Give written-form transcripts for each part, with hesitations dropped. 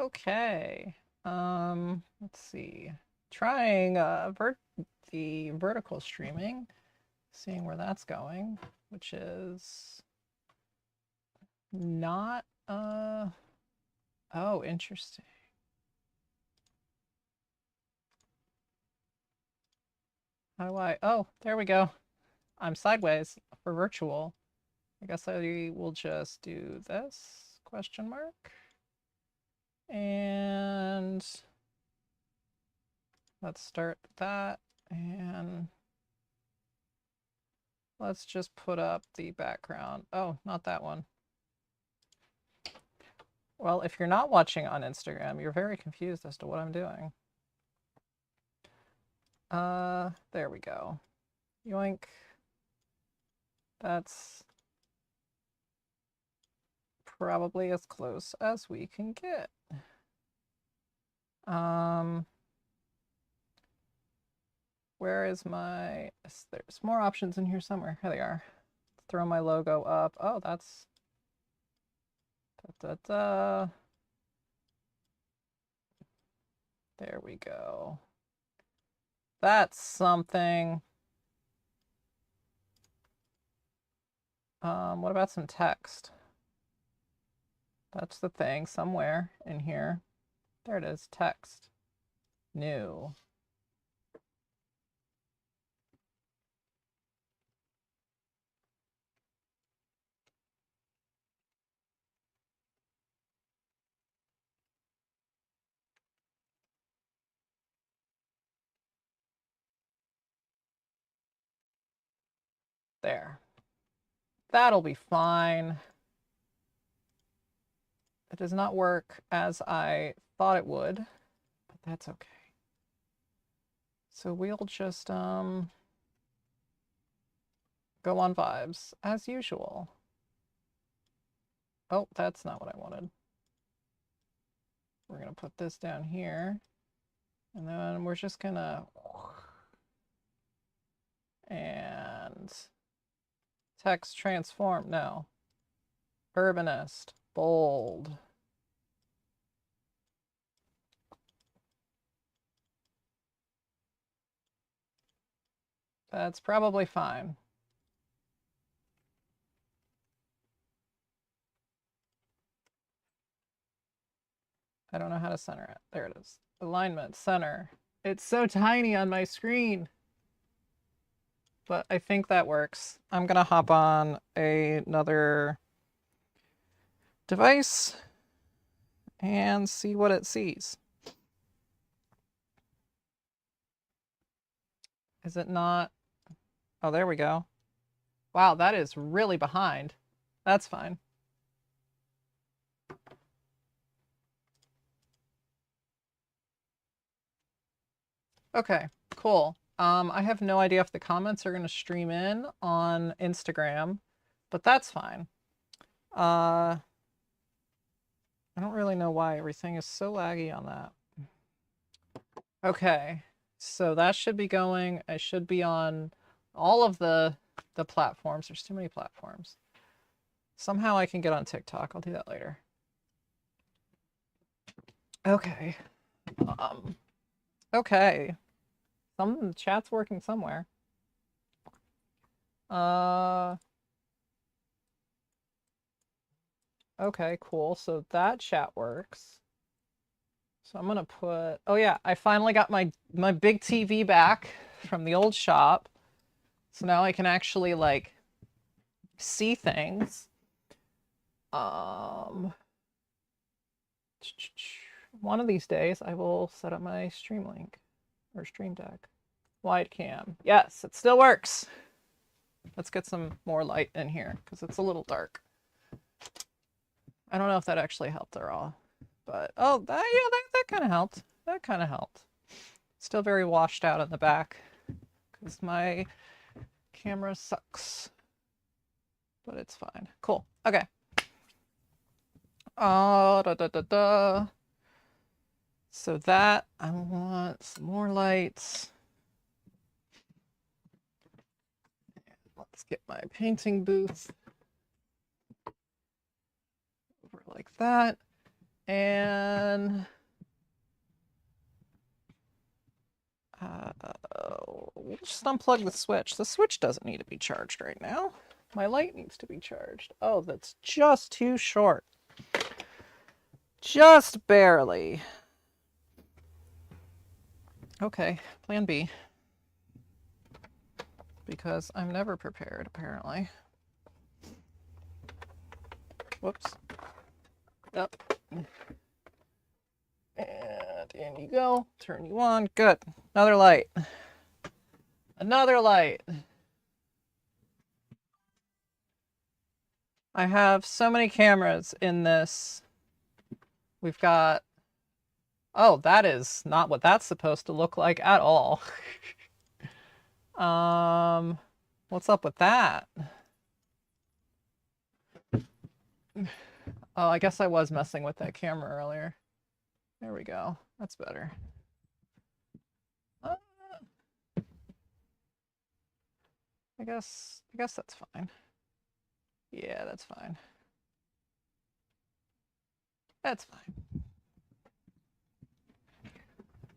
Okay. Let's see. Trying the vertical streaming, seeing where that's going, which is not oh, interesting. How do I oh, there we go. I'm sideways for virtual. I guess I will just do this question mark. And let's start that, and let's just put up the background. Oh, not that one. Well, if you're not watching on Instagram, you're very confused as to what I'm doing. There we go. Yoink. That's probably as close as we can get. Where is my... There's more options in here somewhere. Here they are. Throw my logo up. Oh, that's... Da, da, da. There we go. That's something. What about some text? That's the thing somewhere in here. There it is, text. New. There. That'll be fine. It does not work as I thought it would, but that's okay. So we'll just go on vibes as usual. Oh, that's not what I wanted. We're gonna put this down here, and then we're just gonna and text transform. No. Urbanist. Bold. That's probably fine. I don't know how to center it. There it is. Alignment, center. It's so tiny on my screen. But I think that works. I'm gonna hop on another device and see what it sees. Is it not? Oh, there we go. Wow, that is really behind. That's fine. Okay, cool. I have no idea if the comments are going to stream in on Instagram, but that's fine. I don't really know why everything is so laggy on that. Okay, so that should be going. I should be on all of the platforms. There's too many platforms. Somehow I can get on TikTok. I'll do that later. Okay. Okay. Some chat's working somewhere. Okay, cool. So that chat works. So I'm gonna put, oh yeah, I finally got my big TV back from the old shop. So now I can actually like see things. One of these days I will set up my Stream Link or Stream Deck. Wide cam. Yes, it still works. Let's get some more light in here because it's a little dark. I don't know if that actually helped at all, but oh, that kind of helped. That kind of helped. Still very washed out in the back because my camera sucks, but it's fine. Cool. Okay. So that I want some more lights. Let's get my painting booth over like that. And we'll just unplug the switch. The switch doesn't need to be charged right now. My light needs to be charged. Oh, that's just too short. Just barely. Okay, plan B. Because I'm never prepared, apparently. Whoops. Up. And in you go. Turn you on. Good. Another light. Another light. I have so many cameras in this. We've got... Oh, that is not what that's supposed to look like at all. What's up with that? Oh, I guess I was messing with that camera earlier. There we go. That's better. I guess that's fine. Yeah, that's fine. That's fine.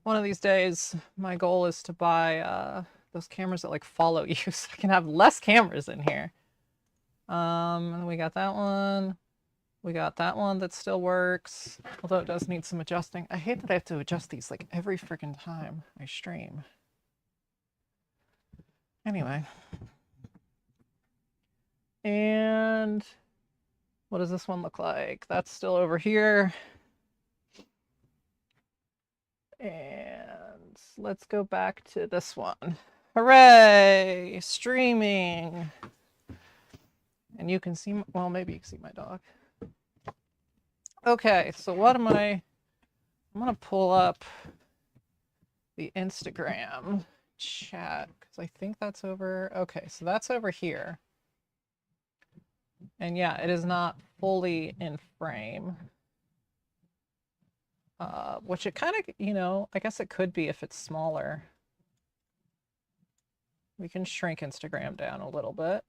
One of these days, my goal is to buy those cameras that like follow you, so I can have less cameras in here. And we got that one. We got that one that still works, although it does need some adjusting. I hate that I have to adjust these like every freaking time I stream. Anyway. And what does this one look like? That's still over here. And let's go back to this one. Hooray! Streaming! And you can see, well, maybe you can see my dog. Okay, so what am I'm gonna pull up the Instagram chat, because I think that's over, okay, so that's over here. And yeah, it is not fully in frame. Which it kind of, you know, I guess it could be if it's smaller. We can shrink Instagram down a little bit.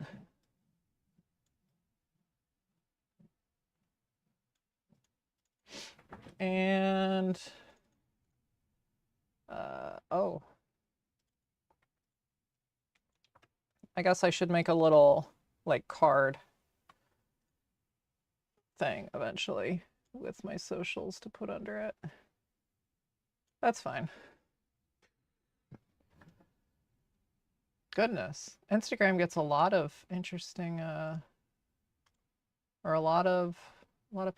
And, oh. I guess I should make a little, like, card thing eventually with my socials to put under it. That's fine. Goodness, Instagram gets a lot of interesting, or a lot of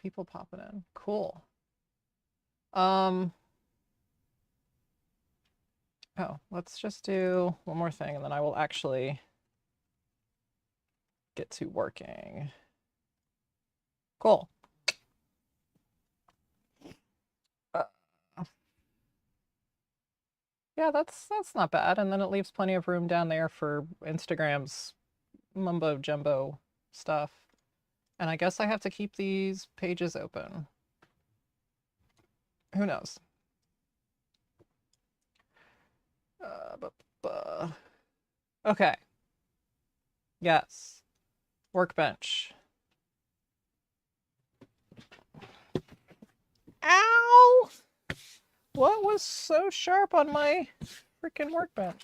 people popping in. Cool. Oh, let's just do one more thing and then I will actually get to working. Cool. Yeah, that's not bad. And then it leaves plenty of room down there for Instagram's mumbo jumbo stuff. And I guess I have to keep these pages open. Who knows? Okay. Yes. Workbench. Ow! What was so sharp on my freaking workbench?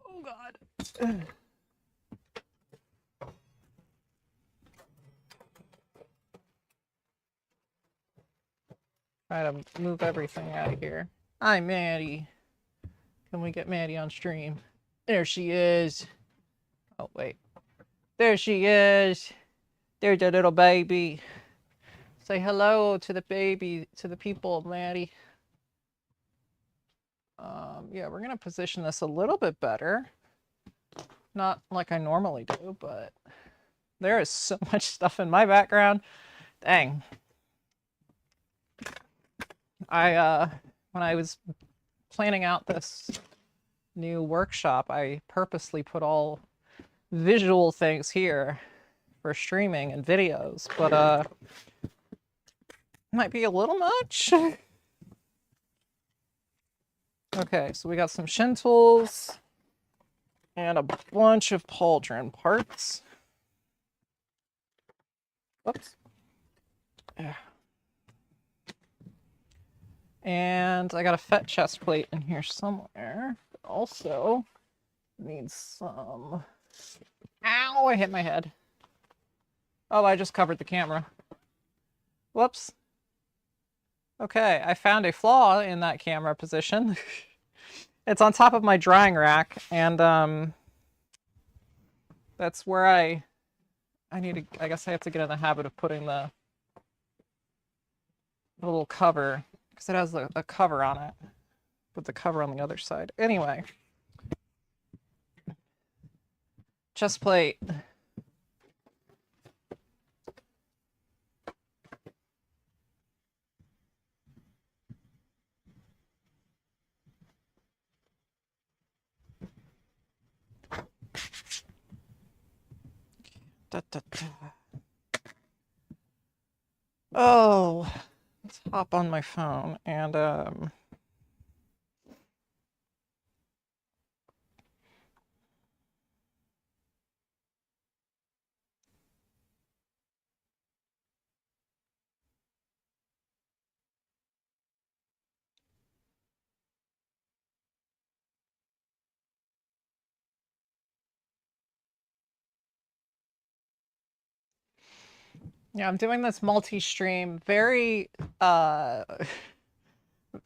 Oh God. Try to move everything out of here. Hi, Maddie. Can we get Maddie on stream? There she is. Oh, wait. There she is. There's a little baby. Say hello to the baby, to the people, Maddie. Yeah, we're gonna position this a little bit better. Not like I normally do, but there is so much stuff in my background. Dang. When I was planning out this new workshop, I purposely put all visual things here for streaming and videos, but might be a little much. Okay, so we got some shin tools and a bunch of pauldron parts. Whoops. Yeah. And I got a FET chest plate in here somewhere. Also needs some... Ow, I hit my head. Oh, I just covered the camera. Whoops. Okay, I found a flaw in that camera position. It's on top of my drying rack, and that's where I need to, I guess I have to get in the habit of putting the little cover, because it has a cover on it, with the cover on the other side. Anyway. Chest plate. Da, da, da. Oh, let's hop on my phone and yeah, I'm doing this multi-stream, very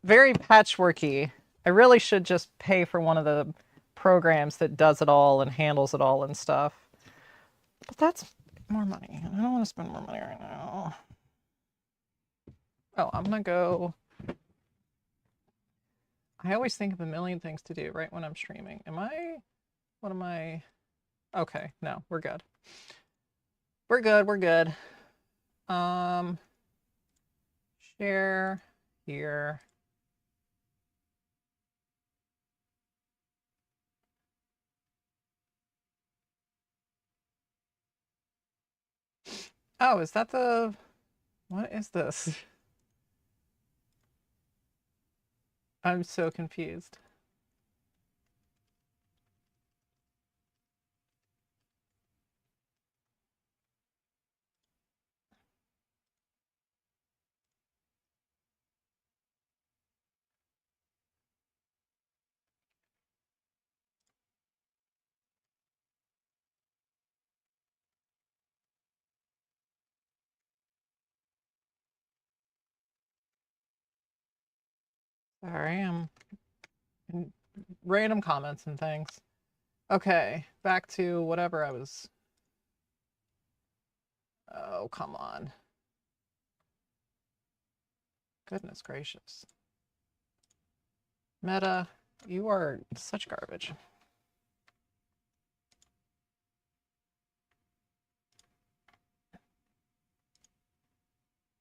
very patchworky. I really should just pay for one of the programs that does it all and handles it all and stuff. But that's more money. I don't want to spend more money right now. Oh, I'm gonna go. I always think of a million things to do right when I'm streaming. What am I? Okay, no, we're good. We're good, we're good. Share here. Oh, is that the... What is this? I'm so confused. Sorry, I'm in random comments and things. Okay, back to whatever I was... Oh, come on. Goodness gracious. Meta, you are such garbage.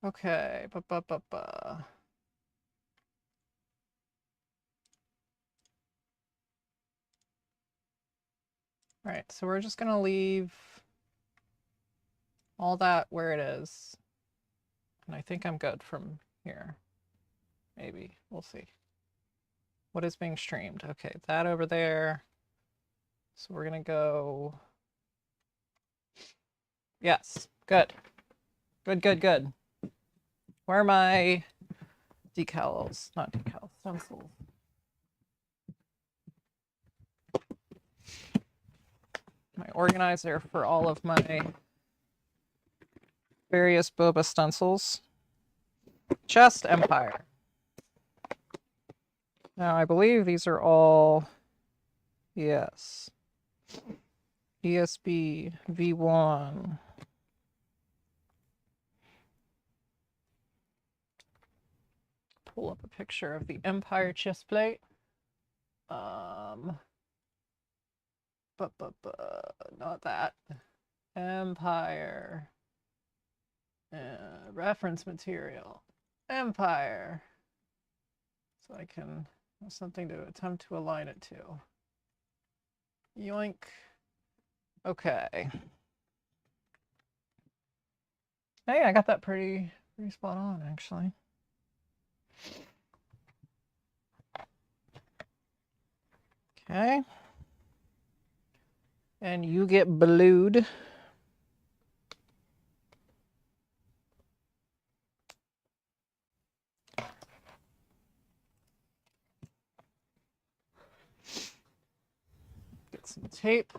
Okay, All right, so we're just gonna leave all that where it is. And I think I'm good from here. Maybe, we'll see. What is being streamed? Okay, that over there. So we're gonna go... Yes, good. Good, good, good. Where are my decals? Not decals, stencils. My organizer for all of my various boba stencils. Chest Empire. Now I believe these are all... Yes. ESB V1. Pull up a picture of the Empire chest plate. Not that. Empire. Reference material. Empire. So I can have something to attempt to align it to. Yoink. Okay. Hey, I got that pretty spot on, actually. Okay. And you get blued. some tape.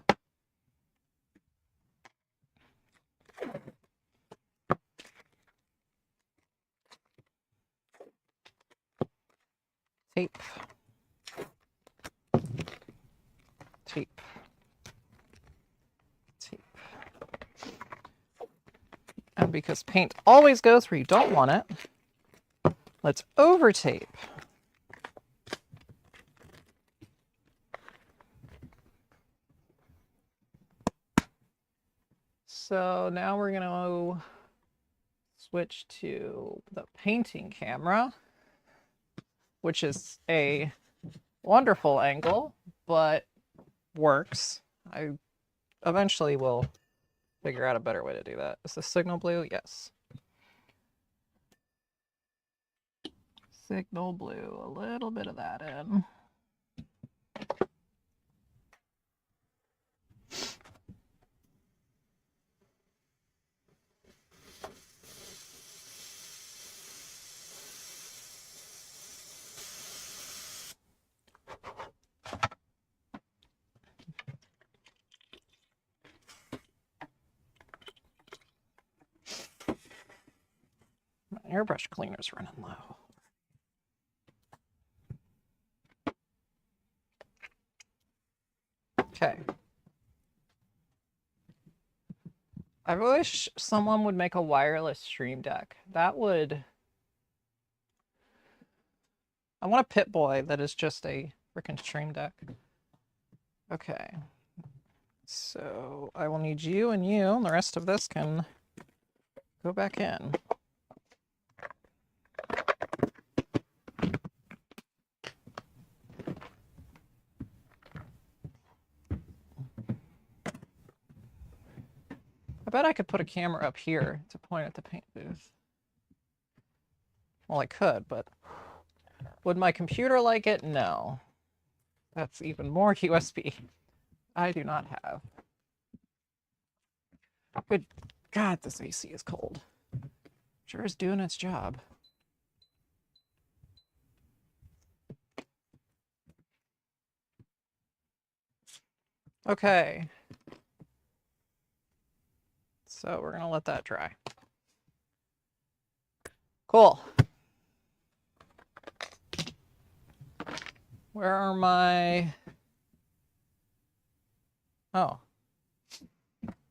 Tape. Tape. Tape. And because paint always goes where you don't want it, let's over tape. So now we're going to switch to the painting camera, which is a wonderful angle, but works. I eventually will figure out a better way to do that. Is the signal blue? Yes. Signal blue, a little bit of that in. My airbrush cleaner's running low. Okay. I wish someone would make a wireless stream deck. That would... I want a Pip-Boy that is just a freaking stream deck. Okay. So I will need you and you, and the rest of this can go back in. I bet I could put a camera up here to point at the paint booth. Well, I could, but would my computer like it? No. That's even more USB. I do not have. Good God, this AC is cold. Sure is doing its job. Okay. So we're going to let that dry. Cool. Where are my... Oh.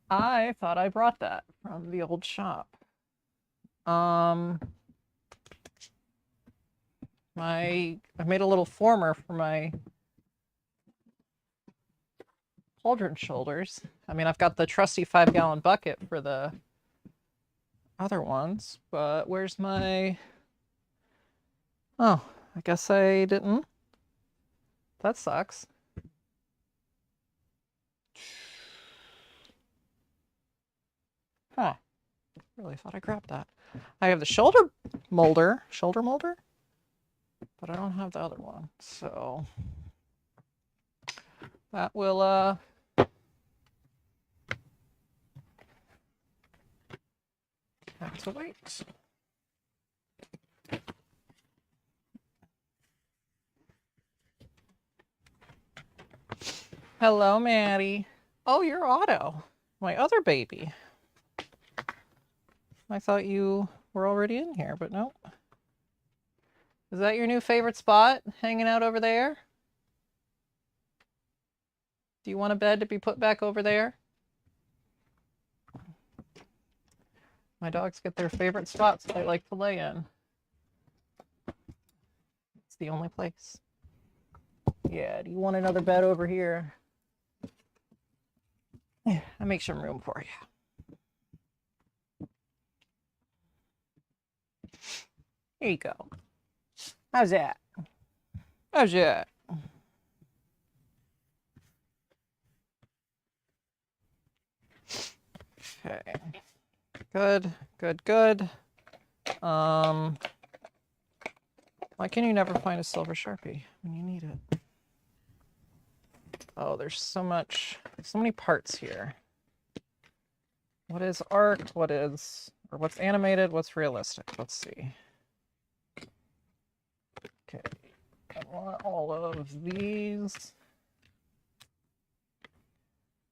I thought I brought that from the old shop. I made a little former for my pauldron shoulders. I mean, I've got the trusty 5-gallon bucket for the other ones, but where's my... Oh, I guess I didn't. That sucks. Huh. Really thought I grabbed that. I have the shoulder molder, but I don't have the other one, so that will have to wait. Hello, Maddie. Oh, you're Otto, my other baby. I thought you were already in here, but nope. Is that your new favorite spot, hanging out over there? Do you want a bed to be put back over there? My dogs get their favorite spots they like to lay in. It's the only place. Yeah, do you want another bed over here? Yeah, I make some room for you. Here you go. How's that? How's that? Okay. Good, good, good. Why can you never find a silver Sharpie when you need it? Oh, there's so many parts here. What is art? What is, or what's animated? What's realistic? Let's see. Okay, I want all of these.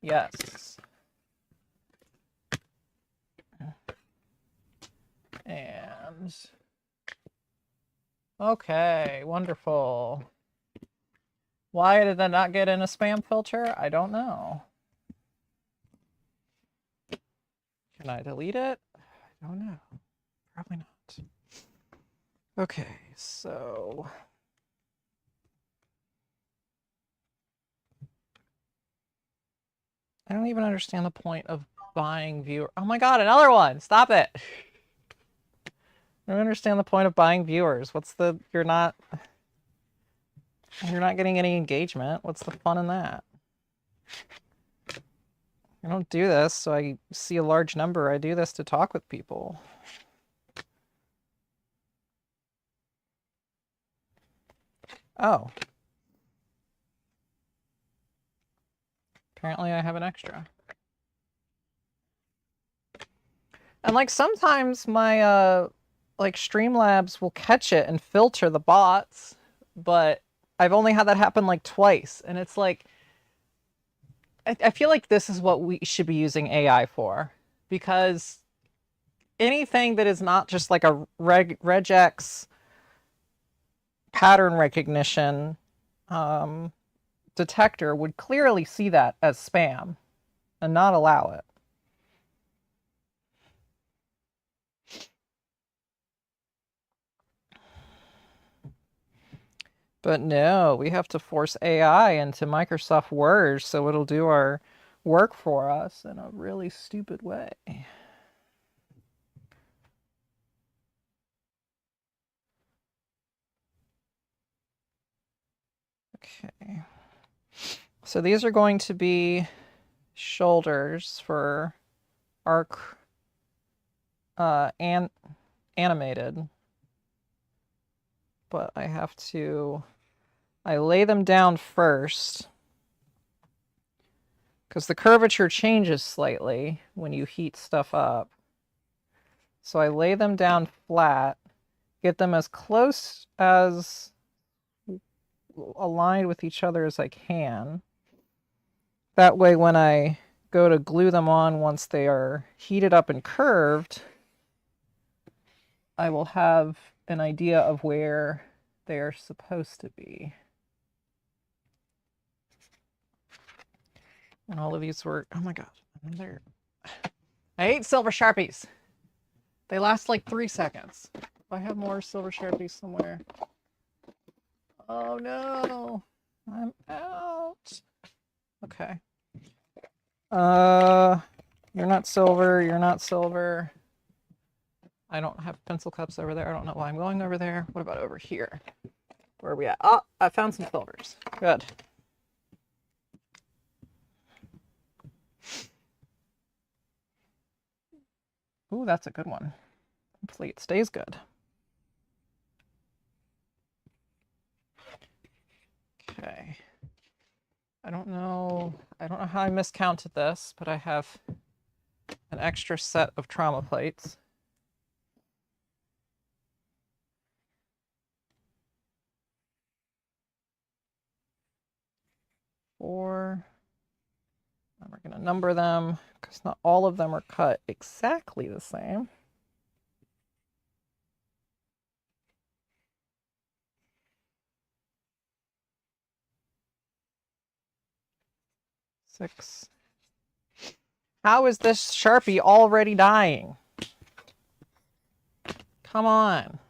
Yes. And okay, wonderful. Why did that not get in a spam filter? I don't know. Can I delete it? I don't know. Probably not. Okay, so I don't even understand the point of buying viewer. Oh my god, another one! Stop it! I don't understand the point of buying viewers. What's the... You're not getting any engagement. What's the fun in that? I don't do this so I see a large number. I do this to talk with people. Oh. Apparently I have an extra. And like sometimes my like Streamlabs will catch it and filter the bots, but I've only had that happen like twice, and it's like I feel like this is what we should be using AI for, because anything that is not just like a regex pattern recognition detector would clearly see that as spam and not allow it. But no, we have to force AI into Microsoft Word so it'll do our work for us in a really stupid way. Okay. So these are going to be shoulders for arc and animated. But I have to... I lay them down first, because the curvature changes slightly when you heat stuff up. So I lay them down flat, get them as close as aligned with each other as I can. That way when I go to glue them on once they are heated up and curved, I will have an idea of where they are supposed to be. And all of these were, oh my god, I hate silver Sharpies. They last like 3 seconds. If I have more silver Sharpies somewhere. Oh no, I'm out. Okay. You're not silver, you're not silver. I don't have pencil cups over there. I don't know why I'm going over there. What about over here? Where are we at? Oh, I found some silvers. Good. Ooh, that's a good one. Hopefully it stays good. Okay. I don't know how I miscounted this, but I have an extra set of trauma plates. Four. And we're going to number them because not all of them are cut exactly the same. Six. How is this Sharpie already dying? Come on.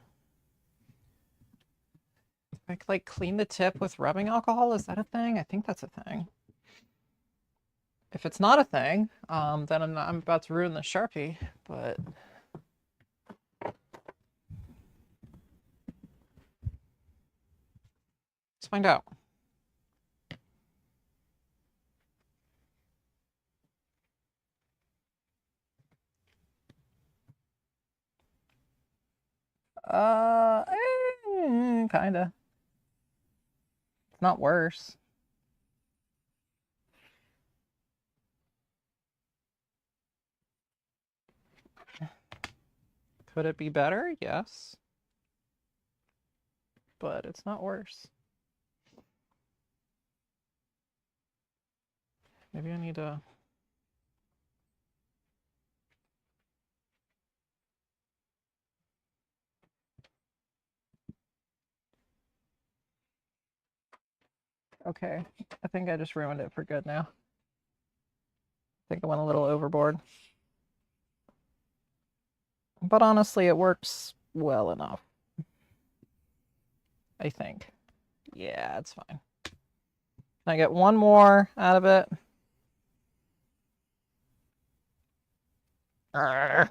I like clean the tip with rubbing alcohol? Is that a thing? I think that's a thing. If it's not a thing, then I'm about to ruin the Sharpie, but... Let's find out. Kinda. It's not worse. Could it be better? Yes. But it's not worse. Maybe I need to... Okay, I think I just ruined it for good now. I think I went a little overboard. But honestly, it works well enough. I think. Yeah, it's fine. Can I get one more out of it? Arrgh.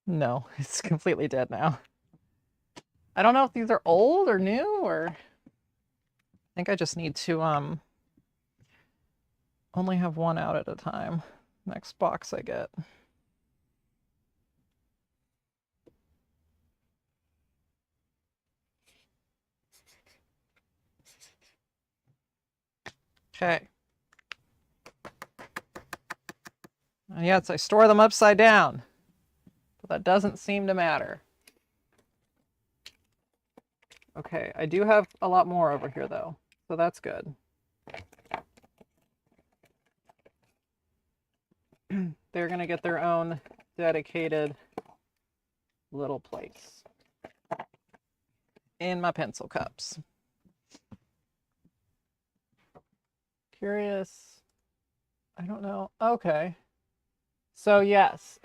No, it's completely dead now. I don't know if these are old or new, or... I think I just need to only have one out at a time. Next box I get. Okay. And yes, I store them upside down, but that doesn't seem to matter. Okay, I do have a lot more over here though, so that's good. They're gonna get their own dedicated little place in my pencil cups. Curious. I don't know. Okay. So yes,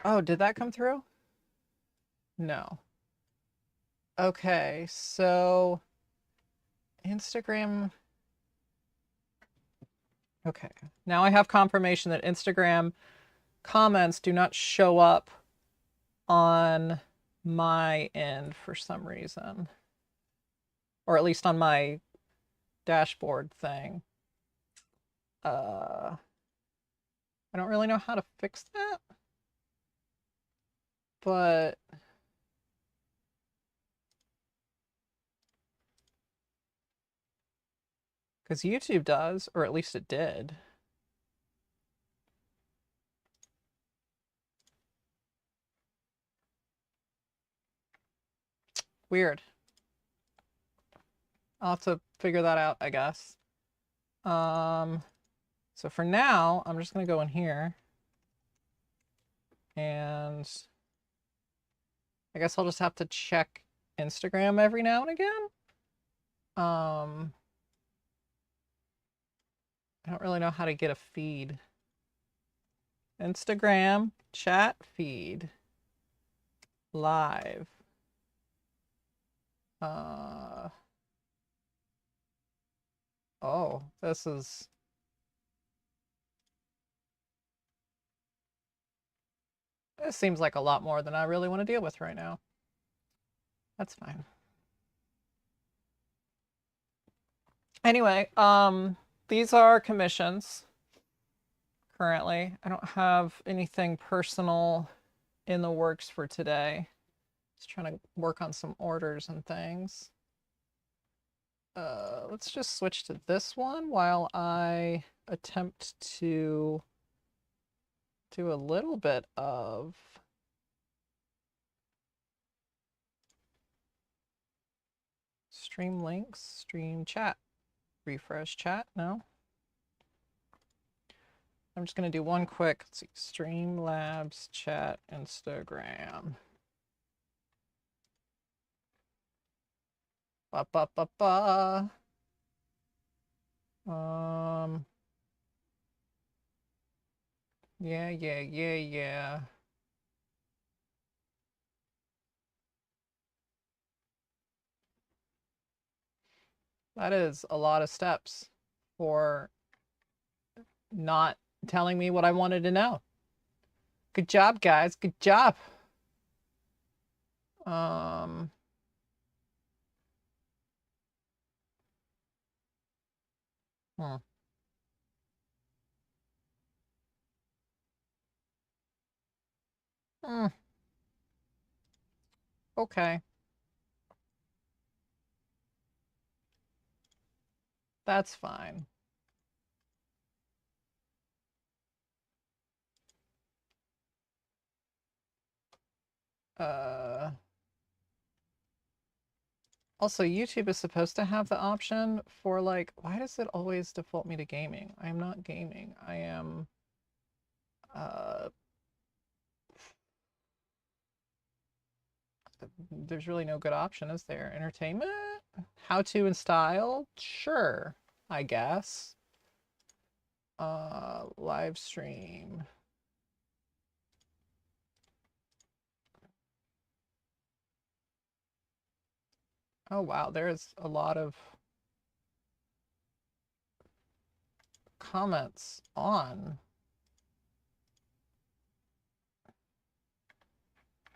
Oh, did that come through? No. Okay, so Instagram. Okay, now I have confirmation that Instagram comments do not show up on my end for some reason, or at least on my dashboard thing. I don't really know how to fix that, but because YouTube does, or at least it did. Weird. I'll have to figure that out, I guess. So for now, I'm just gonna go in here, and I guess I'll just have to check Instagram every now and again. I don't really know how to get a feed. Instagram chat feed live. Oh, this seems like a lot more than I really want to deal with right now. That's fine. Anyway, these are commissions currently. I don't have anything personal in the works for today. Just trying to work on some orders and things. Let's just switch to this one while I attempt to do a little bit of stream links, stream chat, refresh chat. No, I'm just going to do one quick, let's see, Streamlabs chat Instagram. Ba, ba, ba, ba. Yeah. That is a lot of steps for not telling me what I wanted to know. Good job, guys. Good job. Hmm. Okay. That's fine. Also, YouTube is supposed to have the option for like, why does it always default me to gaming? I am not gaming. I am, there's really no good option, is there? Entertainment? How to and style? Sure, I guess. Live stream. Oh wow, there's a lot of comments on.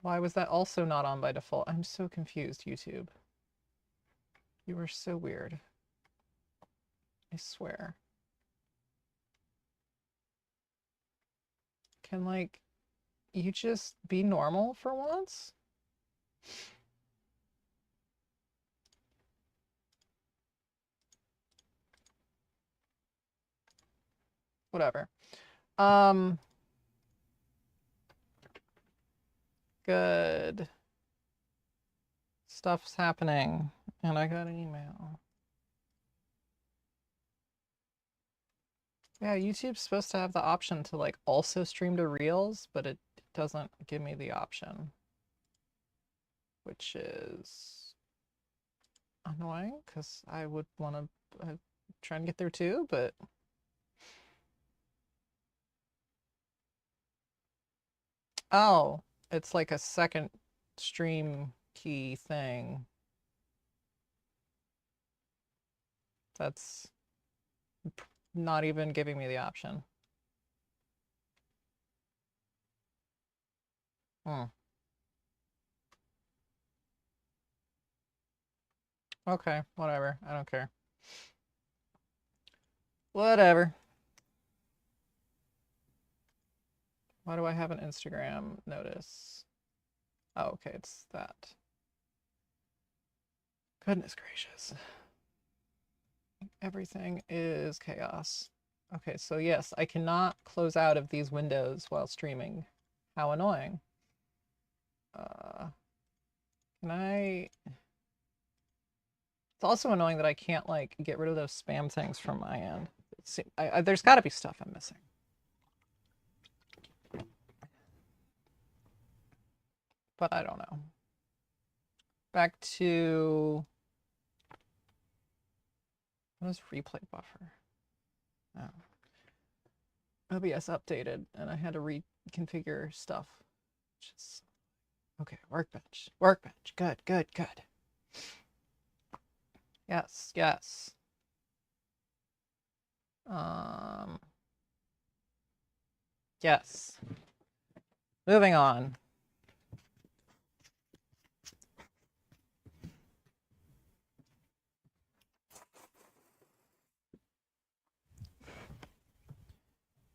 Why was that also not on by default? I'm so confused, YouTube. You are so weird. I swear. Can, like, you just be normal for once? Whatever. Good. Stuff's happening, and I got an email. Yeah, YouTube's supposed to have the option to like also stream to Reels, but it doesn't give me the option, which is annoying because I would want to try and get there too, but oh, it's like a second stream key thing. That's not even giving me the option. Okay, whatever. I don't care. Whatever. Why do I have an Instagram notice? Oh, okay, it's that. Goodness gracious. Everything is chaos. Okay, so yes, I cannot close out of these windows while streaming. How annoying. Can I... It's also annoying that I can't, like, get rid of those spam things from my end. There's got to be stuff I'm missing. But I don't know. Back to... What is replay buffer? Oh. OBS updated, and I had to reconfigure stuff. Just... Okay, workbench. Workbench. Good, good, good. Yes, yes. Yes. Moving on.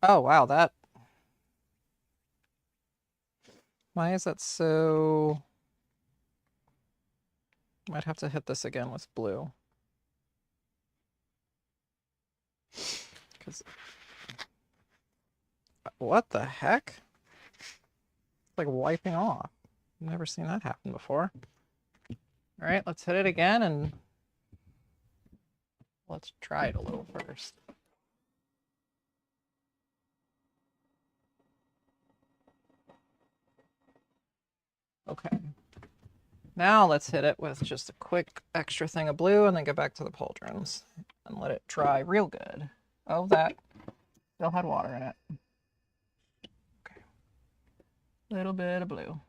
Oh, wow, that... Why is that so... Might have to hit this again with blue. Because... What the heck? It's like wiping off. I've never seen that happen before. All right, let's hit it again and let's try it a little first. Okay. Now let's hit it with just a quick extra thing of blue and then get back to the pauldrons and let it dry real good. Oh, that still had water in it. Okay. Little bit of blue.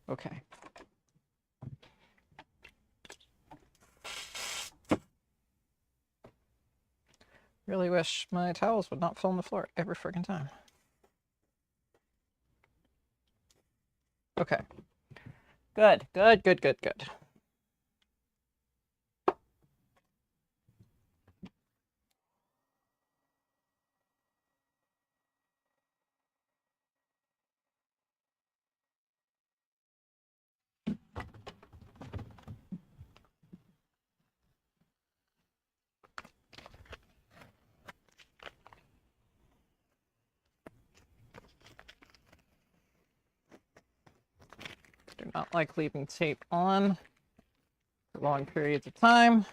Okay. Really wish my towels would not fall on the floor every friggin' time. Okay. Good, good, good, good, good. Do not like leaving tape on for long periods of time.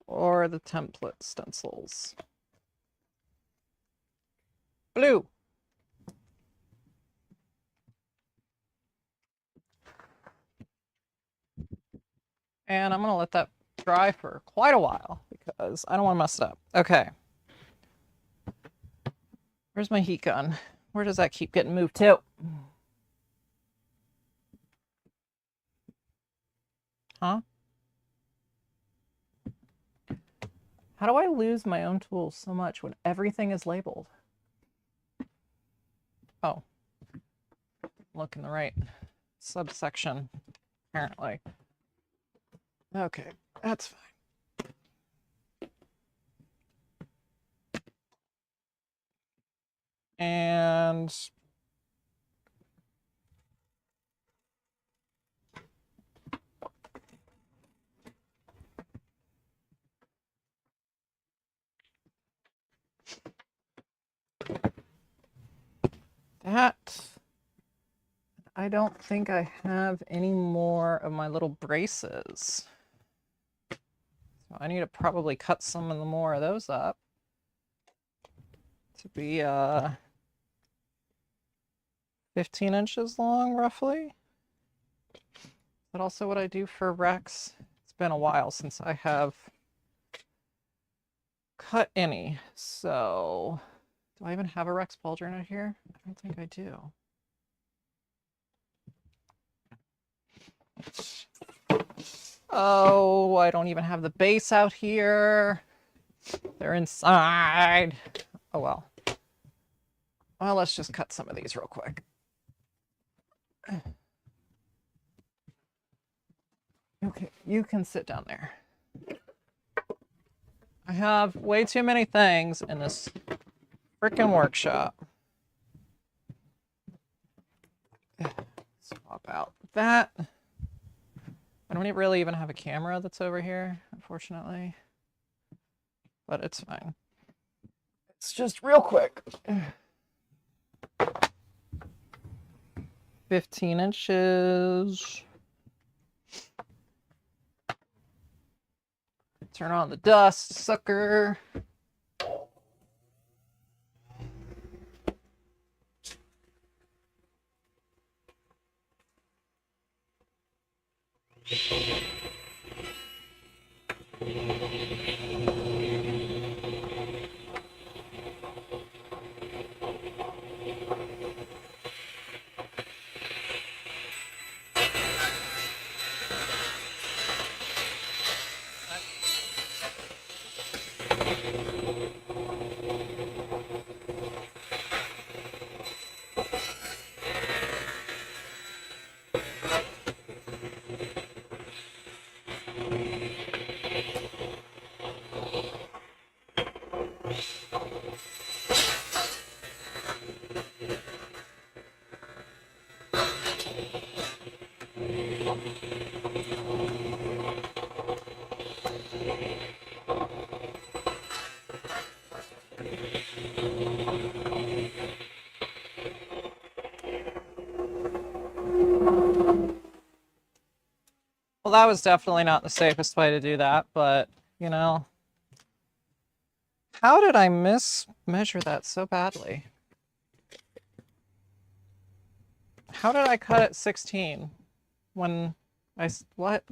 Or the template stencils. Blue. And I'm going to let that dry for quite a while because I don't want to mess it up. Okay. Where's my heat gun? Where does that keep getting moved to? Huh? How do I lose my own tools so much when everything is labeled? Oh. Look in the right subsection, apparently. Okay, that's fine. And that, I don't think I have any more of my little braces. So I need to probably cut some of the more of those up to be 15 inches long, roughly. Is that also what I do for Rex? It's been a while since I have cut any. So, do I even have a Rex pauldron out here? I don't think I do. Oh, I don't even have the base out here. They're inside. Oh, well. Well, let's just cut some of these real quick. Okay, you can sit down there. I have way too many things in this freaking workshop. Swap out that. I don't really even have a camera that's over here, unfortunately. But it's fine. It's just real quick. 15 inches. Turn on the dust, sucker. Well, that was definitely not the safest way to do that, but, you know. How did I mismeasure that so badly? How did I cut at 16 when what?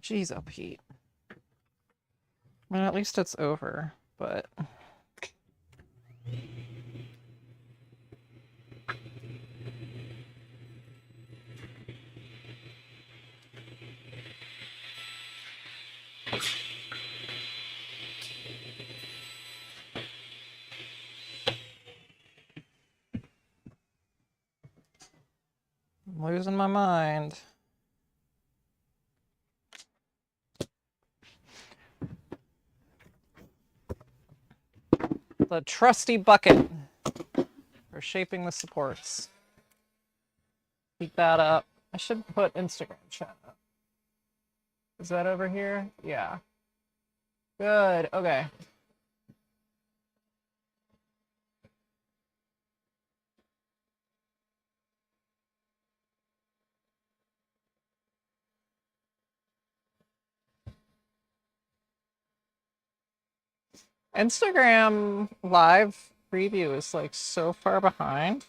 Jeez, oh, Pete. I mean, at least it's over, but... I'm losing my mind. The trusty bucket for shaping the supports. Keep that up. I should put Instagram chat up. Is that over here? Yeah. Good. Okay. Instagram live preview is like so far behind.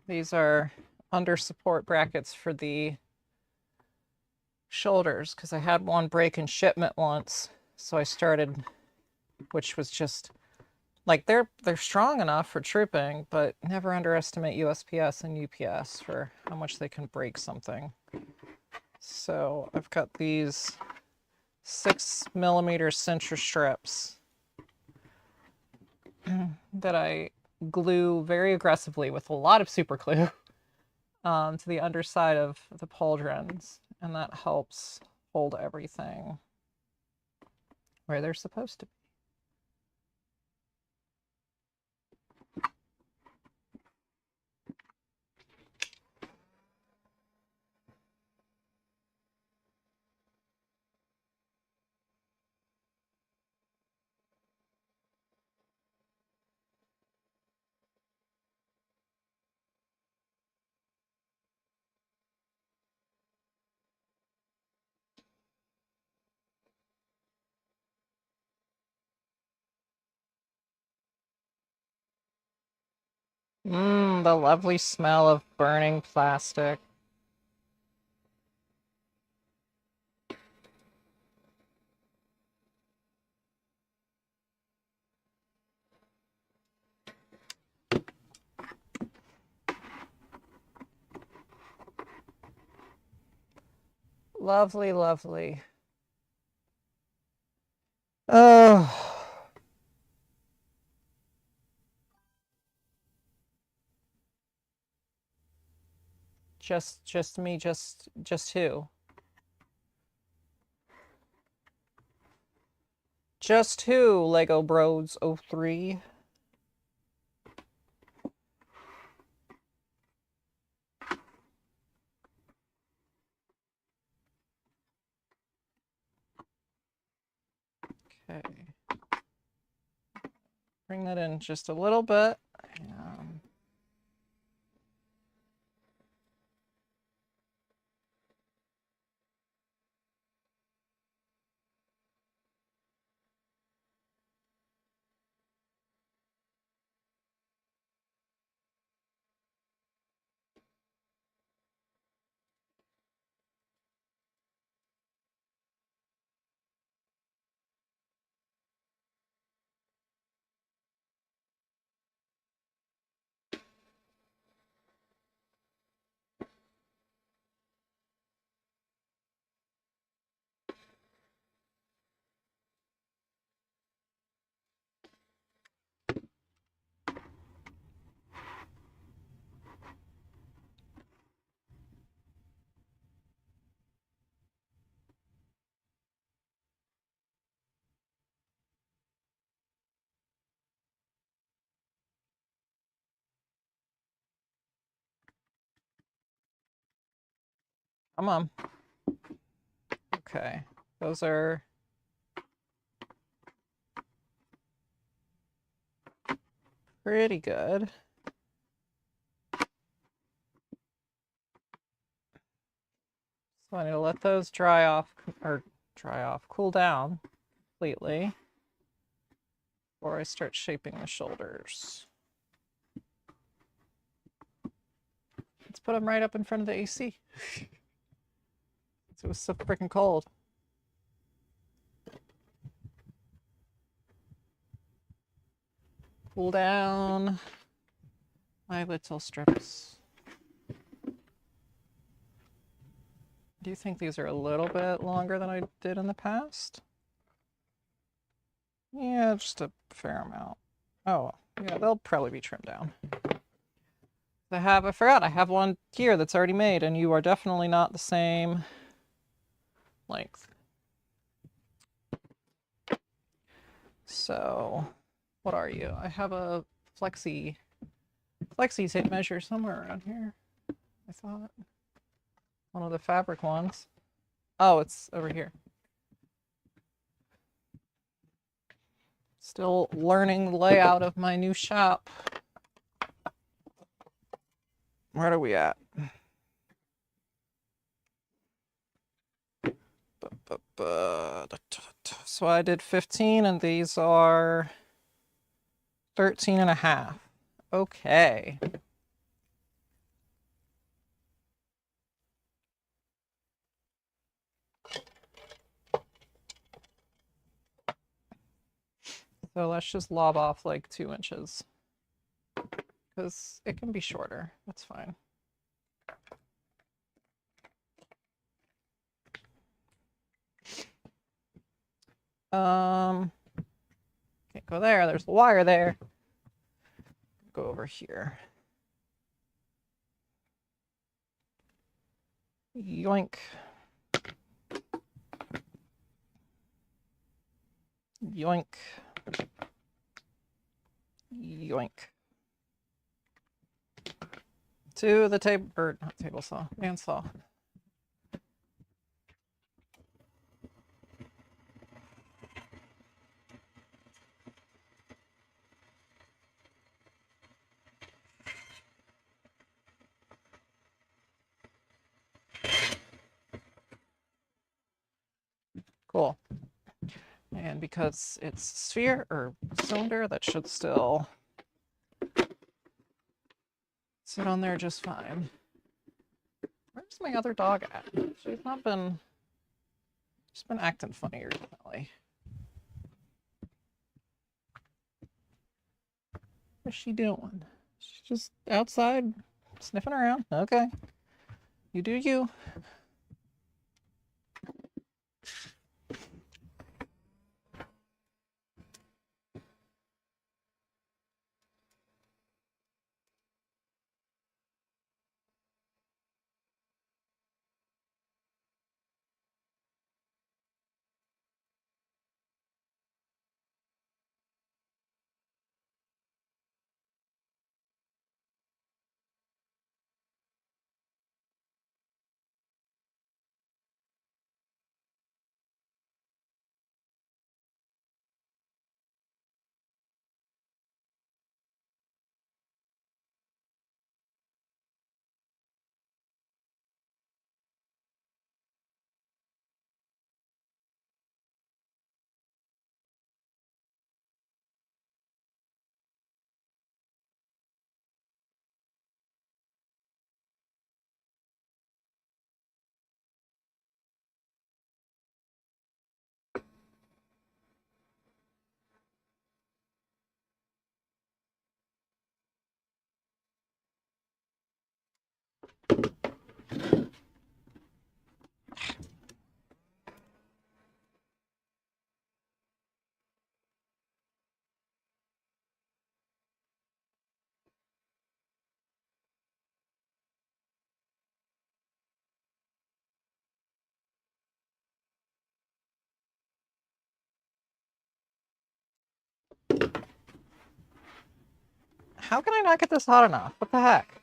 These are under support brackets for the shoulders because I had one break in shipment once. So I started, which was just like they're strong enough for trooping, but never underestimate USPS and UPS for how much they can break something. So I've got these 6mm cincher strips that I glue very aggressively with a lot of super glue to the underside of the pauldrons, and that helps hold everything where they're supposed to be. The lovely smell of burning plastic. Lovely, lovely. Oh. Just me, just who? Just who, Lego Bros 03? Okay. Bring that in just a little bit. Come on. Okay, those are pretty good. So I need to let those dry off, cool down completely before I start shaping the shoulders. Let's put them right up in front of the AC. It was so freaking cold. Cool down my little strips. Do you think these are a little bit longer than I did in the past? Yeah, just a fair amount. Oh, Yeah, they'll probably be trimmed down. I forgot, I have one here that's already made, and you are definitely not the same length. So, what are you? I have a flexi tape measure somewhere around here. I thought. One of the fabric ones. Oh, it's over here. Still learning the layout of my new shop. Where are we at? So I did 15 and these are 13 and a half. Okay. So let's just lob off like 2 inches. Because it can be shorter. That's fine. Can't go there. There's the wire there. Go over here. Yoink. Yoink. Yoink. To the table, or not table saw, bandsaw. Cool. And because it's sphere or cylinder, that should still sit on there just fine. Where's my other dog at? She's been acting funny recently. What's she doing? She's just outside sniffing around. Okay. You do you. How can I not get this hot enough? What the heck?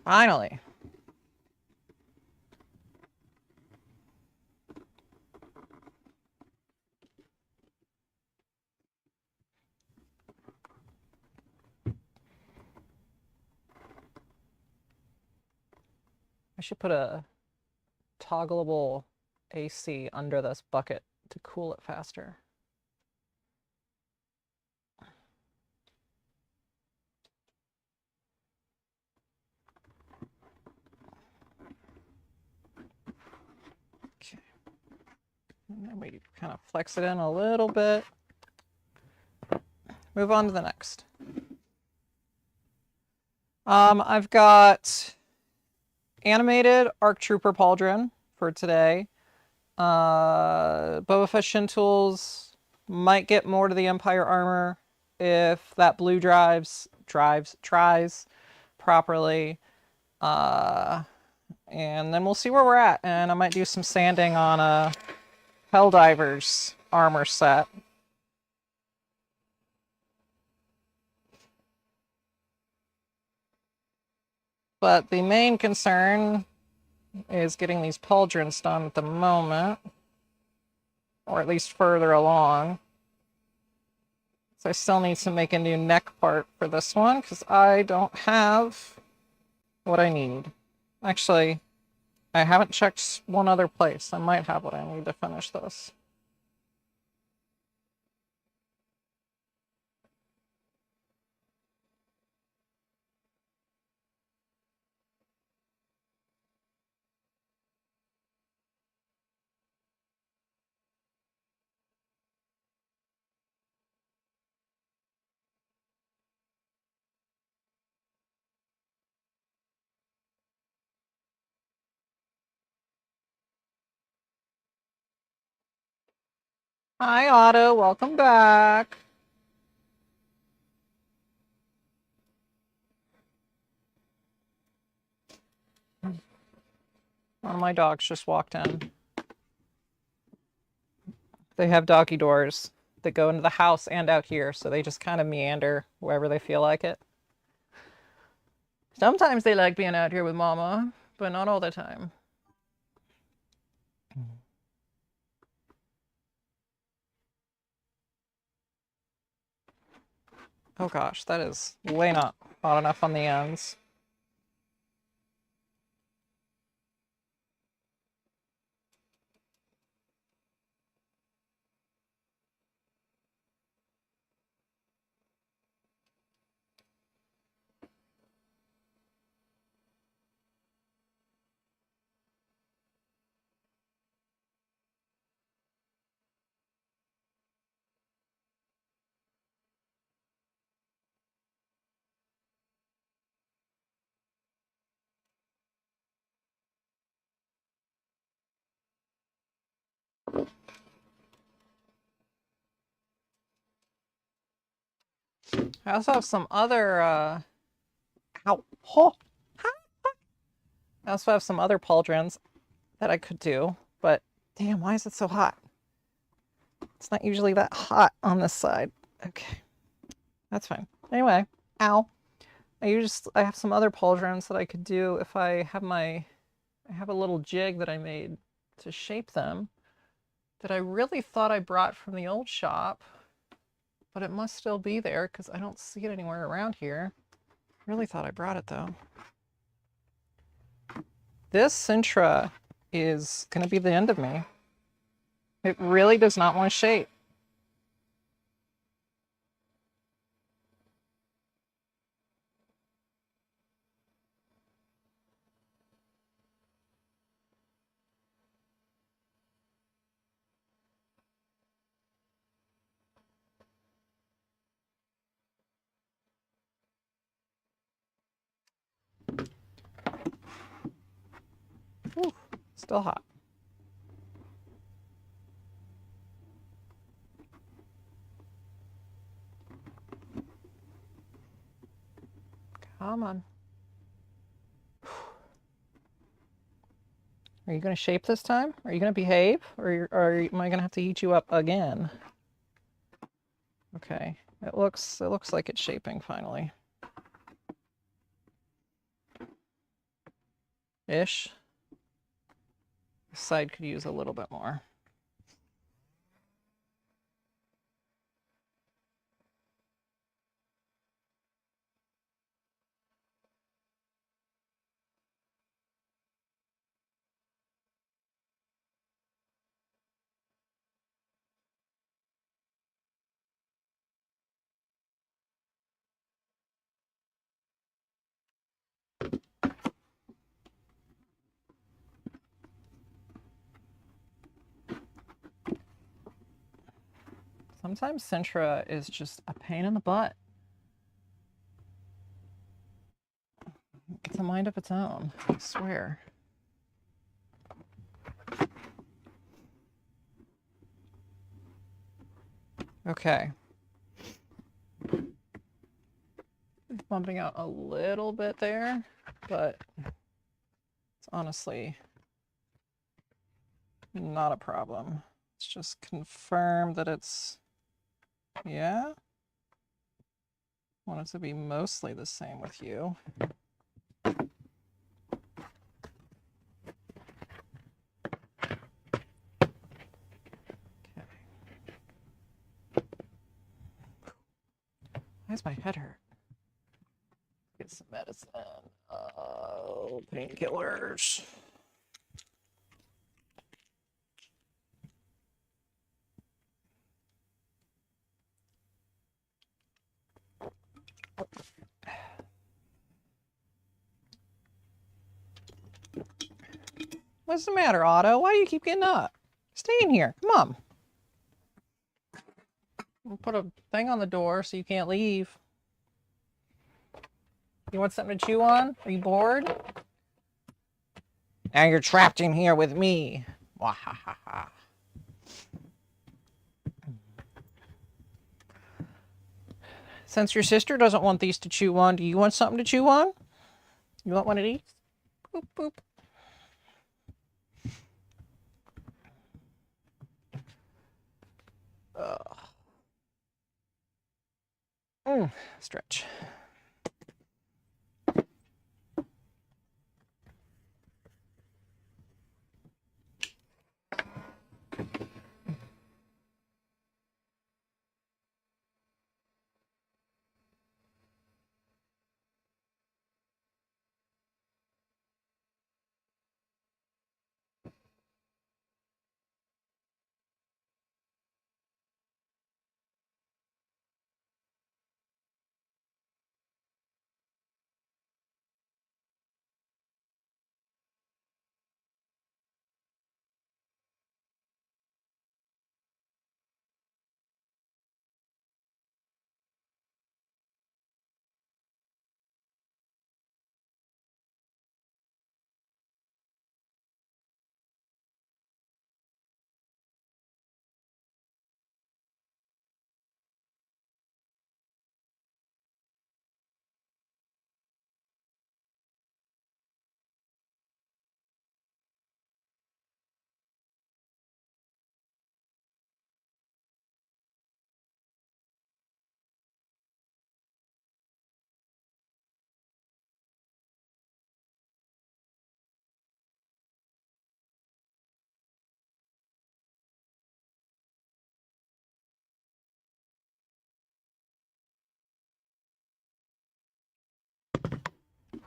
Finally. I should put a toggleable AC under this bucket to cool it faster. And then we kind of flex it in a little bit. Move on to the next. I've got animated ARC Trooper Pauldron for today. Boba Fett Shin Tools might get more to the Empire armor if that blue tries properly. And then we'll see where we're at. And I might do some sanding on a Helldiver's armor set. But the main concern is getting these pauldrons done at the moment, or at least further along. So I still need to make a new neck part for this one because I don't have what I need. Actually, I haven't checked one other place. I might have what I need to finish this. Hi, Otto. Welcome back. One of my dogs just walked in. They have doggy doors that go into the house and out here, so they just kind of meander wherever they feel like it. Sometimes they like being out here with Mama, but not all the time. Oh gosh, that is way not hot enough on the ends. I also have some other, ow, oh, I also have some other pauldrons that I could do, but damn, why is it so hot? It's not usually that hot on this side. Okay, that's fine. Anyway, ow. I have some other pauldrons that I could do if I have a little jig that I made to shape them that I really thought I brought from the old shop, but it must still be there because I don't see it anywhere around here. Really thought I brought it though. This Sintra is going to be the end of me. It really does not want to shape. Ooh, still hot. Come on. Are you going to shape this time? Are you going to behave? Or am I going to have to heat you up again? Okay. It looks like it's shaping finally. Ish. This side could use a little bit more. Sometimes Sintra is just a pain in the butt. It's a mind of its own, I swear. Okay. Bumping out a little bit there, but it's honestly not a problem. Let's just confirm that it's, yeah. I want it to be mostly the same with you. Okay. Why does my head hurt? Get some medicine. Oh, painkillers. What's the matter, Otto? Why do you keep getting up? Stay in here. Come on. We'll put a thing on the door so you can't leave. You want something to chew on? Are you bored? Now you're trapped in here with me. Wahahaha. Since your sister doesn't want these to chew on, do you want something to chew on? You want one of these? Boop, boop. Stretch.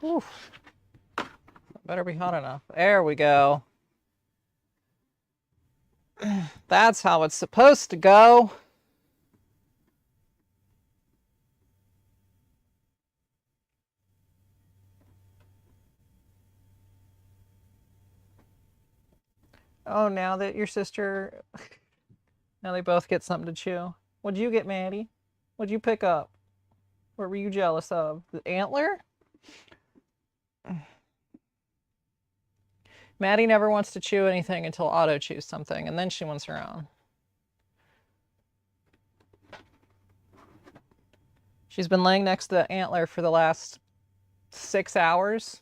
Oof. Better be hot enough. There we go. That's how it's supposed to go. Oh, now that your sister... Now they both get something to chew. What'd you get, Maddie? What'd you pick up? What were you jealous of? The antler? Maddie never wants to chew anything until Otto chews something, and then she wants her own. She's been laying next to the antler for the last 6 hours.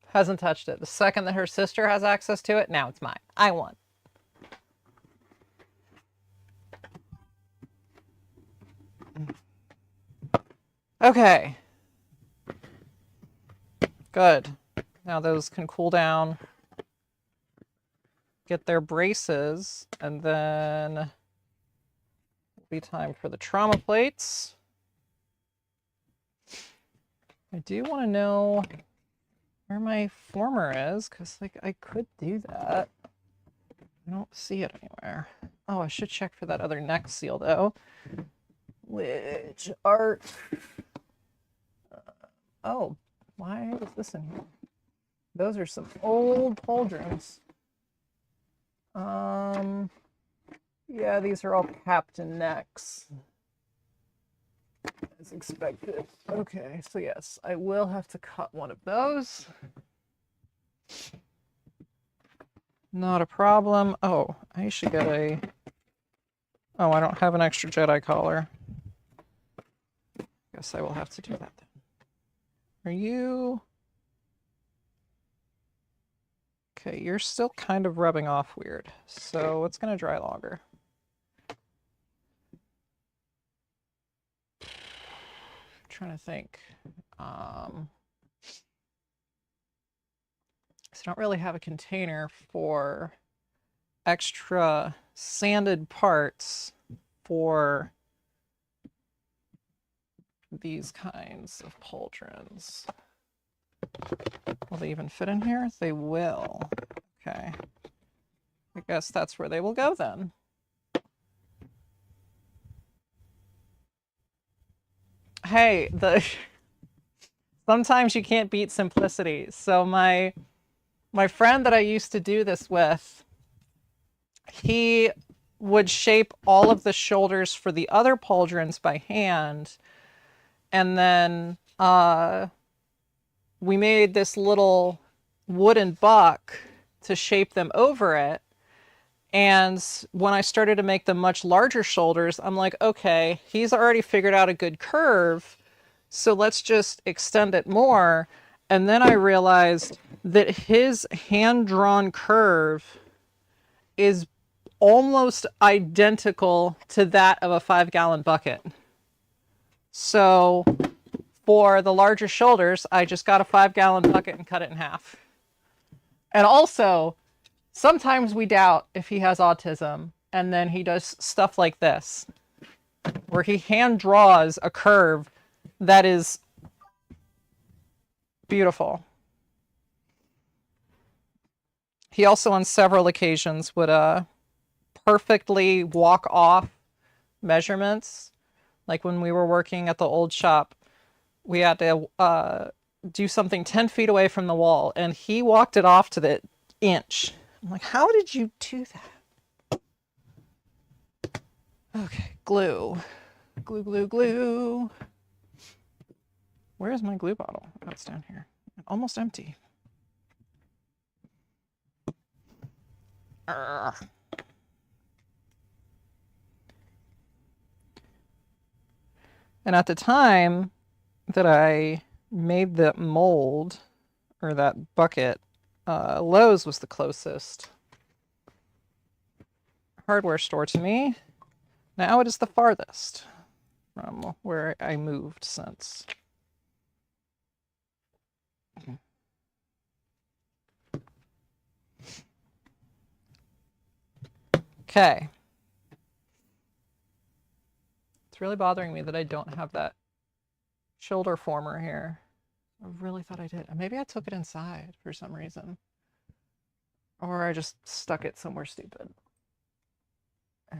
Hasn't touched it. The second that her sister has access to it, now it's mine. I won. Okay. Good. Now those can cool down, get their braces, and then it'll be time for the trauma plates. I do want to know where my former is, because like I could do that. I don't see it anywhere. Oh, I should check for that other neck seal though. Which art? Oh, why is this in here? Those are some old pauldrons. Yeah, these are all captain necks. As expected. Okay, so yes, I will have to cut one of those. Not a problem. Oh, I should get a... Oh, I don't have an extra Jedi collar. Guess I will have to do that then. Are you... Okay, you're still kind of rubbing off weird, so it's going to dry longer. I'm trying to think. So I don't really have a container for extra sanded parts for these kinds of pauldrons. Will they even fit in here? They will. Okay. I guess that's where they will go then. Hey, sometimes you can't beat simplicity. So my friend that I used to do this with, he would shape all of the shoulders for the other pauldrons by hand, and then we made this little wooden buck to shape them over it. And when I started to make the much larger shoulders, I'm like, okay, he's already figured out a good curve, so let's just extend it more. And then I realized that his hand-drawn curve is almost identical to that of a 5-gallon bucket. So for the larger shoulders, I just got a 5-gallon bucket and cut it in half. And also, sometimes we doubt if he has autism, and then he does stuff like this, where he hand draws a curve that is beautiful. He also, on several occasions, would perfectly walk off measurements. Like when we were working at the old shop, we had to do something 10 feet away from the wall, and he walked it off to the inch. I'm like, how did you do that? Okay, glue. Glue, glue, glue. Where is my glue bottle? Oh, it's down here. Almost empty. Urgh. And at the time that I made the mold, or that bucket, Lowe's was the closest hardware store to me. Now it is the farthest from where I moved since. Okay. It's really bothering me that I don't have that shoulder former here. I really thought I did. Maybe I took it inside for some reason. Or I just stuck it somewhere stupid. I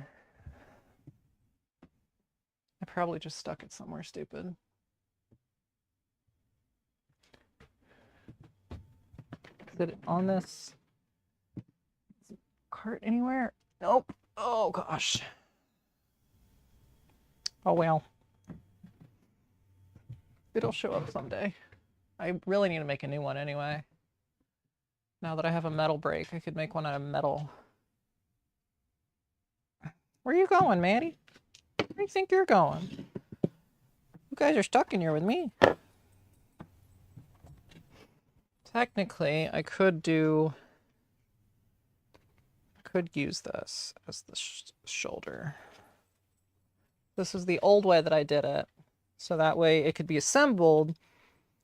probably just stuck it somewhere stupid. Is it on this cart anywhere? Nope. Oh gosh. Oh well. It'll show up someday. I really need to make a new one anyway. Now that I have a metal brake, I could make one out of metal. Where are you going, Maddie? Where do you think you're going? You guys are stuck in here with me. Technically, I could use this as the shoulder. This is the old way that I did it. So that way it could be assembled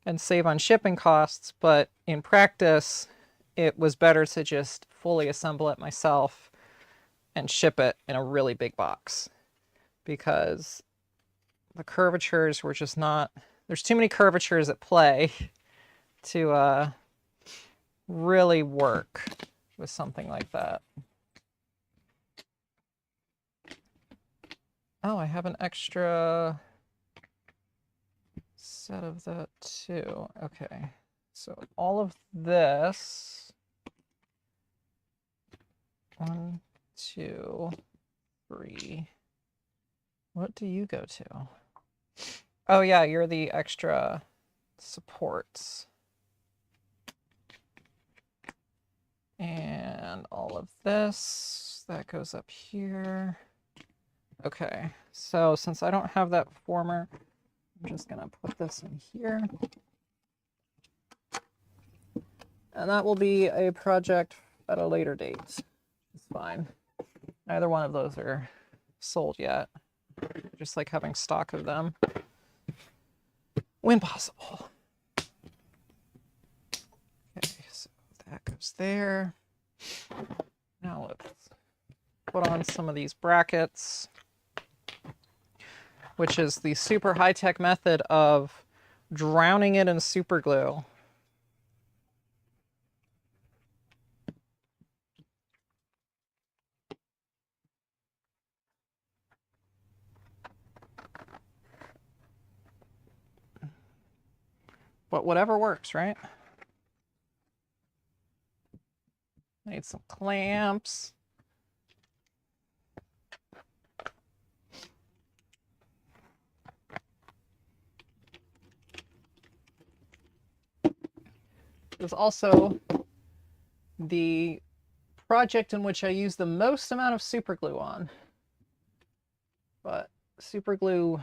and save on shipping costs, but in practice, it was better to just fully assemble it myself and ship it in a really big box, because the curvatures were just not, there's too many curvatures at play to really work with something like that. Oh, I have an extra set of that too. Okay, so all of this, 1, 2, 3. What do you go to? Oh yeah, you're the extra supports. And all of this, that goes up here. Okay, so since I don't have that former, I'm just gonna put this in here. And that will be a project at a later date. It's fine. Neither one of those are sold yet. Just like having stock of them when possible. Okay, so that goes there. Now let's put on some of these brackets, which is the super high-tech method of drowning it in super glue. But whatever works, right? I need some clamps. There's also the project in which I use the most amount of super glue on. But super glue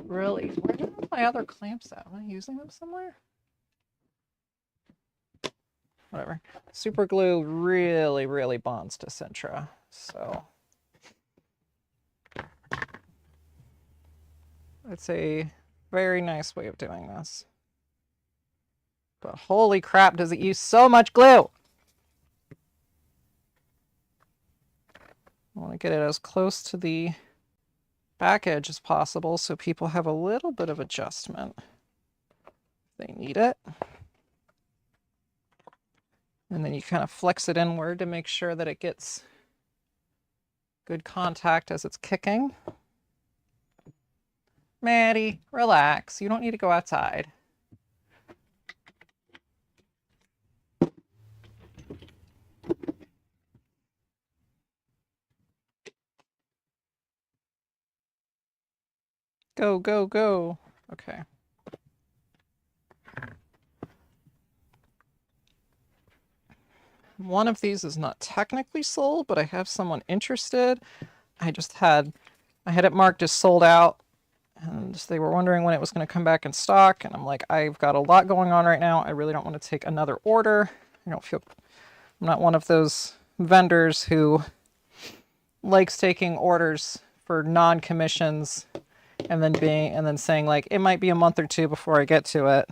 really, where are my other clamps at? Am I using them somewhere? Whatever. Super glue really, really bonds to Sintra. So it's a very nice way of doing this. But holy crap, does it use so much glue? I want to get it as close to the back edge as possible so people have a little bit of adjustment if they need it. And then you kind of flex it inward to make sure that it gets good contact as it's kicking. Maddie, relax. You don't need to go outside. Go, go, go. Okay. One of these is not technically sold, but I have someone interested. I had it marked as sold out, and they were wondering when it was going to come back in stock. And I'm like, I've got a lot going on right now. I really don't want to take another order. I'm not one of those vendors who likes taking orders for non-commissions and then saying like, it might be a month or two before I get to it.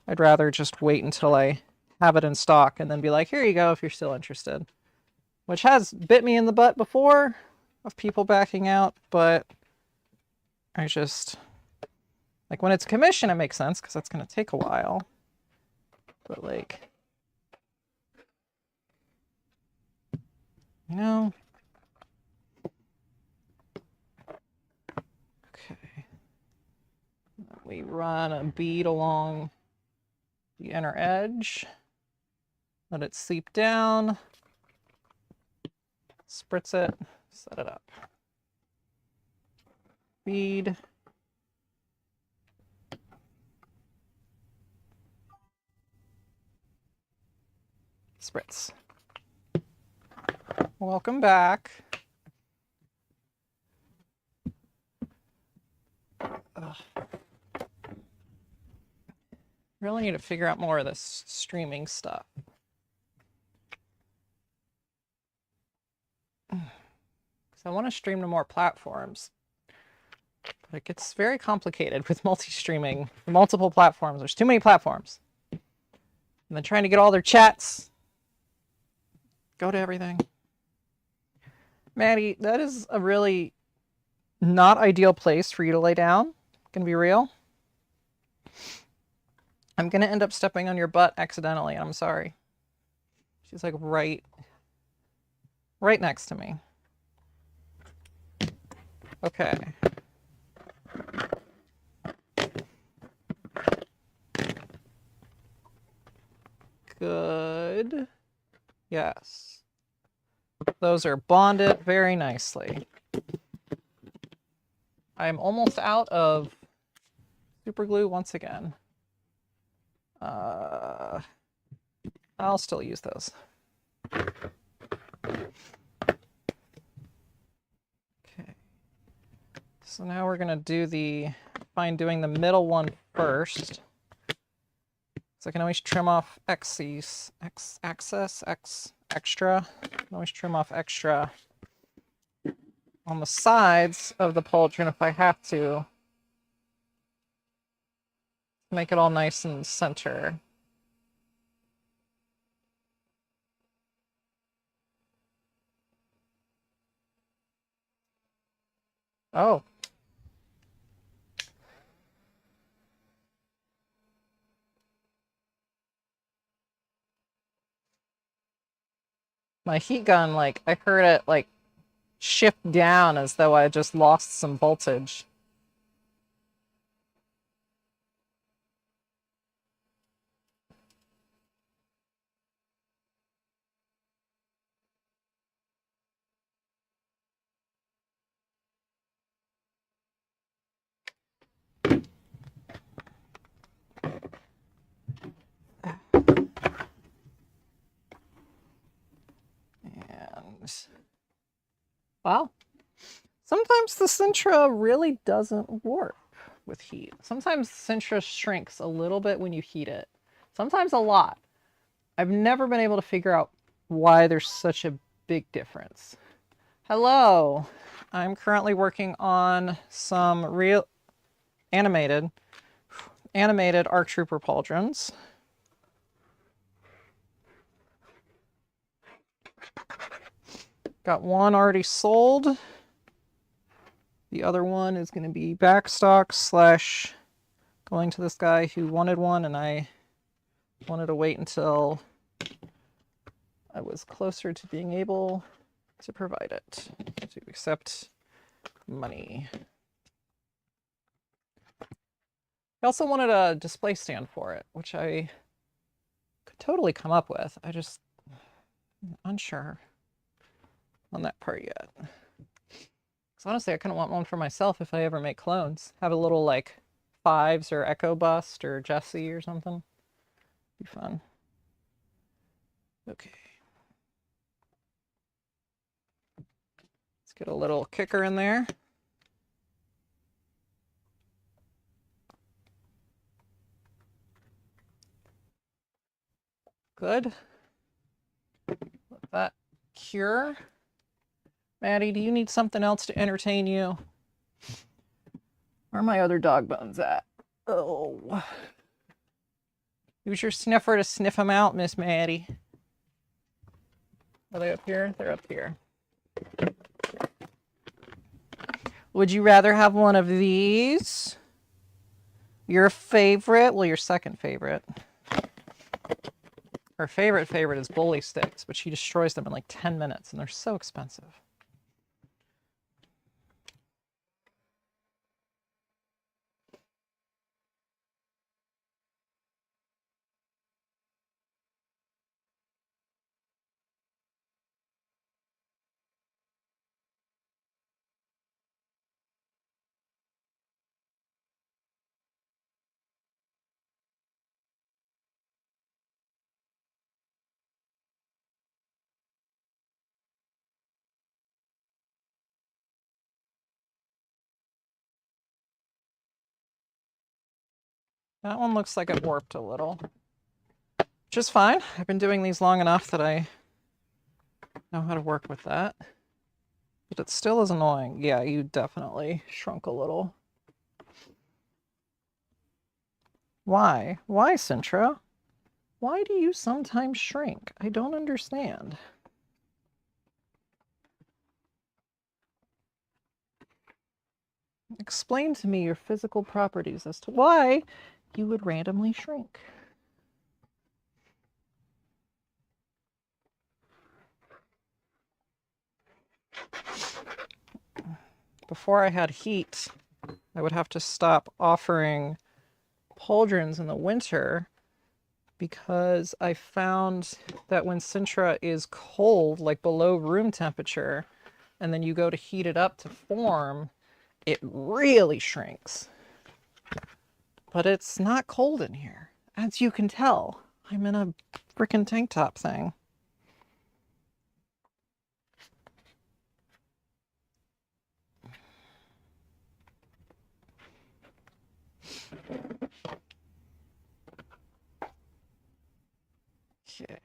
I'd rather just wait until I have it in stock and then be like, here you go if you're still interested. Which has bit me in the butt before of people backing out, but I just, like when it's commission, it makes sense because that's going to take a while. But like, you know, okay. We run a bead along the inner edge, let it seep down, spritz it, set it up. Bead. Spritz. Welcome back. Ugh. Really need to figure out more of this streaming stuff. Because I want to stream to more platforms. But it gets very complicated with multi-streaming, multiple platforms. There's too many platforms. And then trying to get all their chats. Go to everything. Maddie, that is a really not ideal place for you to lay down. Gonna be real. I'm gonna end up stepping on your butt accidentally. I'm sorry. She's like right next to me. Okay. Good. Yes. Those are bonded very nicely. I'm almost out of super glue once again. I'll still use those. Okay. So now we're gonna do doing the middle one first. So I can always trim off extra. I can always trim off extra on the sides of the pauldron if I have to. Make it all nice in the center. Oh. My heat gun, like, I heard it, like, shift down as though I just lost some voltage. And, wow. Sometimes the Sintra really doesn't work with heat. Sometimes the Sintra shrinks a little bit when you heat it. Sometimes a lot. I've never been able to figure out why there's such a big difference. Hello. I'm currently working on some real animated ARC Trooper pauldrons. Got one already sold. The other one is going to be backstock / going to this guy who wanted one, and I wanted to wait until I was closer to being able to provide it, to accept money. I also wanted a display stand for it, which I could totally come up with. I just am unsure on that part yet. Because honestly, I kind of want one for myself if I ever make clones. Have a little, like, Fives or Echo Bust or Jessie or something. Be fun. Okay. Let's get a little kicker in there. Good. Let that cure. Maddie, do you need something else to entertain you? Where are my other dog bones at? Oh. Use your sniffer to sniff them out, Miss Maddie. Are they up here? They're up here. Would you rather have one of these? Your favorite? Well, your second favorite. Her favorite is bully sticks, but she destroys them in like 10 minutes, and they're so expensive. That one looks like it warped a little, which is fine. I've been doing these long enough that I know how to work with that. But it still is annoying. Yeah, you definitely shrunk a little. Why? Why, Sintra? Why do you sometimes shrink? I don't understand. Explain to me your physical properties as to why you would randomly shrink. Before I had heat, I would have to stop offering pauldrons in the winter because I found that when Sintra is cold, like below room temperature, and then you go to heat it up to form, it really shrinks. But it's not cold in here, as you can tell. I'm in a frickin' tank top thing. Okay.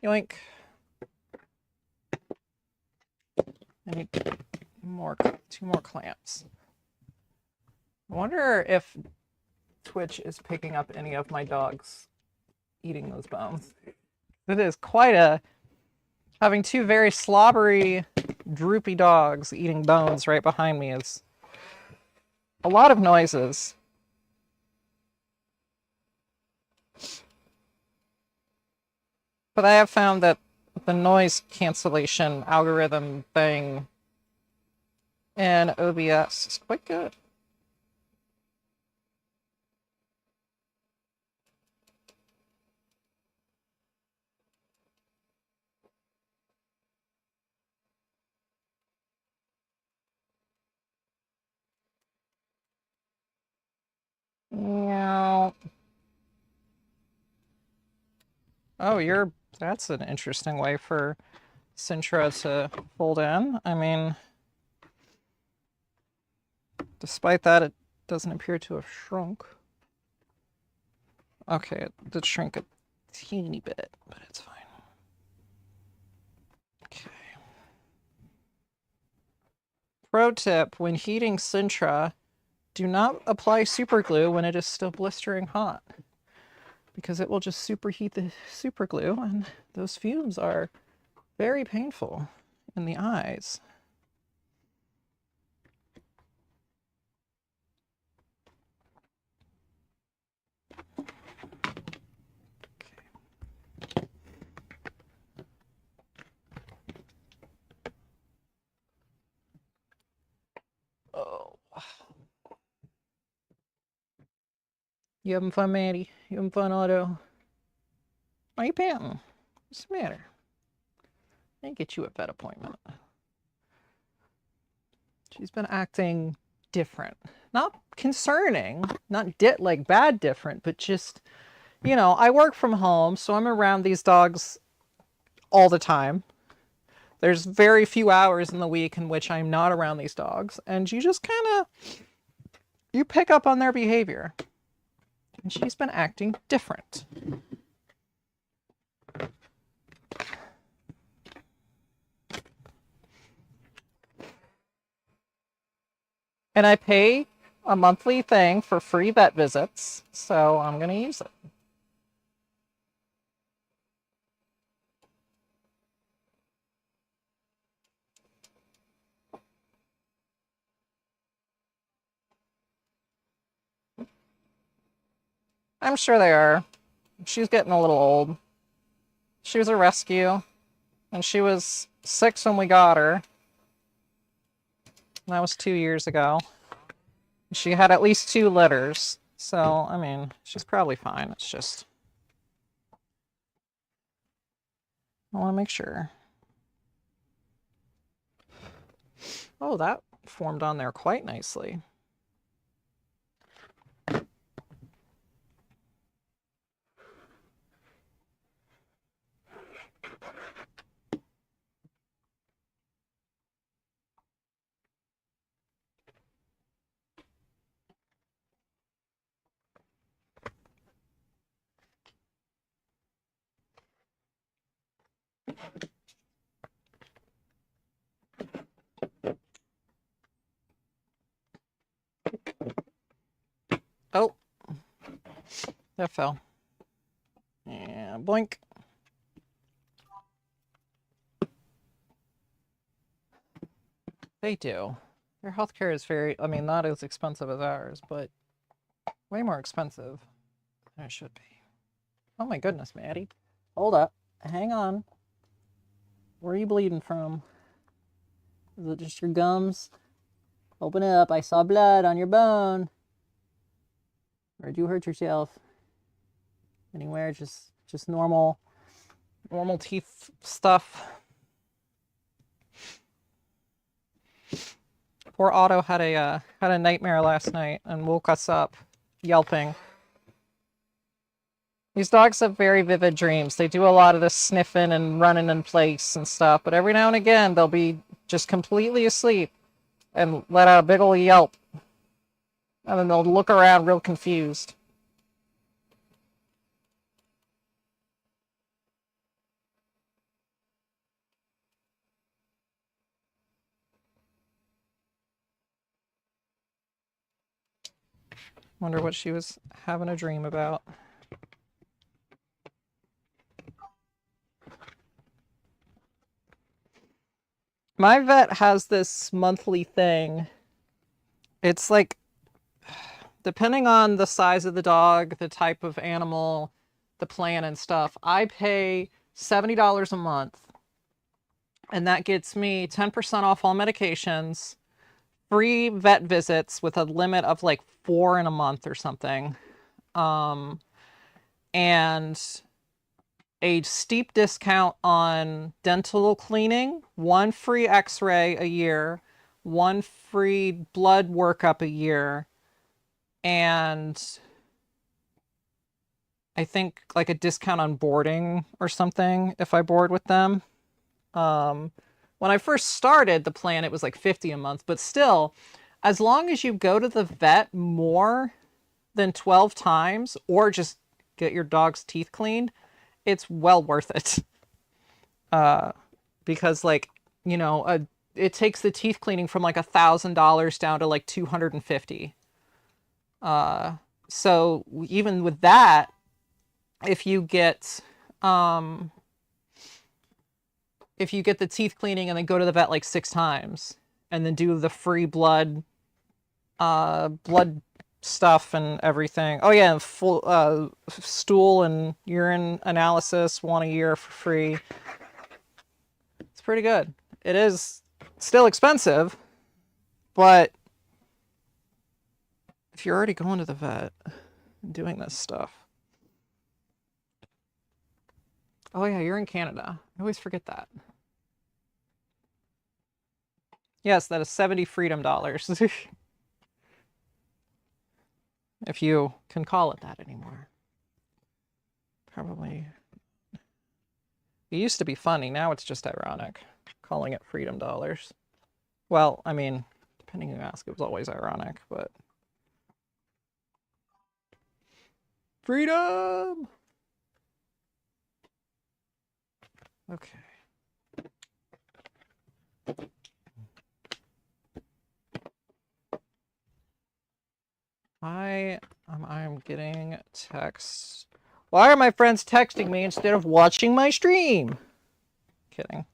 Yoink. I need two more clamps. I wonder if Twitch is picking up any of my dogs eating those bones. It is quite a... Having two very slobbery, droopy dogs eating bones right behind me is a lot of noises. But I have found that the noise cancellation algorithm thing in OBS is quite good. Meow. Oh, that's an interesting way for Sintra to fold in. I mean, despite that, it doesn't appear to have shrunk. Okay, it did shrink a teeny bit, but it's fine. Okay. Pro tip, when heating Sintra, do not apply super glue when it is still blistering hot, because it will just superheat the super glue, and those fumes are very painful in the eyes. Oh. You having fun, Maddie? You having fun, Otto? Why are you panting? What's the matter? I didn't get you a vet appointment. She's been acting different. Not concerning, not like bad different, but just, you know, I work from home, so I'm around these dogs all the time. There's very few hours in the week in which I'm not around these dogs, and you just kind of, you pick up on their behavior. And she's been acting different. And I pay a monthly thing for free vet visits, so I'm going to use it. I'm sure they are. She's getting a little old. She was a rescue, and she was 6 when we got her. And that was 2 years ago. She had at least 2 litters, so, I mean, she's probably fine. It's just, I want to make sure. Oh, that formed on there quite nicely. Oh, that fell. Yeah, blink. They do. Their healthcare is very, I mean, not as expensive as ours, but way more expensive than it should be. Oh my goodness, Maddie. Hold up. Hang on. Where are you bleeding from? Is it just your gums? Open up. I saw blood on your bone. Or did you hurt yourself? anywhere, just normal teeth stuff. Poor Otto had a nightmare last night and woke us up yelping. These dogs have very vivid dreams. They do a lot of this sniffing and running in place and stuff, but every now and again they'll be just completely asleep and let out a big ol' yelp. And then they'll look around real confused. Wonder what she was having a dream about. My vet has this monthly thing. It's like, depending on the size of the dog, the type of animal, the plan and stuff, I pay $70 a month. And that gets me 10% off all medications, free vet visits with a limit of like 4 in a month or something. And a steep discount on dental cleaning, 1 free x-ray a year, 1 free blood workup a year, and I think like a discount on boarding or something if I board with them. When I first started the plan, it was like $50 a month, but still, as long as you go to the vet more than 12 times or just get your dog's teeth cleaned, it's well worth it. Because like, you know, it takes the teeth cleaning from like $1,000 down to like $250. So even with that, if you get the teeth cleaning and then go to the vet like 6 times and then do the free blood stuff and everything. Oh yeah, full stool and urine analysis 1 a year for free. It's pretty good. It is still expensive, but if you're already going to the vet and doing this stuff. Oh yeah, you're in Canada. I always forget that. Yes, that is 70 freedom dollars. If you can call it that anymore. Probably. It used to be funny. Now it's just ironic, calling it freedom dollars. Well, I mean, depending who you ask, it was always ironic, but... Freedom! Okay. I'm getting texts. Why are my friends texting me instead of watching my stream? Kidding.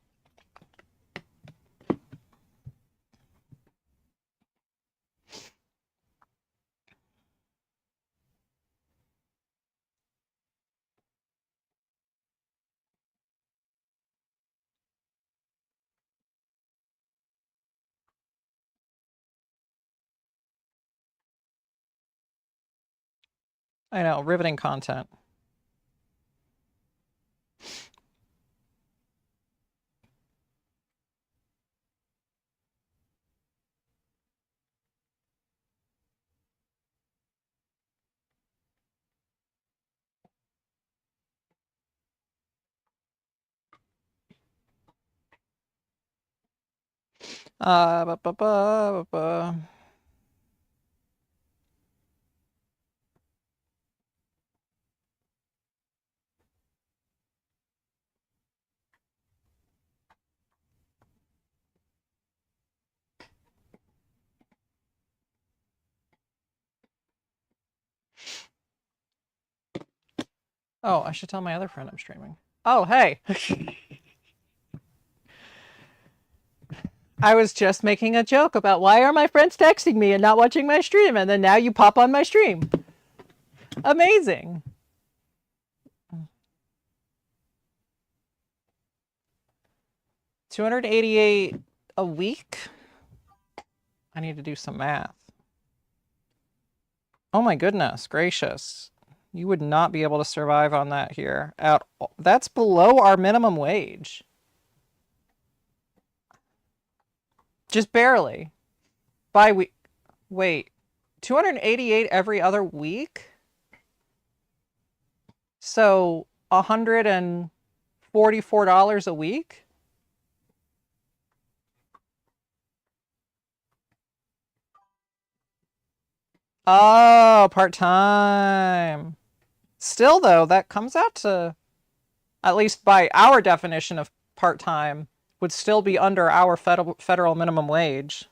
I know, riveting content. Ba, ba, ba, ba. Oh, I should tell my other friend I'm streaming. Oh, hey. I was just making a joke about why are my friends texting me and not watching my stream, and then now you pop on my stream. Amazing. $288 a week? I need to do some math. Oh my goodness gracious. You would not be able to survive on that here at all. That's below our minimum wage. Just barely. By week. Wait. 288 every other week? So $144 a week? Oh, part-time. Still, though, that comes out to, at least by our definition of part-time, would still be under our federal minimum wage.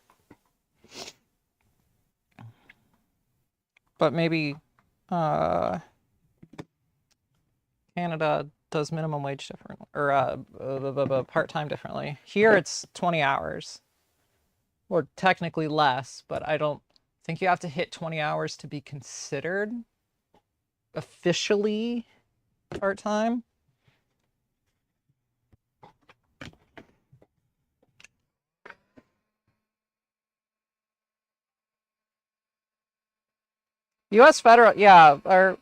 But maybe Canada does minimum wage different, or part-time differently. Here it's 20 hours. Or technically less, but I don't think you have to hit 20 hours to be considered officially part-time. U.S. federal, yeah, our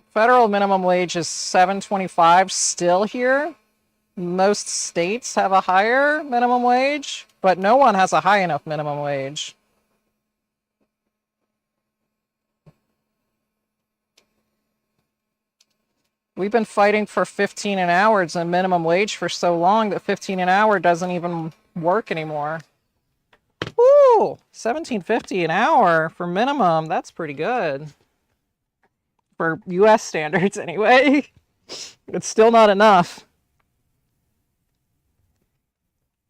federal minimum wage is $7.25 still here. Most states have a higher minimum wage, but no one has a high enough minimum wage. We've been fighting for 15 an hour as a minimum wage for so long that 15 an hour doesn't even work anymore. Woo! $17.50 an hour for minimum. That's pretty good. For US standards anyway. It's still not enough.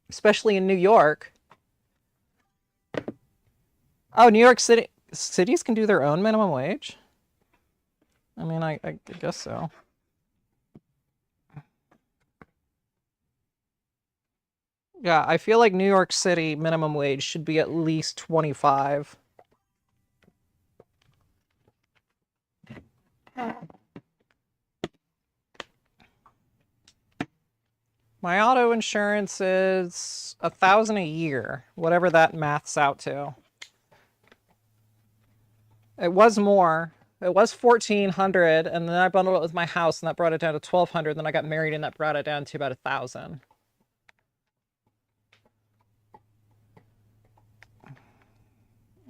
Especially in New York. Oh, New York City. Cities can do their own minimum wage? I mean, I guess so. Yeah, I feel like New York City minimum wage should be at least 25. My auto insurance is $1,000 a year, whatever that maths out to. It was more. It was $1,400, and then I bundled it with my house, and that brought it down to $1,200. Then I got married, and that brought it down to about $1,000.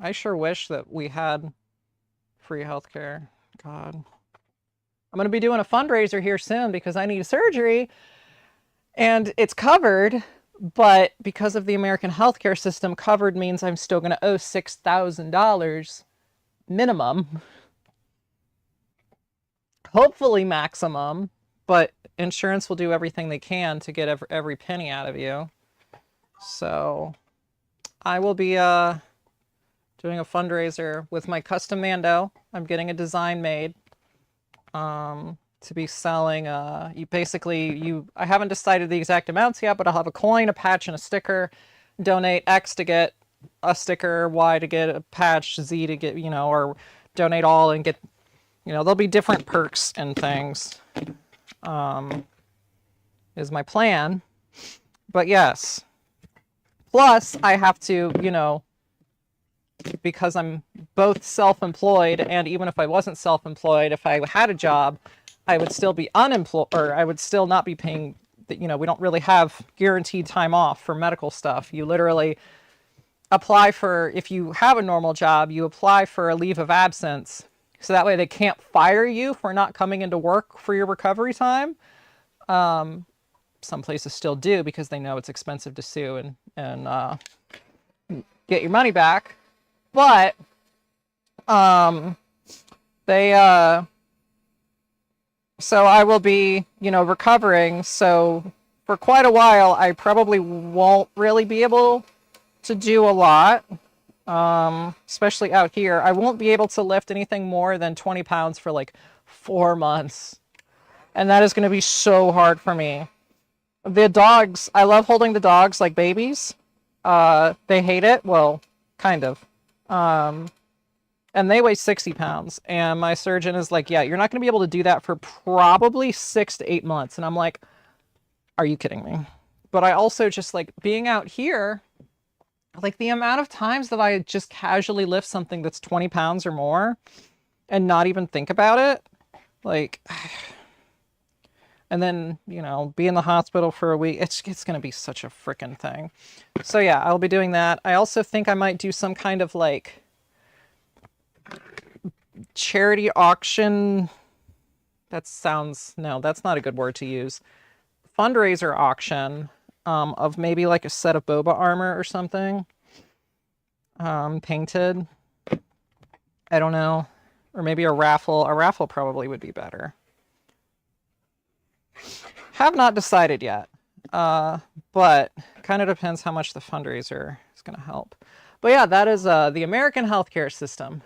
I sure wish that we had free healthcare. God. I'm going to be doing a fundraiser here soon because I need surgery and it's covered, but because of the American healthcare system, covered means I'm still going to owe $6,000 minimum. Hopefully maximum, but insurance will do everything they can to get every penny out of you. So I will be doing a fundraiser with my custom Mando. I'm getting a design made to be selling. I haven't decided the exact amounts yet, but I'll have a coin, a patch, and a sticker. Donate X to get a sticker, Y to get a patch, Z to get, or donate all and get, there'll be different perks and things, is my plan. But yes. Plus, I have to, because I'm both self-employed, and even if I wasn't self-employed, if I had a job, I would still be unemployed, or I would still not be paying, we don't really have guaranteed time off for medical stuff. You literally apply for, if you have a normal job, you apply for a leave of absence. So that way they can't fire you for not coming into work for your recovery time. Some places still do because they know it's expensive to sue and get your money back. But so I will be, recovering. So for quite a while, I probably won't really be able to do a lot, especially out here. I won't be able to lift anything more than 20 pounds for like 4 months. And that is going to be so hard for me. The dogs, I love holding the dogs like babies. They hate it. Well, kind of. And they weigh 60 pounds. And my surgeon is like, yeah, you're not going to be able to do that for probably 6 to 8 months. And I'm like, are you kidding me? But I also just like being out here, like the amount of times that I just casually lift something that's 20 pounds or more, and not even think about it. Like, and then, you know, be in the hospital for a week. It's going to be such a freaking thing. So yeah, I'll be doing that. I also think I might do some kind of like charity auction. That sounds, no, that's not a good word to use. Fundraiser auction of maybe like a set of boba armor or something. Painted. I don't know. Or maybe a raffle. A raffle probably would be better. Have not decided yet. But kind of depends how much the fundraiser is going to help. But yeah, that is the American healthcare system.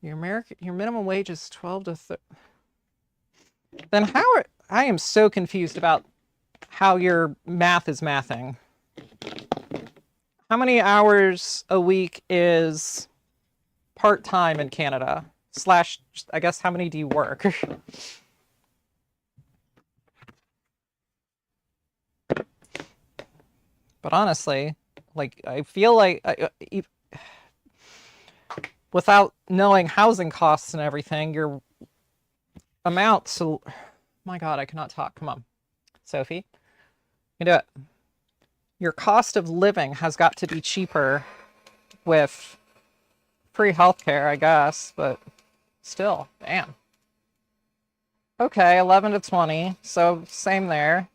Your minimum wage is 12 to 30. Then I am so confused about how your math is mathing. How many hours a week is part-time in Canada? Slash, I guess, how many do you work? But honestly, like, I feel like without knowing housing costs and everything, your amount, so, my God, I cannot talk. Come on, Sophie, you do it. Your cost of living has got to be cheaper with free healthcare, I guess, but still, damn. Okay, 11 to 20, so same there.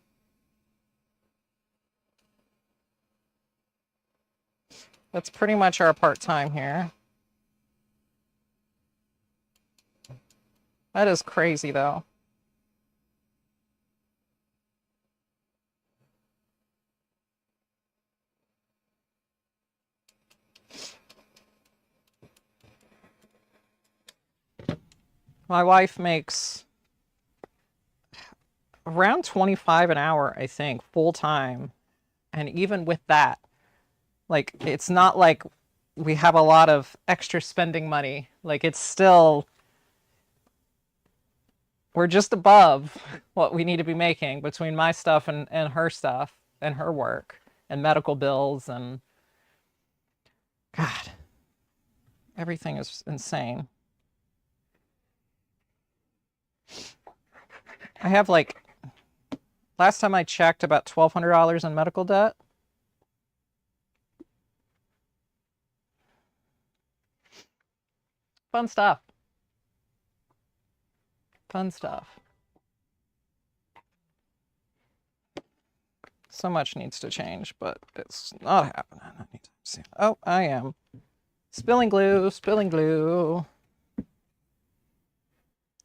That's pretty much our part-time here. That is crazy, though. My wife makes around 25 an hour, I think, full-time. And even with that, like, it's not like we have a lot of extra spending money. Like, it's still, we're just above what we need to be making between my stuff and her stuff and her work and medical bills and God, everything is insane. I have like, last time I checked, about $1,200 in medical debt. Fun stuff. Fun stuff. So much needs to change, but it's not happening. I need to see. Oh, I am. Spilling glue, spilling glue.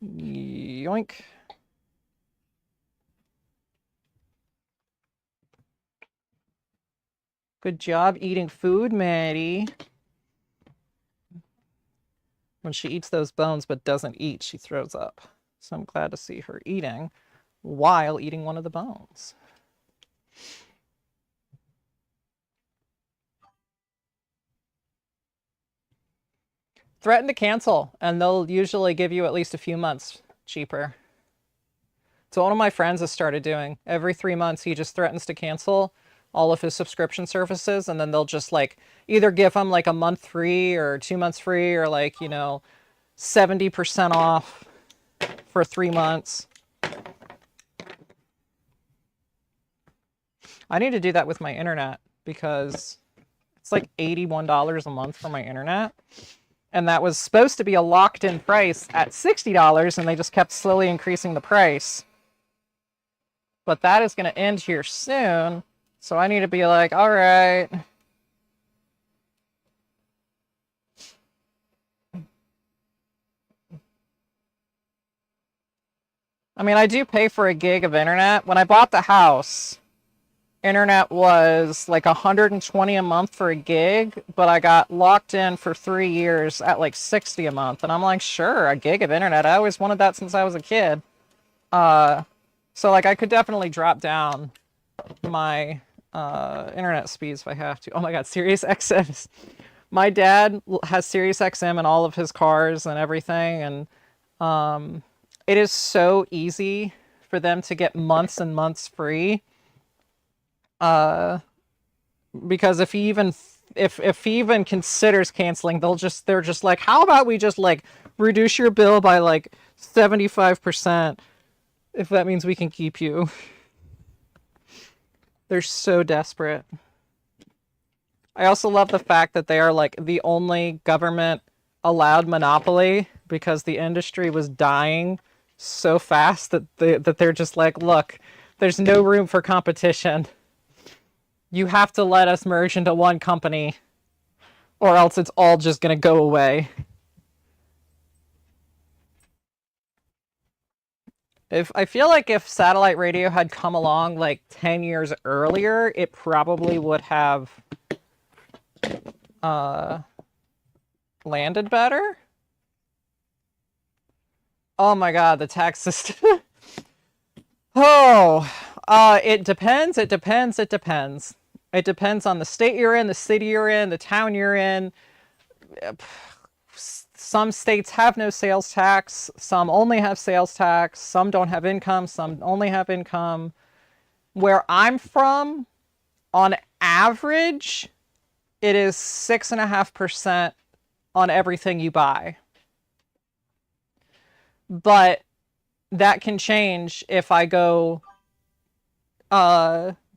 Yoink. Good job eating food, Maddie. When she eats those bones but doesn't eat, she throws up. So I'm glad to see her eating while eating one of the bones. Threaten to cancel, and they'll usually give you at least a few months cheaper. So one of my friends has started doing. Every 3 months, he just threatens to cancel all of his subscription services, and then they'll just like either give him like a month free or 2 months free or like, you know, 70% off for 3 months. I need to do that with my internet because it's like $81 a month for my internet. And that was supposed to be a locked-in price at $60, and they just kept slowly increasing the price. But that is going to end here soon, so I need to be like, all right. I mean, I do pay for a gig of internet. When I bought the house, internet was like $120 a month for a gig, but I got locked in for 3 years at like $60 a month. And I'm like, sure, a gig of internet. I always wanted that since I was a kid. So like I could definitely drop down my internet speeds if I have to. Oh my God, Sirius XM. My dad has Sirius XM in all of his cars and everything. And it is so easy for them to get months and months free. Because if he even if he even considers canceling, they're just like, how about we just like reduce your bill by like 75% if that means we can keep you. They're so desperate. I also love the fact that they are like the only government allowed monopoly because the industry was dying so fast that they're just like, look, there's no room for competition. You have to let us merge into one company or else it's all just going to go away. If I feel like if satellite radio had come along like 10 years earlier, it probably would have landed better. Oh my god, the tax system. Oh, it depends. It depends. It depends. It depends on the state you're in, the city you're in, the town you're in. Some states have no sales tax. Some only have sales tax. Some don't have income. Some only have income. Where I'm from, on average, it is 6.5% on everything you buy. But that can change if I go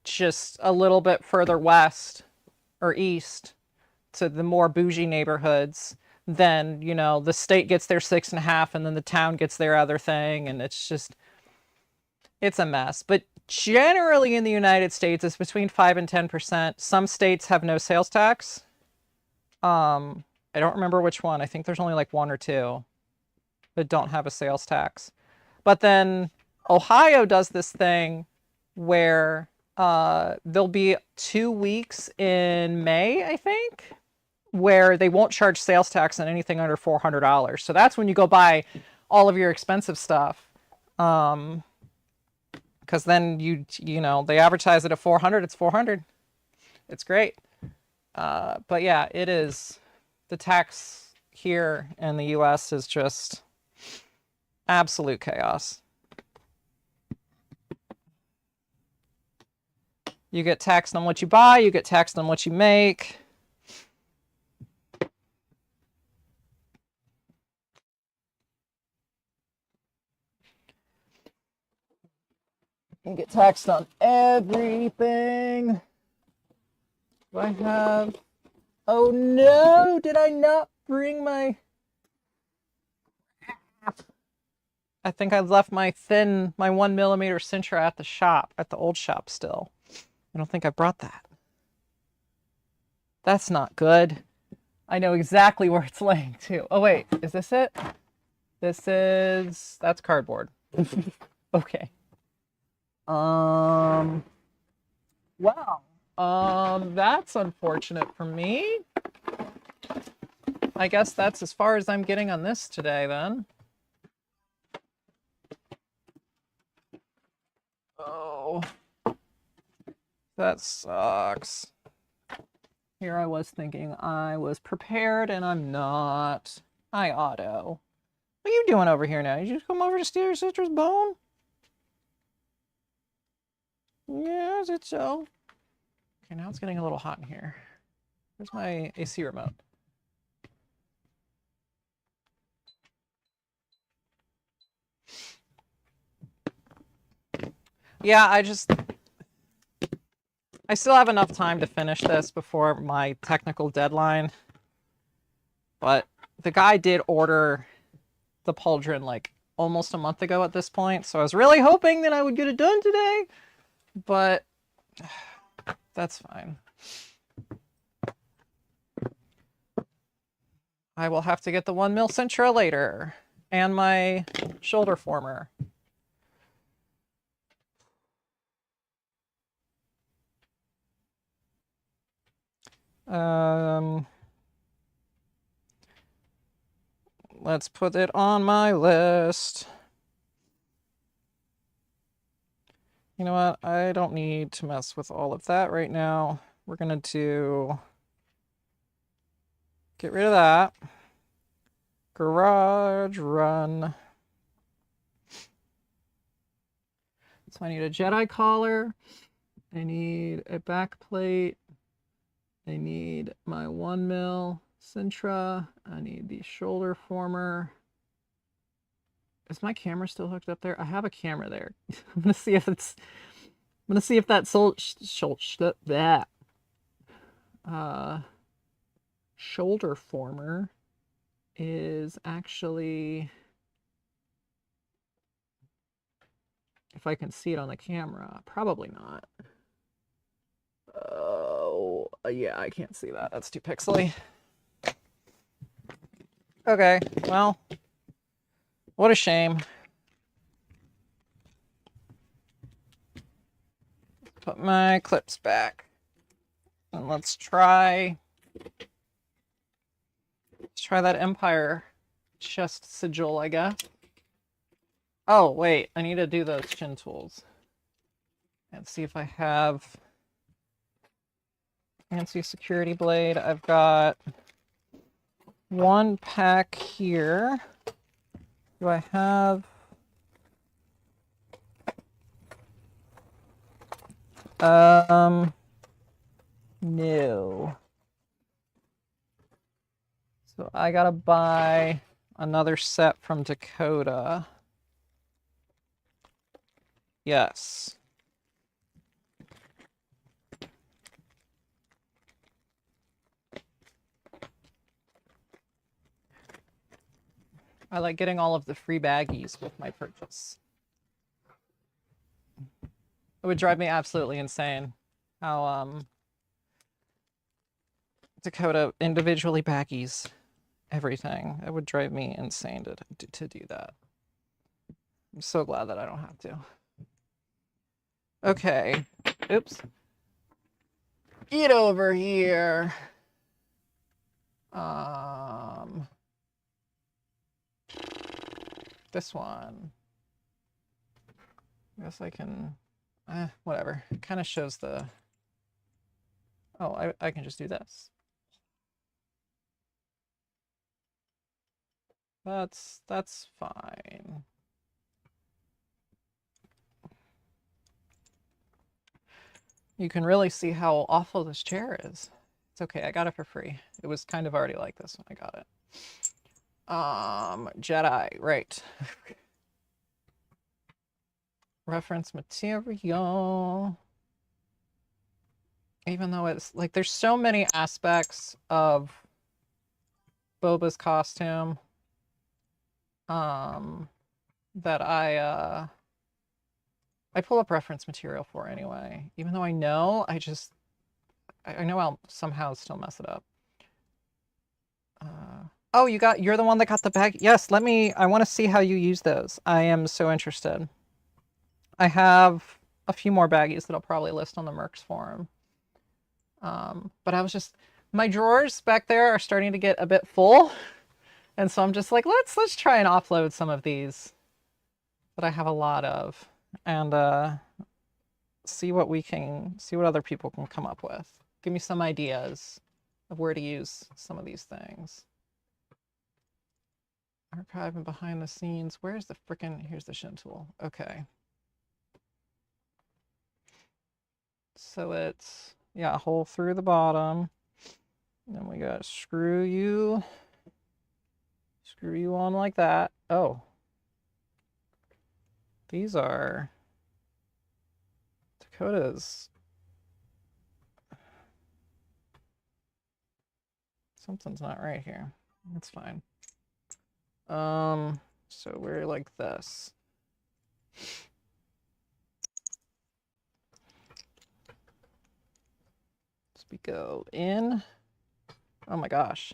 just a little bit further west or east to the more bougie neighborhoods. Then, you know, the state gets their 6.5 and then the town gets their other thing, and it's a mess. But generally in the United States, it's between 5 and 10%. Some states have no sales tax. I don't remember which one. I think there's only like one or two that don't have a sales tax. But then Ohio does this thing where there'll be 2 weeks in May, I think, where they won't charge sales tax on anything under $400. So that's when you go buy all of your expensive stuff. Because then you know, they advertise it at 400, it's 400. It's great. But yeah, it is. The tax here in the US is just absolute chaos. You get taxed on what you buy, you get taxed on what you make. You get taxed on everything. Do I have... Oh no, did I not bring my... I think I left my 1mm Sintra at the shop, at the old shop still. I don't think I brought that. That's not good. I know exactly where it's laying too. Oh wait, is this it? That's cardboard. Okay. Wow. That's unfortunate for me. I guess that's as far as I'm getting on this today then. Oh, that sucks. Here I was thinking I was prepared and I'm not. Hi, Otto. What are you doing over here now? Did you just come over to steal your sister's bone? Yeah, is it so? Okay, now it's getting a little hot in here. Where's my AC remote? Yeah, I still have enough time to finish this before my technical deadline. But the guy did order the pauldron like almost a month ago at this point, so I was really hoping that I would get it done today, but that's fine. I will have to get the 1mm Sintra later and my shoulder former. Let's put it on my list. You know what? I don't need to mess with all of that right now. We're going to get rid of that. Garage run. So I need a Jedi collar. I need a back plate. I need my 1mm Sintra. I need the shoulder former. Is my camera still hooked up there? I have a camera there. I'm gonna see if it's. I'm gonna see if that shoulder former is actually, if I can see it on the camera. Probably not. Oh, yeah, I can't see that. That's too pixely. Okay, well, what a shame. Put my clips back. And let's try that Empire chest sigil, I guess. Oh, wait, I need to do those chin tools. And see if I have fancy security blade. I've got one pack here. Do I have... No. So I gotta buy another set from Dakota. Yes. I like getting all of the free baggies with my purchase. It would drive me absolutely insane how Dakota individually baggies everything. It would drive me insane to do that. I'm so glad that I don't have to. Okay. Oops. Get over here. This one. I guess I can, whatever. It kind of shows the, oh, I can just do this. That's fine. You can really see how awful this chair is. It's okay, I got it for free. It was kind of already like this when I got it. Jedi, right. Reference material. Even though it's like, there's so many aspects of Boba's costume that I pull up reference material for anyway. Even though I know, I know I'll somehow still mess it up. Oh, you're the one that got the bag. Yes, I want to see how you use those. I am so interested. I have a few more baggies that I'll probably list on the Mercs forum. But I was just, my drawers back there are starting to get a bit full. And so I'm just like, let's try and offload some of these that I have a lot of, and see what other people can come up with. Give me some ideas of where to use some of these things. Archive and behind the scenes. Where's the frickin', here's the shin tool. Okay. So it's, yeah, hole through the bottom. Then we got screw you on like that. Oh. These are Dakota's. Something's not right here. That's fine. So we're like this. As we go in. Oh my gosh.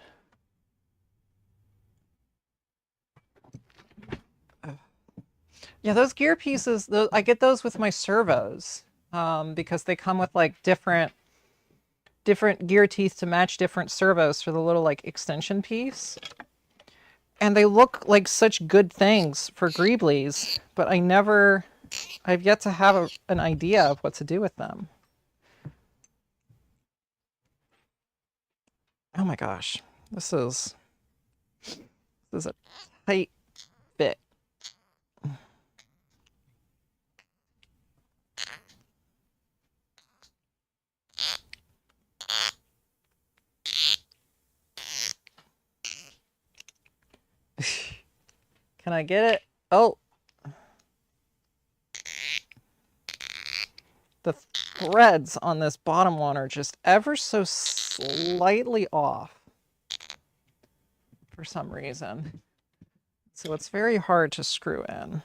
Yeah, those gear pieces, I get those with my servos, because they come with like different gear teeth to match different servos for the little like extension piece. And they look like such good things for Greeblies, but I've yet to have an idea of what to do with them. Oh my gosh, this is a tight fit. Can I get it? Oh. The threads on this bottom one are just ever so slightly off for some reason. So it's very hard to screw in.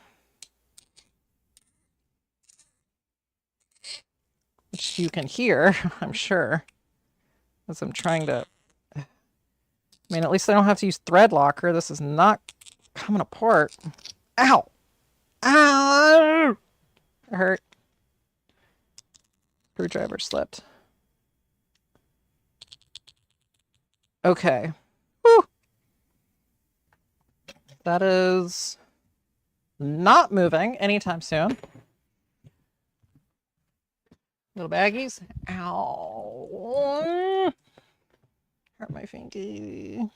Which you can hear, I'm sure, as I'm trying to... I mean, at least I don't have to use thread locker. This is not coming apart. Ow! Ow! It hurt. Screwdriver slipped. Okay. Whew. That is not moving anytime soon. Little baggies. Ow. Hurt my fingy.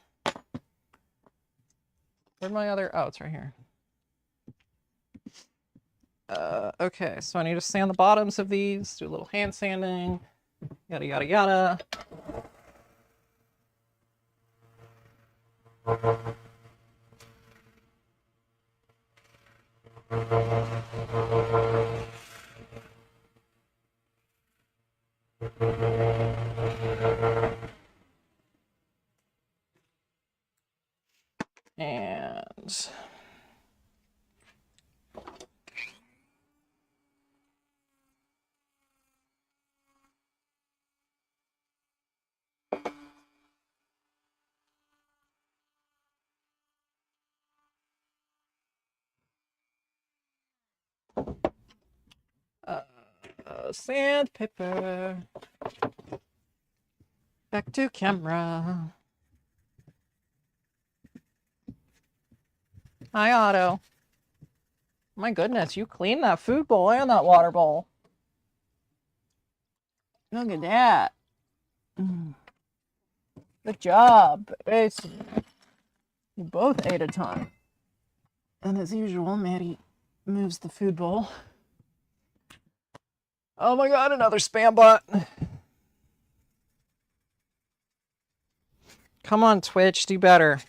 Where'd my other... Oh, it's right here. Okay, so I need to sand the bottoms of these, do a little hand sanding, yada, yada, yada. And sandpaper. Back to camera. Hi, Otto. My goodness, you cleaned that food bowl and that water bowl. Look at that. Good job. You both ate a ton. And as usual, Maddie moves the food bowl. Oh my god, another spam bot. Come on, Twitch, do better.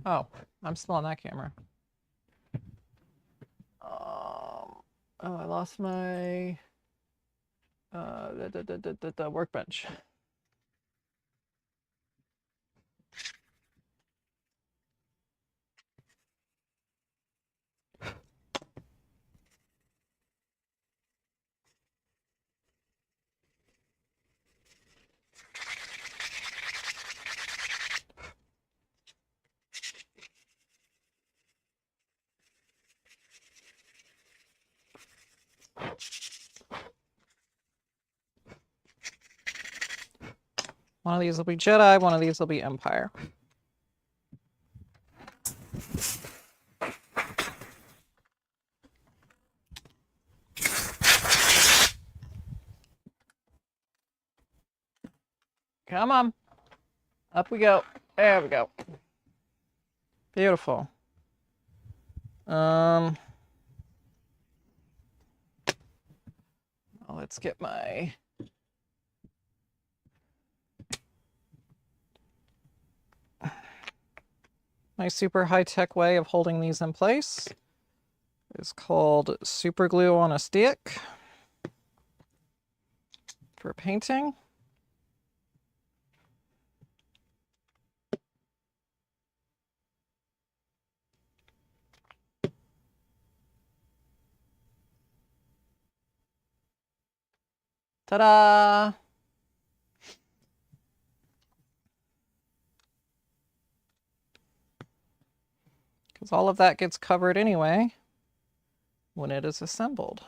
Oh, I'm still on that camera. Oh, I lost my the workbench. One of these will be Jedi, one of these will be Empire. Come on. Up we go. There we go. Beautiful. Let's get my super high-tech way of holding these in place is called super glue on a stick for painting. Ta-da! Because all of that gets covered anyway when it is assembled.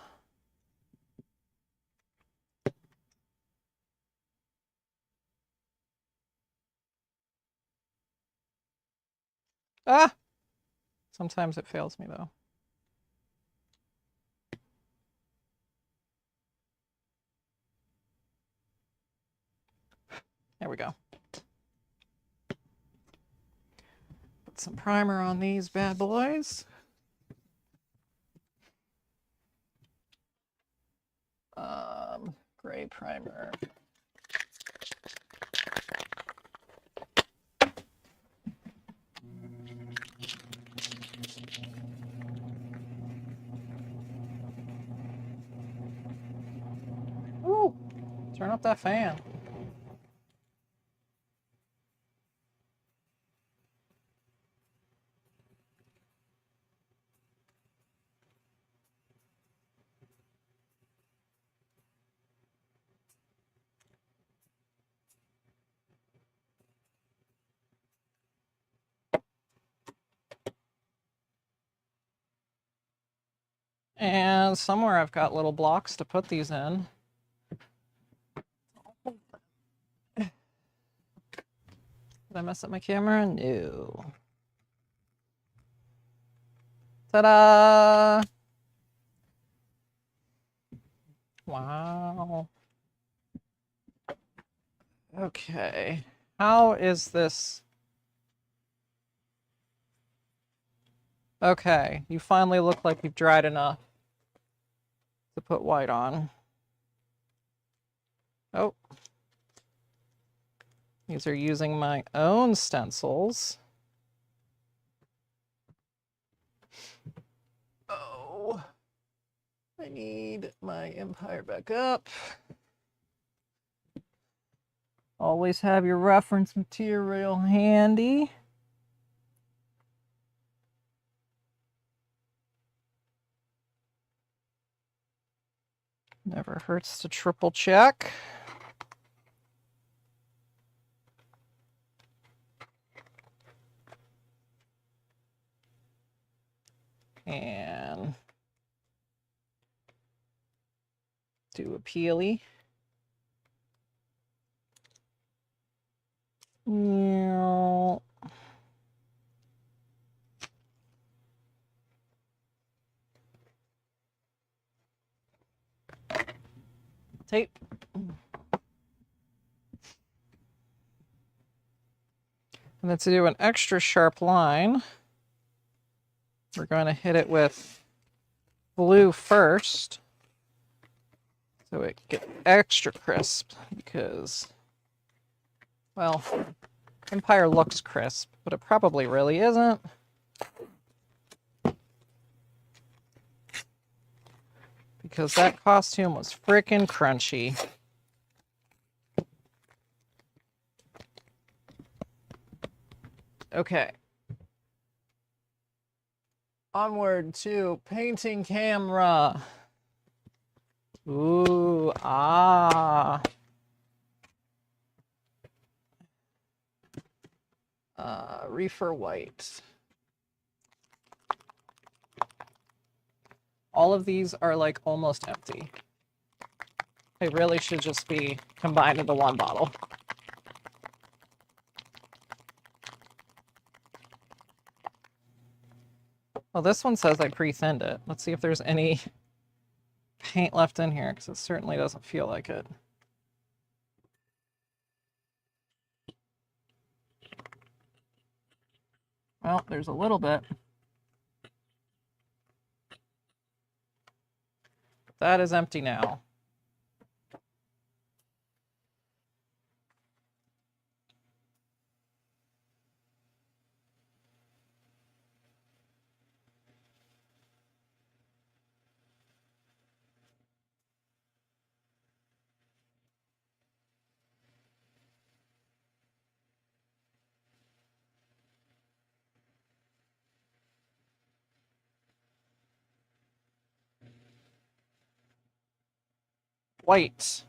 Ah! Sometimes it fails me, though. There we go. Put some primer on these bad boys. gray primer. Ooh, turn up that fan. And somewhere I've got little blocks to put these in. Did I mess up my camera? No. Ta-da! Wow. Okay. How is this? Okay, you finally look like you've dried enough to put white on. Oh. These are using my own stencils. Oh. I need my Empire back up. Always have your reference material handy. Never hurts to triple check. And do a peely. No. Tape. And then to do an extra sharp line, we're going to hit it with blue first, so it gets extra crisp because, well, Empire looks crisp, but it probably really isn't. Because that costume was frickin' crunchy. Okay. Onward to painting camera. Ooh, ah. Reefer white. All of these are like almost empty. They really should just be combined into one bottle. Well, this one says I pre-thinned it. Let's see if there's any paint left in here, because it certainly doesn't feel like it. Well, there's a little bit. That is empty now. White.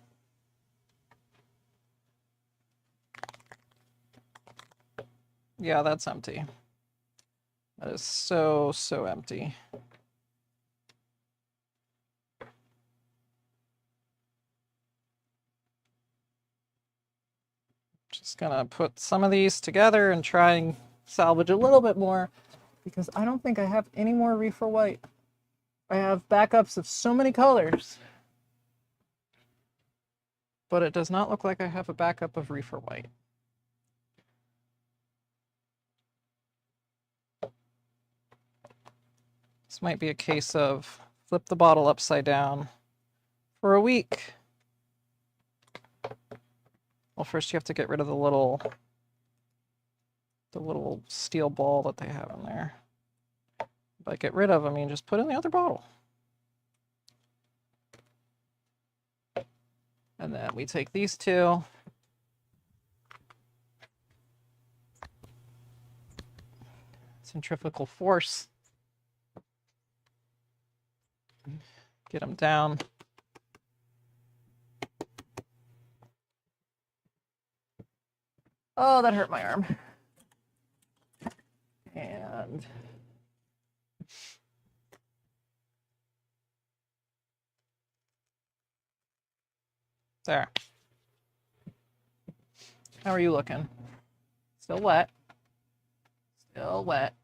Yeah, that's empty. That is so, so empty. Just gonna put some of these together and try and salvage a little bit more, because I don't think I have any more reefer white. I have backups of so many colors, but it does not look like I have a backup of reefer white. This might be a case of flip the bottle upside down for a week. Well, first you have to get rid of the little steel ball that they have in there. By get rid of, I mean just put in the other bottle. And then we take these two. Centrifugal force. Get them down. Oh, that hurt my arm. And there. How are you looking? Still wet. Still wet.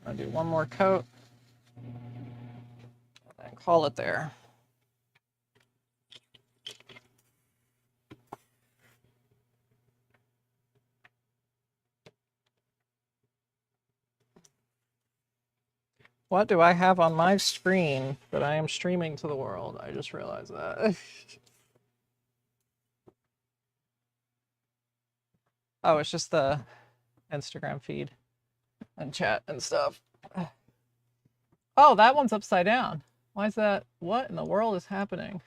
I'm gonna do one more coat and call it there. What do I have on my screen that I am streaming to the world? I just realized that. Oh, it's just the Instagram feed and chat and stuff. Oh, that one's upside down. Why is that? What in the world is happening?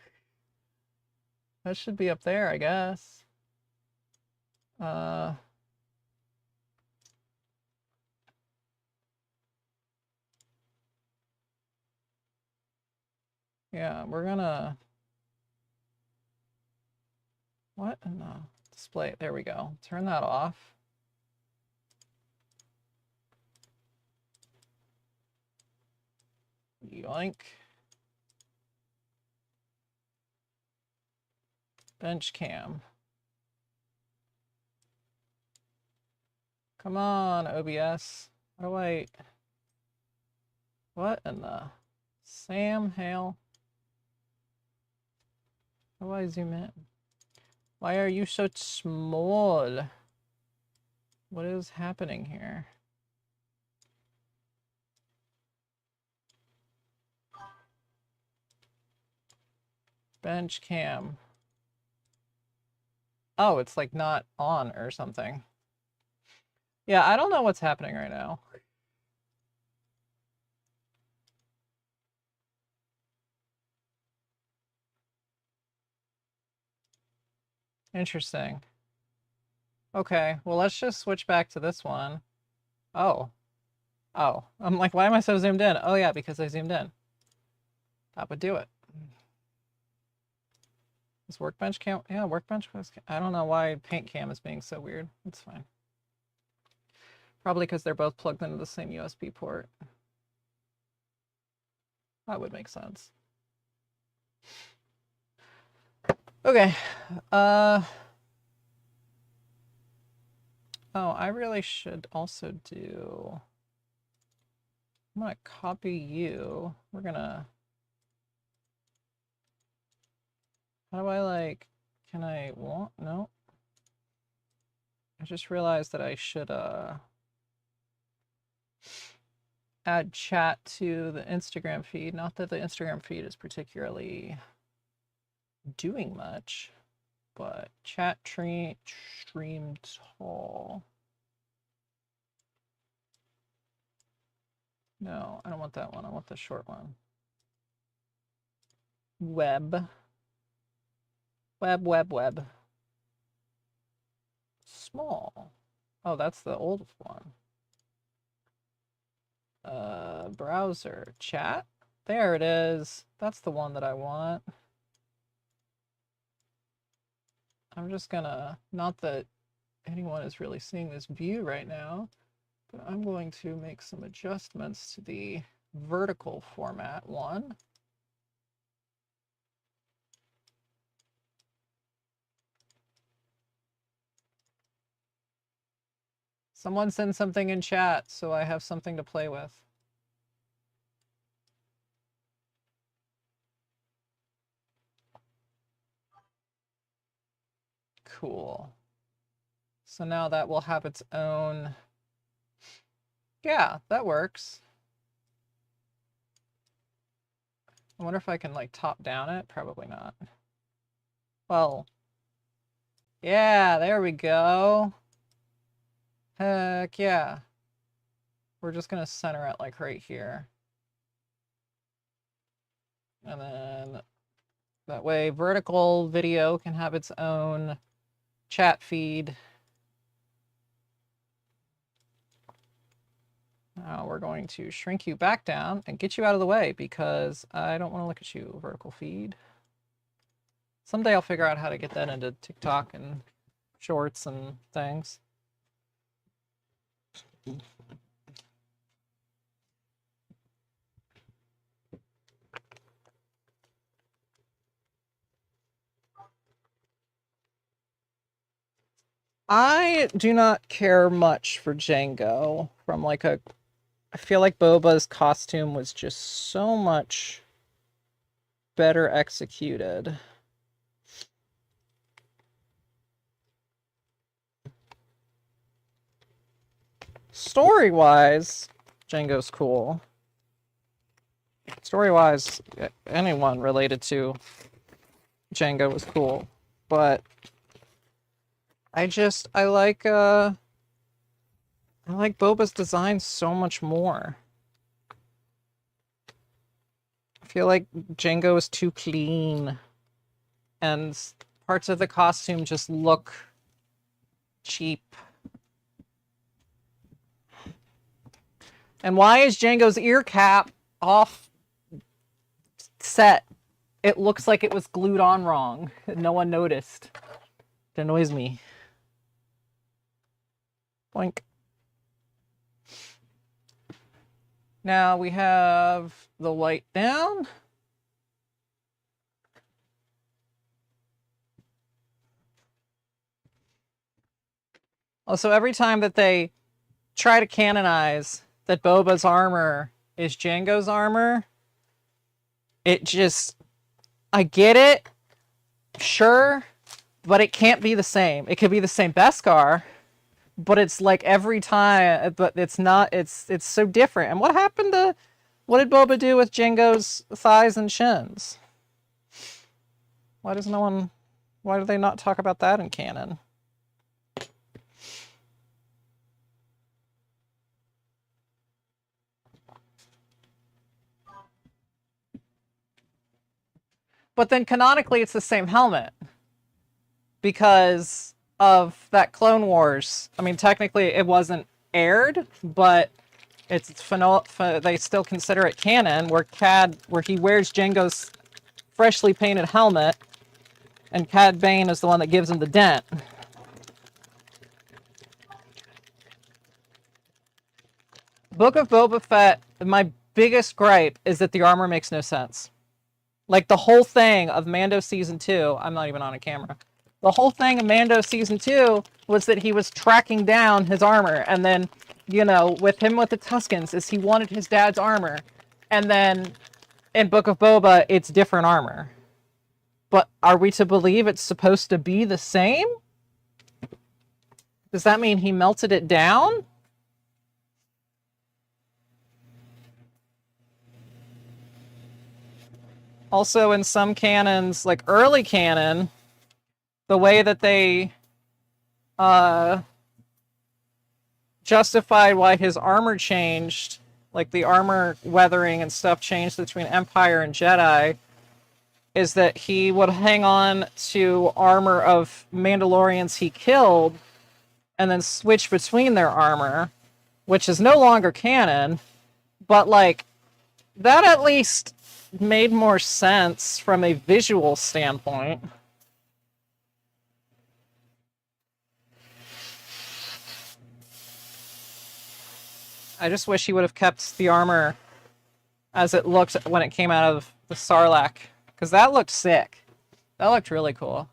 That should be up there, I guess. Yeah, we're gonna... What in the display? There we go. Turn that off. Yoink. Bench cam. Come on, OBS. How do I... What in the... Sam Hale? How do I zoom in? Why are you so small? What is happening here? Bench cam. Oh, it's like not on or something. Yeah, I don't know what's happening right now. Interesting. Okay, well, let's just switch back to this one. Oh. Oh. I'm like, why am I so zoomed in? Oh, yeah, because I zoomed in. That would do it. Is workbench cam? Yeah, workbench was... I don't know why paint cam is being so weird. It's fine. Probably because they're both plugged into the same USB port. That would make sense. Okay. Oh, I really should also do... I'm gonna copy you. We're gonna... How do I like... Can I... Want? No. I just realized that I should add chat to the Instagram feed. Not that the Instagram feed is particularly doing much, but chat stream tall. No, I don't want that one. I want the short one. Web. Web. Small. Oh, that's the old one. Browser. Chat. There it is. That's the one that I want. I'm just gonna, not that anyone is really seeing this view right now, but I'm going to make some adjustments to the vertical format one. Someone send something in chat so I have something to play with. Cool. So now that will have its own... Yeah, that works. I wonder if I can like top down it. Probably not. Well, yeah, there we go. Heck yeah. We're just gonna center it like right here. And then that way vertical video can have its own chat feed. Now we're going to shrink you back down and get you out of the way because I don't want to look at you, vertical feed. Someday I'll figure out how to get that into TikTok and shorts and things. I do not care much for Django from like a... I feel like Boba's costume was just so much better executed. Story-wise, Django's cool. Story-wise, anyone related to Django was cool, but I like Boba's design so much more. I feel like Django is too clean, and parts of the costume just look cheap. And why is Django's ear cap off set? It looks like it was glued on wrong. No one noticed. It annoys me. Boink. Now we have the light down. Also, every time that they try to canonize that Boba's armor is Django's armor, it just... I get it, sure, but it can't be the same. It could be the same Beskar, but it's like every time, but it's not, it's so different. And what happened to, what did Boba do with Django's thighs and shins? Why does no one, why do they not talk about that in canon? But then canonically, it's the same helmet because of that Clone Wars. I mean, technically, it wasn't aired, but it's they still consider it canon. Where he wears Django's freshly painted helmet, and Cad Bane is the one that gives him the dent. Book of Boba Fett. My biggest gripe is that the armor makes no sense. Like, the whole thing of Mando Season 2, I'm not even on a camera. The whole thing of Mando Season 2 was that he was tracking down his armor. And then, you know, with him with the Tuskens, is he wanted his dad's armor. And then in Book of Boba, it's different armor. But are we to believe it's supposed to be the same? Does that mean he melted it down? Also, in some canons, like early canon, the way that they justified why his armor changed, like the armor weathering and stuff changed between Empire and Jedi, is that he would hang on to armor of Mandalorians he killed and then switch between their armor, which is no longer canon, but like that at least made more sense from a visual standpoint. I just wish he would have kept the armor as it looked when it came out of the Sarlacc, because that looked sick. That looked really cool.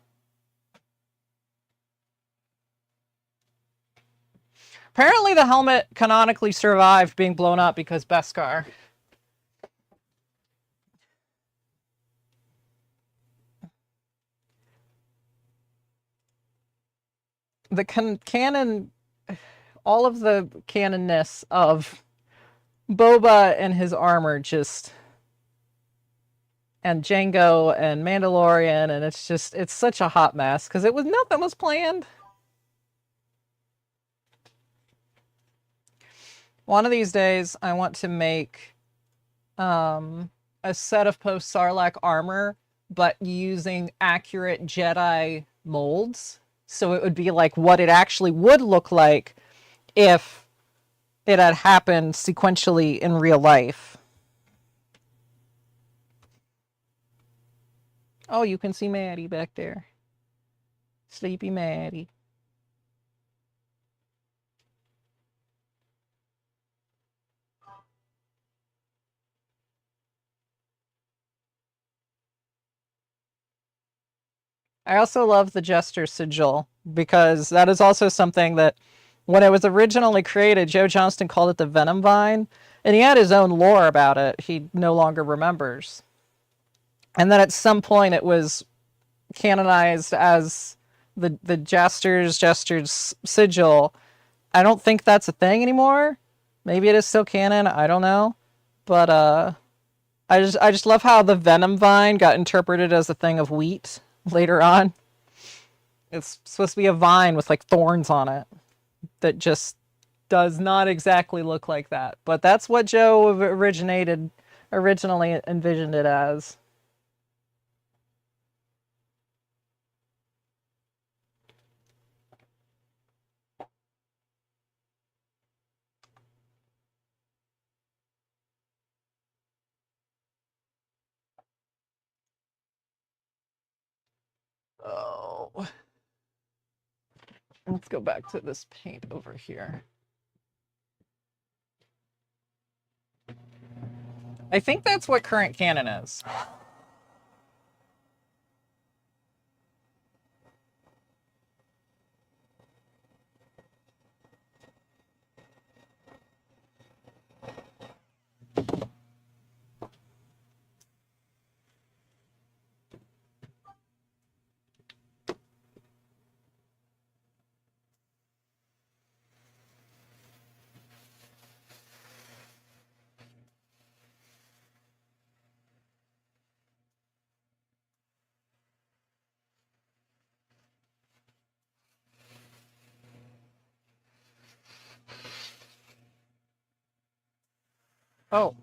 Apparently the helmet canonically survived being blown up because Beskar. The canon, all of the canonness of Boba and his armor just and Django and Mandalorian, and it's such a hot mess because nothing was planned. One of these days, I want to make a set of post-Sarlacc armor, but using accurate Jedi molds. So it would be like what it actually would look like if it had happened sequentially in real life. Oh, you can see Maddie back there. Sleepy Maddie. I also love the Jester sigil because that is also something that when it was originally created, Joe Johnston called it the Venom Vine, and he had his own lore about it he no longer remembers. And then at some point it was canonized as the Jester's sigil. I don't think that's a thing anymore. Maybe it is still canon, I don't know. But I just love how the Venom Vine got interpreted as a thing of wheat later on. It's supposed to be a vine with like thorns on it that just does not exactly look like that. But that's what Joe originally envisioned it as. Oh. Let's go back to this paint over here. I think that's what current canon is. Oh.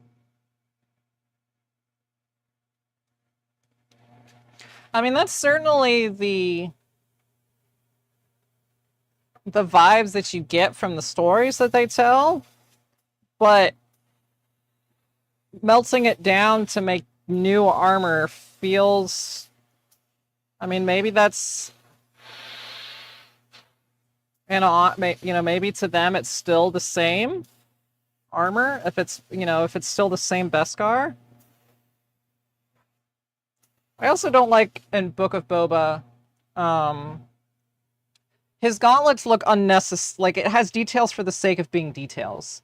I mean, that's certainly the vibes that you get from the stories that they tell, but melting it down to make new armor feels, I mean, maybe that's, maybe to them it's still the same armor if it's still the same Beskar. I also don't like in Book of Boba, his gauntlets look unnecessary. Like, it has details for the sake of being details.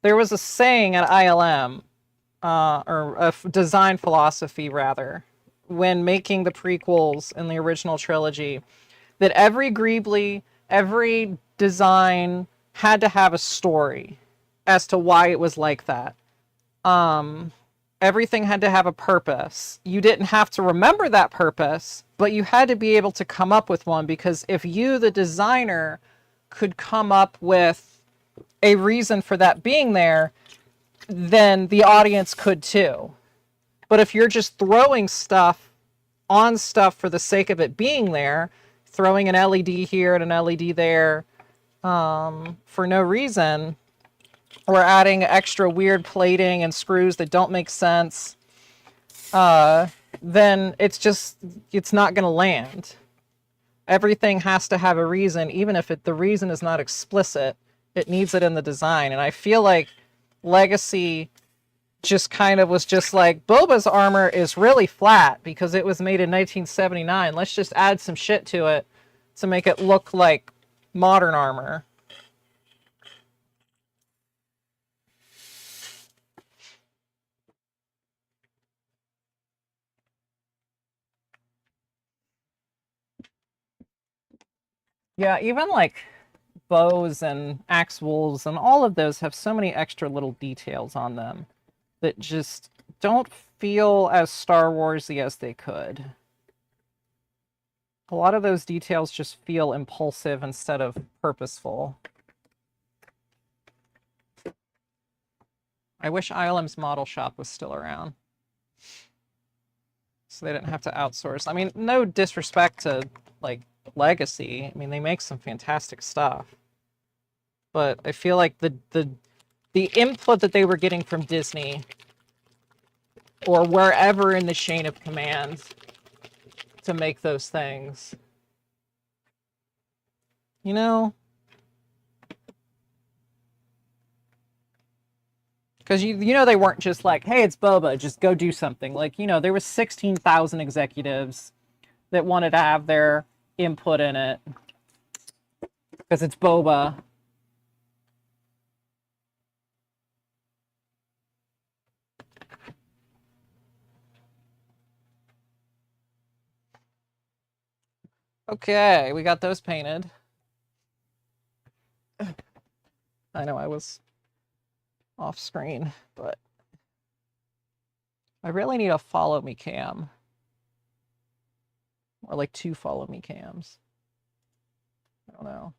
There was a saying at ILM, or a design philosophy rather, when making the prequels in the original trilogy, that every Greebly, every design had to have a story as to why it was like that. Everything had to have a purpose. You didn't have to remember that purpose, but you had to be able to come up with one, because if you, the designer, could come up with a reason for that being there, then the audience could too. But if you're just throwing stuff on stuff for the sake of it being there, throwing an LED here and an LED there for no reason, or adding extra weird plating and screws that don't make sense, then it's not going to land. Everything has to have a reason, even if the reason is not explicit. It needs it in the design. And I feel like Legacy just kind of was just like, Boba's armor is really flat because it was made in 1979. Let's just add some shit to it to make it look like modern armor. Yeah, even like bows and axe wolves and all of those have so many extra little details on them that just don't feel as Star Warsy as they could. A lot of those details just feel impulsive instead of purposeful. I wish ILM's model shop was still around, so they didn't have to outsource. I mean, no disrespect to, like, Legacy. I mean, they make some fantastic stuff. But I feel like the input that they were getting from Disney or wherever in the chain of command to make those things, you know, because you know they weren't just like, hey, it's Boba, just go do something. Like, you know, there was 16,000 executives that wanted to have their input in it because it's Boba. Okay, we got those painted. I know I was off screen, but I really need a follow me cam. Or like 2 follow me cams. I don't know.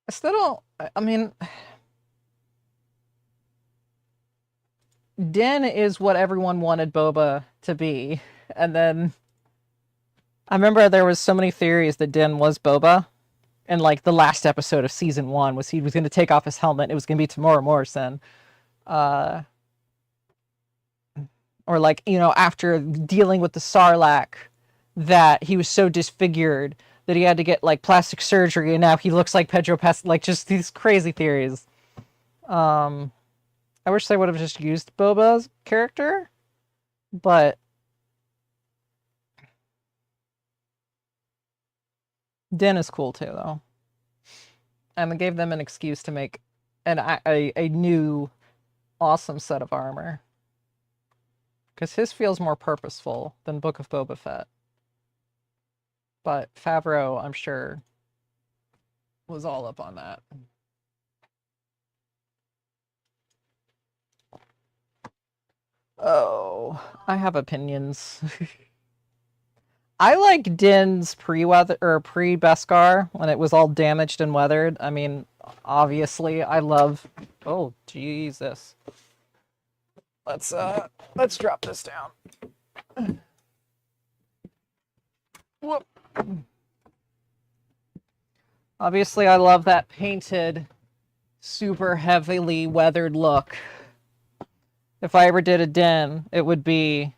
I still don't, I mean, Din is what everyone wanted Boba to be. And then I remember there was so many theories that Din was Boba. And like the last episode of season 1 was he was going to take off his helmet. It was going to be Tamora Morrison. Or like, you know, after dealing with the Sarlacc, that he was so disfigured that he had to get like plastic surgery and now he looks like Pedro Pascal. Like just these crazy theories. I wish they would have just used Boba's character, but Din is cool too, though. And it gave them an excuse to make a new awesome set of armor. Because his feels more purposeful than Book of Boba Fett. But Favreau, I'm sure, was all up on that. Oh, I have opinions. I like Din's pre-weather or pre-Beskar when it was all damaged and weathered. I mean, obviously, I love. Oh, Jesus! Let's drop this down. Whoop. Obviously, I love that painted, super heavily weathered look. If I ever did a Din, it would be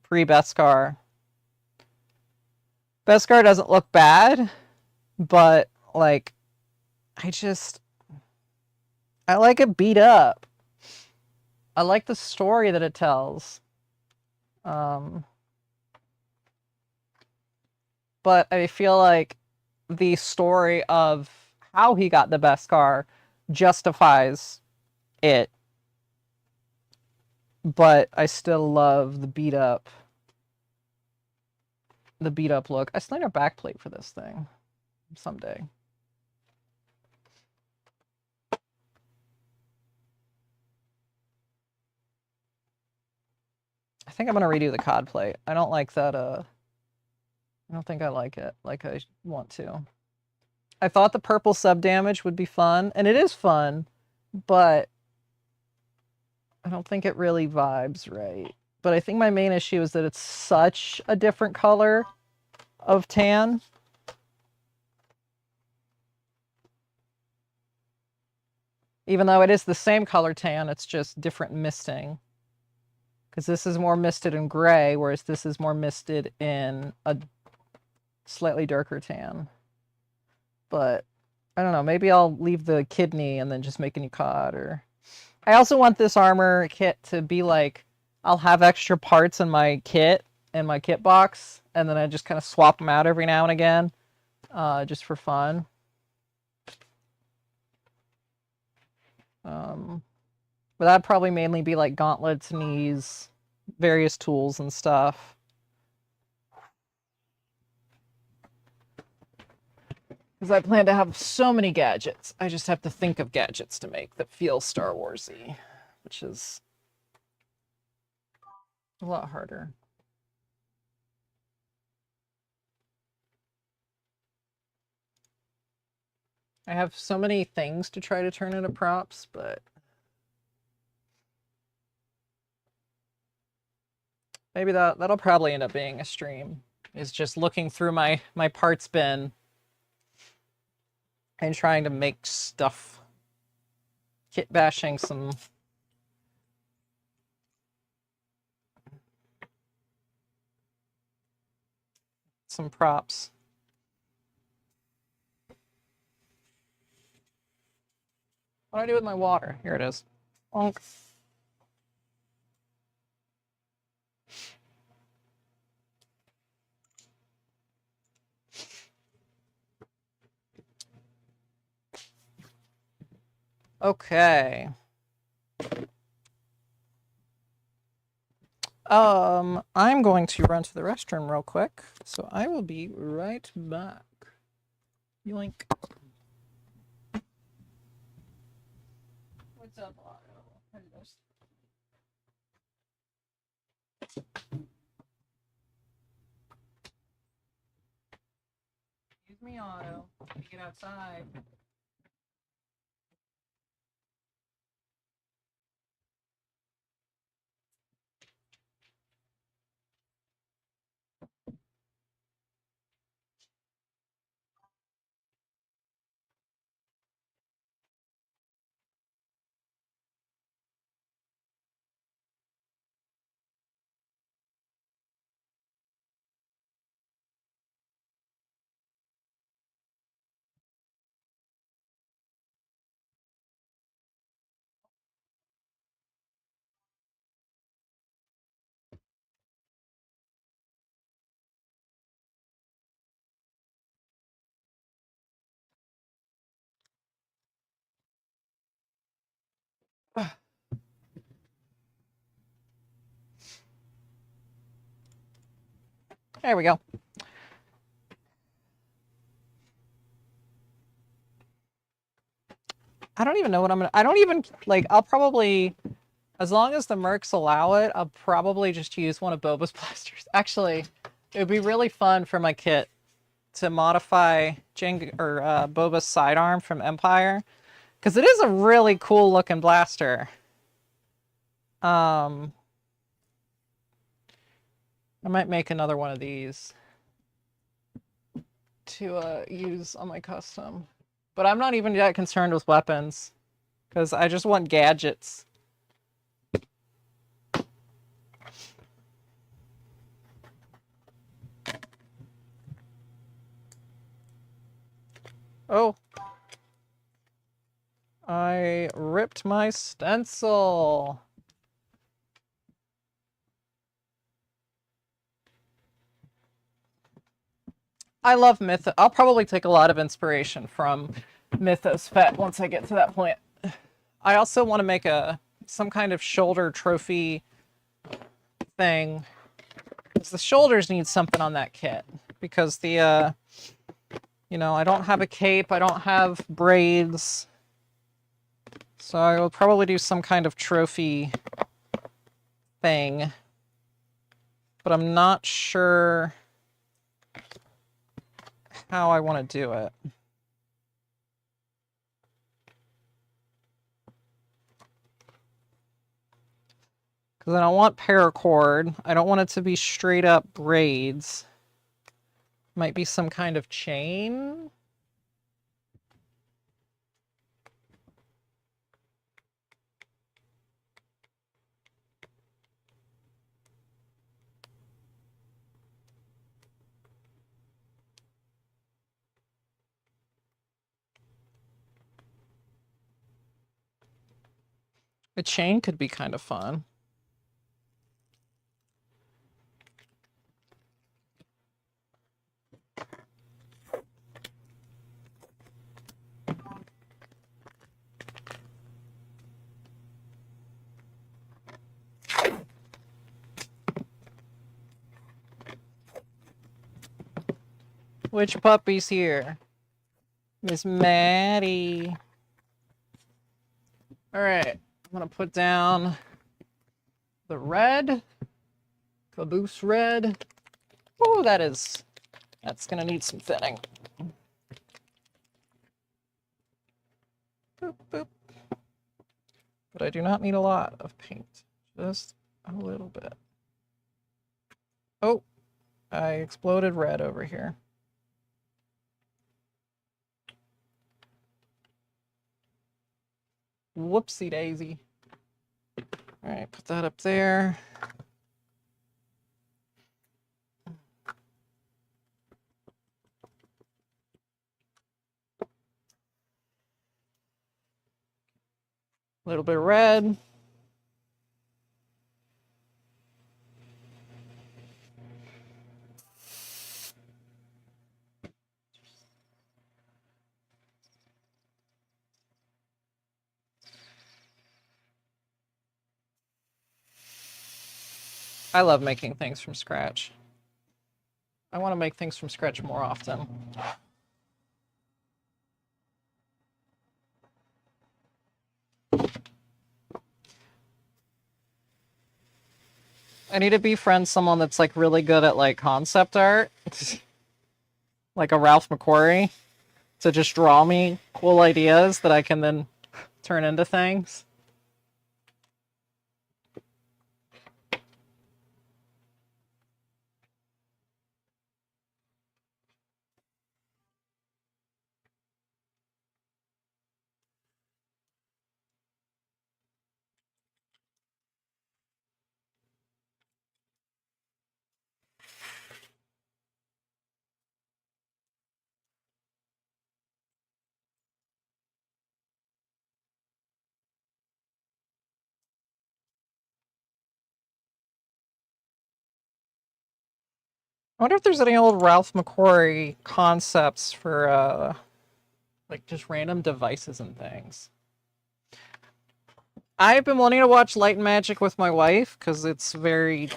pre-Beskar. Beskar doesn't look bad, but like, I like it beat up. I like the story that it tells. But I feel like the story of how he got the Beskar justifies it. But I still love the beat up look. I still need a backplate for this thing someday. I think I'm gonna redo the cod plate. I don't like that. I don't think I like it like I want to. I thought the purple sub damage would be fun, and it is fun, but I don't think it really vibes right. But I think my main issue is that it's such a different color of tan. Even though it is the same color tan, it's just different misting. Because this is more misted in gray, whereas this is more misted in a slightly darker tan. But I don't know, maybe I'll leave the kidney and then just make a new cod. Or I also want this armor kit to be like, I'll have extra parts in my kit box, and then I just kind of swap them out every now and again, just for fun. But that'd probably mainly be like gauntlets, knees, various tools and stuff. Because I plan to have so many gadgets. I just have to think of gadgets to make that feel Star Wars-y, which is a lot harder. I have so many things to try to turn into props, but maybe that'll probably end up being a stream, is just looking through my parts bin and trying to make stuff, kit bashing some props. What do I do with my water? Here it is. Bonk. Okay. I'm going to run to the restroom real quick, so I will be right back. Yoink. What's up, Otto? Excuse me, Otto. Get outside. There we go. I don't even know what I'm gonna. I don't even like. I'll probably, as long as the mercs allow it, I'll probably just use one of Boba's blasters. Actually, it would be really fun for my kit to modify Boba's sidearm from Empire, because it is a really cool looking blaster. I might make another one of these to use on my custom. But I'm not even that concerned with weapons, because I just want gadgets. Oh. I ripped my stencil. I love Mythos. I'll probably take a lot of inspiration from Mythos Fet once I get to that point. I also want to make some kind of shoulder trophy thing, because the shoulders need something on that kit, because the you know, I don't have a cape, I don't have braids, so I will probably do some kind of trophy thing, but I'm not sure how I want to do it. Because I don't want paracord. I don't want it to be straight up braids. Might be some kind of chain. A chain could be kind of fun. Which puppy's here? Miss Maddie. All right, I'm gonna put down the red, caboose red. Oh, that's gonna need some thinning. Boop, boop. But I do not need a lot of paint, just a little bit. Oh, I exploded red over here. Whoopsie daisy. All right, put that up there. A little bit of red. I love making things from scratch. I want to make things from scratch more often. I need to befriend someone that's like really good at like concept art, like a Ralph McQuarrie, to just draw me cool ideas that I can then turn into things. I wonder if there's any old Ralph McQuarrie concepts for like just random devices and things. I've been wanting to watch Light and Magic with my wife because it's very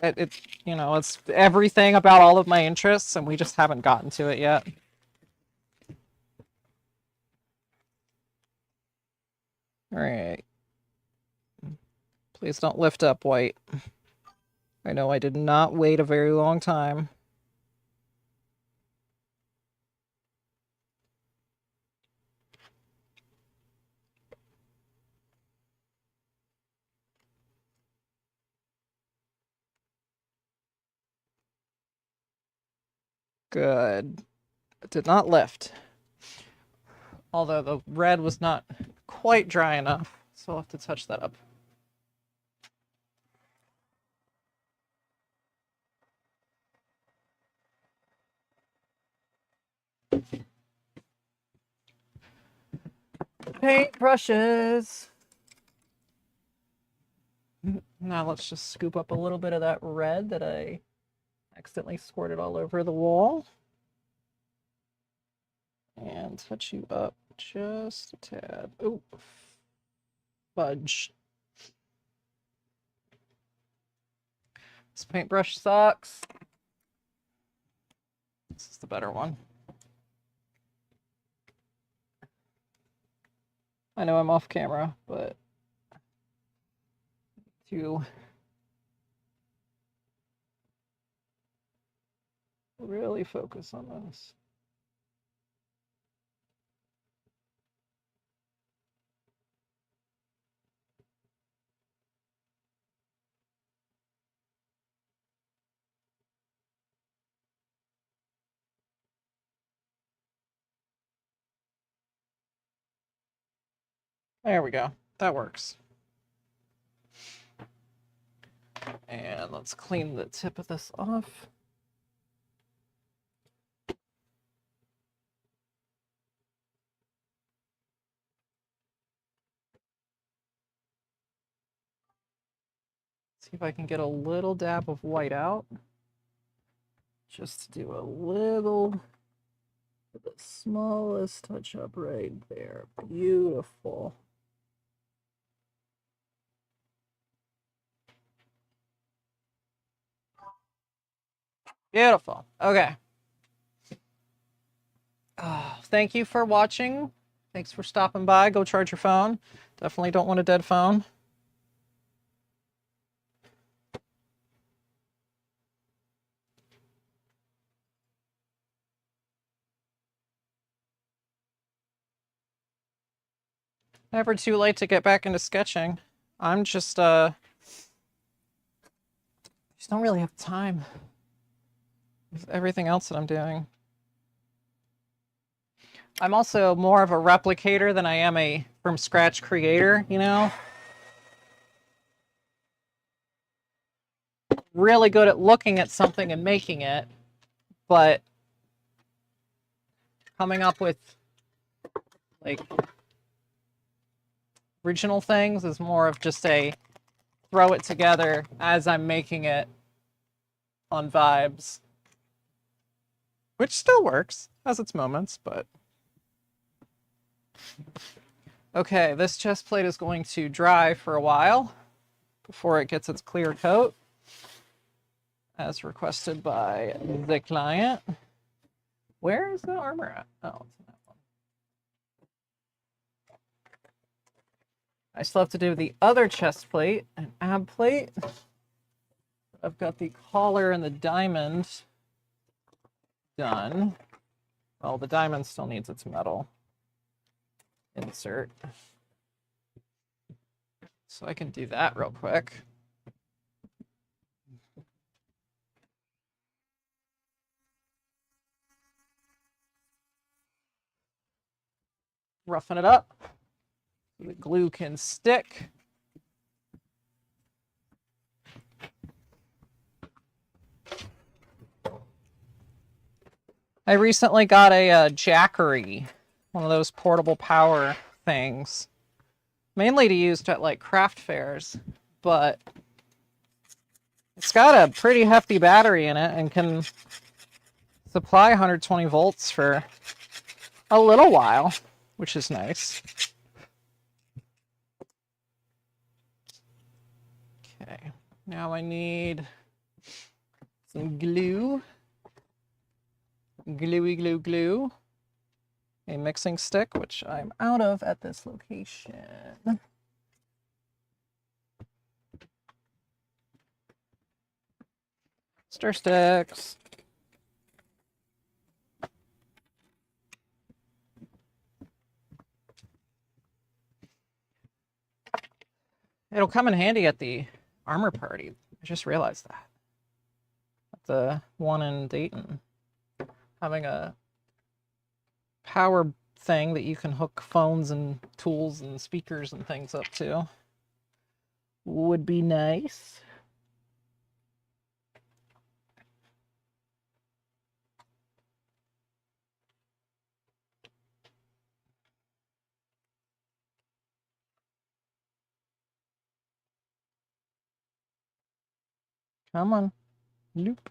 it's everything about all of my interests, and we just haven't gotten to it yet. All right. Please don't lift up, White. I know I did not wait a very long time. Good. It did not lift. Although the red was not quite dry enough, so I'll have to touch that up. Paint brushes. Now let's just scoop up a little bit of that red that I accidentally squirted all over the wall. And touch you up just a tad. Oh, fudge. This paintbrush sucks. This is the better one. I know I'm off camera, but to really focus on this. There we go. That works. And let's clean the tip of this off. See if I can get a little dab of white out. Just to do a little, the smallest touch up right there. Beautiful. Beautiful. Okay. Oh, thank you for watching. Thanks for stopping by. Go charge your phone. Definitely don't want a dead phone. Never too late to get back into sketching. I'm just don't really have time with everything else that I'm doing. I'm also more of a replicator than I am a from scratch creator, you know? Really good at looking at something and making it, but coming up with like original things is more of just a throw it together as I'm making it on vibes, which still works, has its moments, but okay, this chest plate is going to dry for a while before it gets its clear coat as requested by the client. Where is the armor at? Oh, it's in that one. I still have to do the other chest plate, an ab plate. I've got the collar and the diamond done. Well, the diamond still needs its metal insert. So I can do that real quick. Roughen it up so the glue can stick. I recently got a jackery, one of those portable power things, mainly to use at like craft fairs, but it's got a pretty hefty battery in it and can supply 120 volts for a little while, which is nice. Okay, now I need some glue. Gluey glue glue. A mixing stick, which I'm out of at this location. Stir sticks. It'll come in handy at the armor party. I just realized that. At the one in Dayton. Having a power thing that you can hook phones and tools and speakers and things up to would be nice. Come on, loop.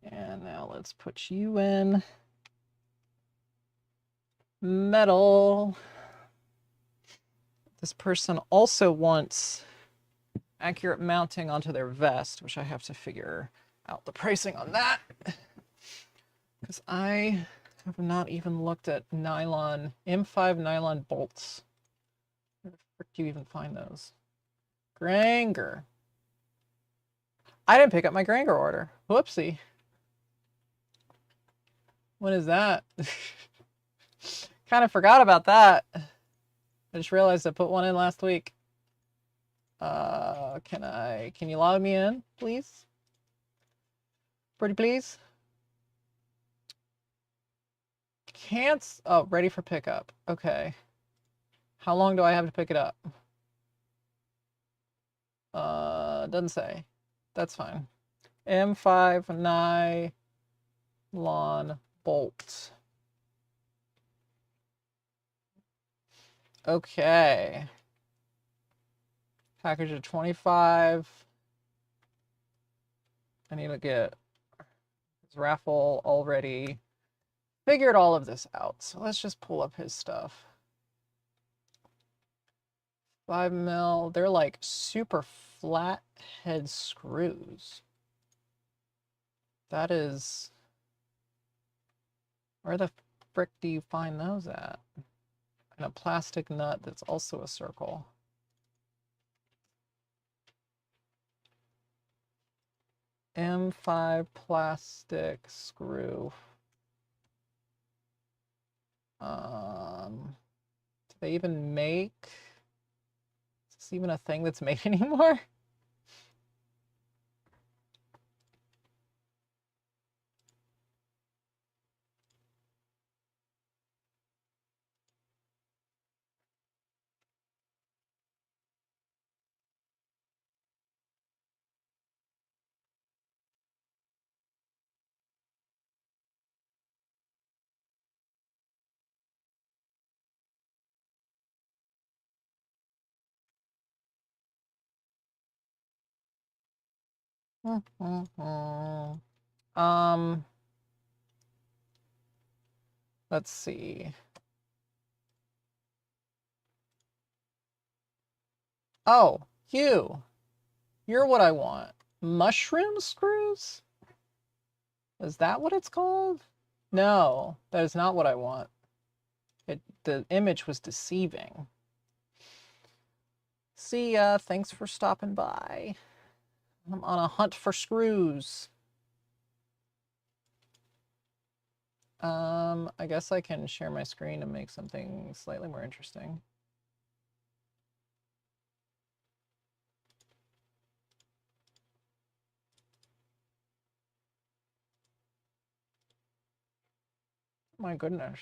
And now let's put you in. Metal. This person also wants accurate mounting onto their vest, which I have to figure out the pricing on that. Because I have not even looked at nylon, M5 nylon bolts. Where the frick do you even find those? Granger. I didn't pick up my Granger order. Whoopsie. When is that? Kind of forgot about that. I just realized I put one in last week. Can you log me in, please? Pretty please? Can't, oh, ready for pickup. Okay. How long do I have to pick it up? Doesn't say. That's fine. M5 nylon bolt. Okay. Package of 25. I need to get his raffle already. Figured all of this out. So let's just pull up his stuff. 5 mil. They're like super flat head screws. That is Where the frick do you find those at? And a plastic nut that's also a circle. M5 plastic screw. Do they even make? Is this even a thing that's made anymore? Let's see. Oh, you're what I want. Mushroom screws? Is that what it's called? No, that is not what I want. The image was deceiving. See ya, thanks for stopping by. I'm on a hunt for screws. I guess I can share my screen and make something slightly more interesting. My goodness.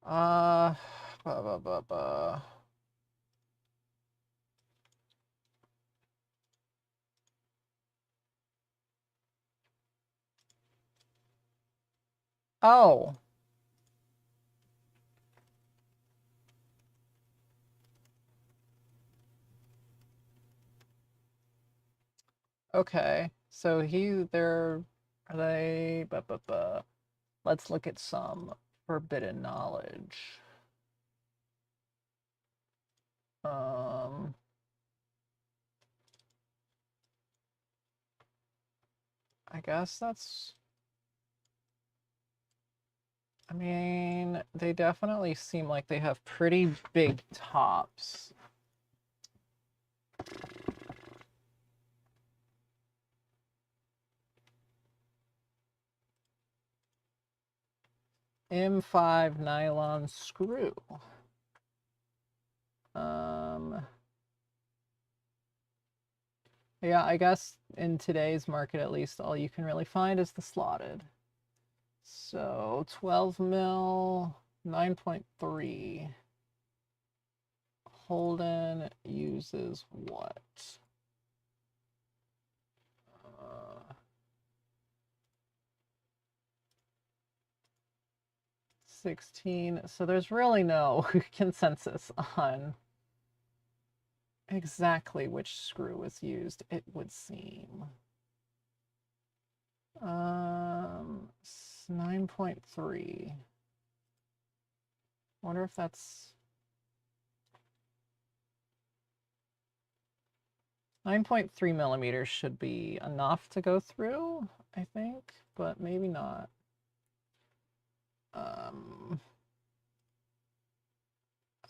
Uh, ba, ba, ba, ba. Oh. Okay. So are they, ba, ba, ba. Let's look at some forbidden knowledge. Um, I guess I mean, they definitely seem like they have pretty big tops. M5 nylon screw. Yeah, I guess in today's market, at least, all you can really find is the slotted. So 12 mil, 9.3. Holden uses what? 16. So there's really no consensus on exactly which screw was used, it would seem. 9.3. Wonder if that's 9.3 millimeters should be enough to go through, I think, but maybe not.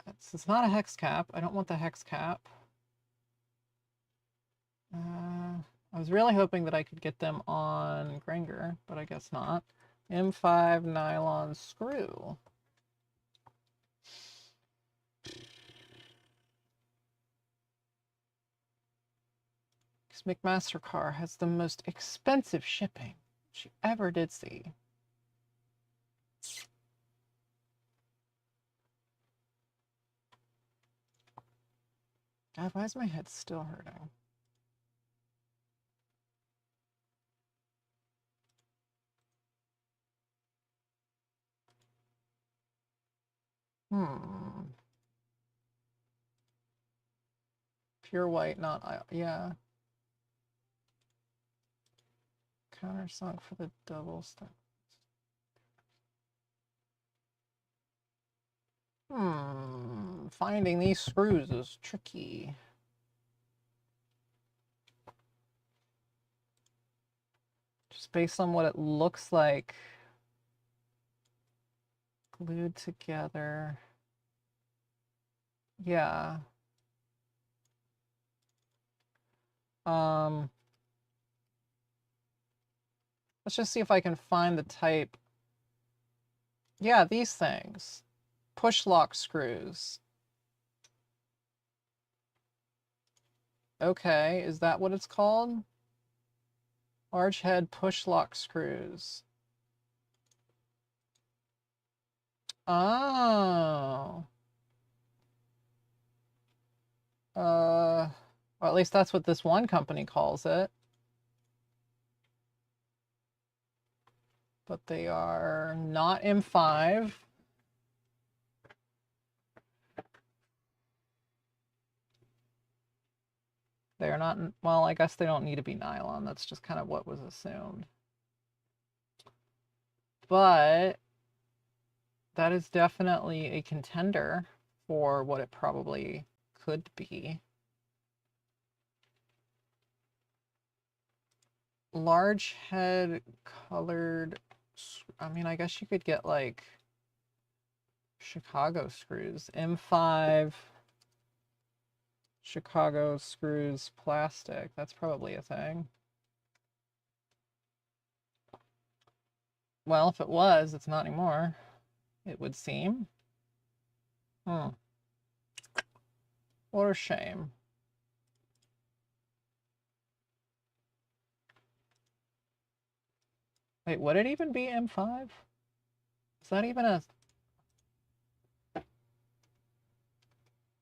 Let's So it's not a hex cap. I don't want the hex cap. I was really hoping that I could get them on Granger, but I guess not. M5 nylon screw. Because McMaster-Carr has the most expensive shipping she ever did see. God, why is my head still hurting? Pure white, not... yeah. Countersunk for the double stuff. Finding these screws is tricky. Just based on what it looks like glued together. Yeah. Let's just see if I can find the type. Yeah, these things. Push lock screws. Okay, is that what it's called? Large head push lock screws. Oh. Well, at least that's what this one company calls it. But they are not M5. They're not, well, I guess they don't need to be nylon. That's just kind of what was assumed. But that is definitely a contender for what it probably could be. Large head colored, I mean, I guess you could get like Chicago screws. M5 Chicago screws plastic. That's probably a thing. Well, if it was, it's not anymore, it would seem. What a shame. Wait, would it even be M5? Is that even a...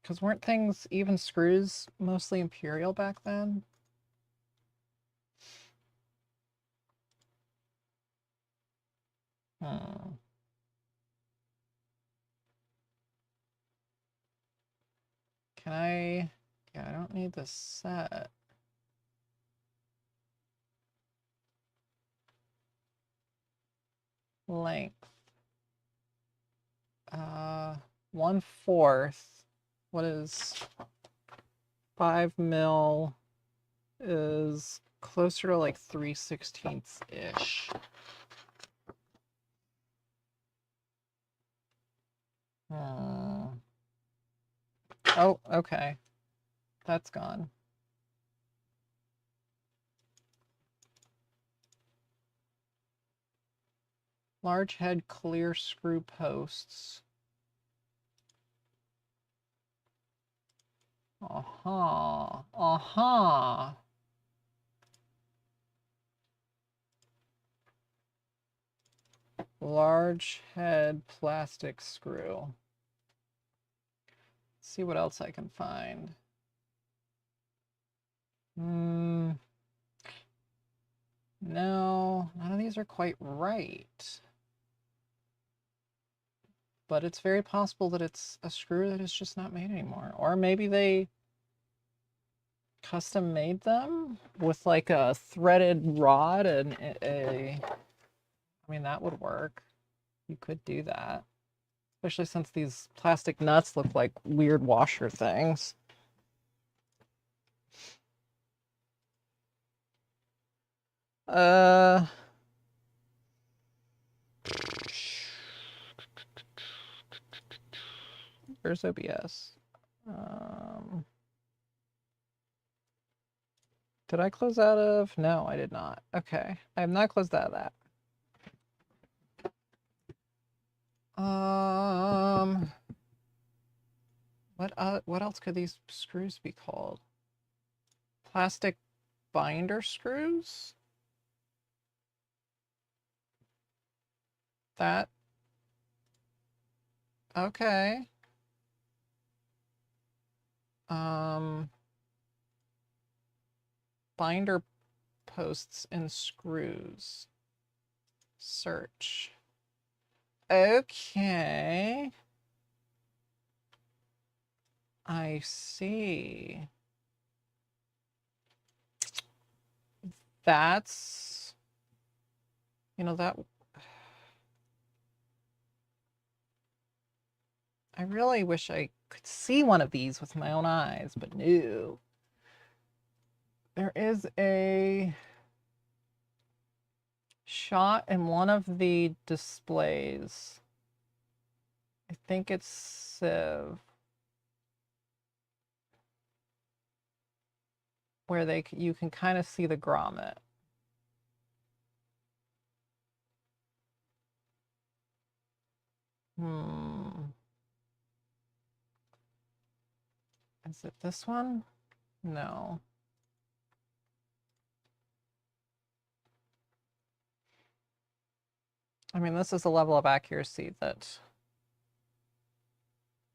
Because weren't things, even screws, mostly Imperial back then? Can I... Yeah, I don't need the set. Length. 1/4. What is 5 mil is closer to like 3/16-ish. Oh, okay. That's gone. Large head clear screw posts. Large head plastic screw. Let's see what else I can find. No, none of these are quite right. But it's very possible that it's a screw that is just not made anymore. Or maybe they custom made them with like a threaded rod and a... I mean, that would work. You could do that. Especially since these plastic nuts look like weird washer things. Where's OBS? Did I close out of? No, I did not. Okay, I have not closed out of that. What else could these screws be called? Plastic binder screws? That. Okay. Binder posts and screws. Search. Okay. I see. That's, you know, that, I really wish I could see one of these with my own eyes, but no. There is a shot in one of the displays. I think it's Civ, where you can kind of see the grommet. Is it this one? No. I mean, this is a level of accuracy that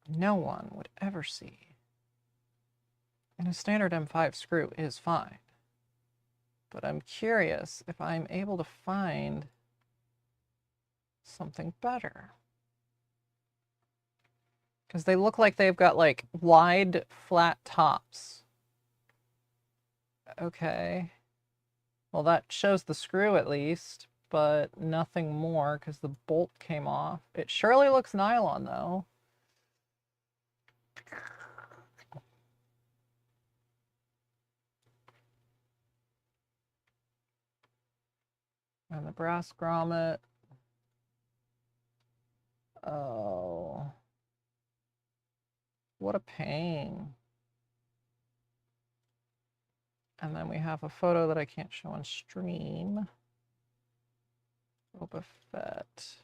no one would ever see. And a standard M5 screw is fine. But I'm curious if I'm able to find something better. Because they look like they've got like wide, flat tops. Okay. Well, that shows the screw at least, but nothing more because the bolt came off. It surely looks nylon though. And the brass grommet. Oh. What a pain. And then we have a photo that I can't show on stream. Boba Fett.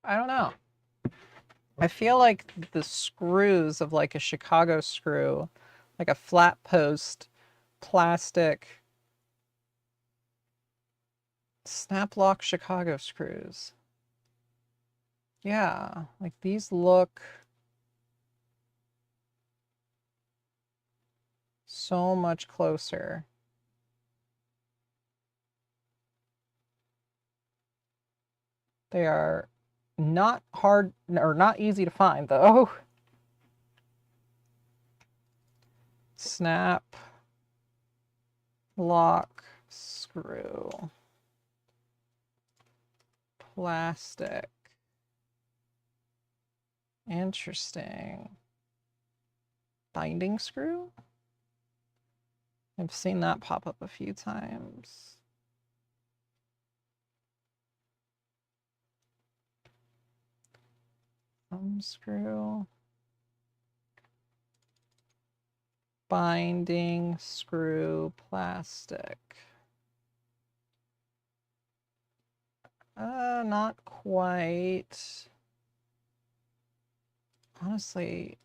I don't know. I feel like the screws of like a Chicago screw, like a flat post, plastic, snap lock Chicago screws. Yeah, like these look so much closer. They are not hard or not easy to find though. Snap lock screw. Plastic. Interesting. Binding screw? I've seen that pop up a few times. Thumb screw. Binding screw plastic. Not quite. Honestly,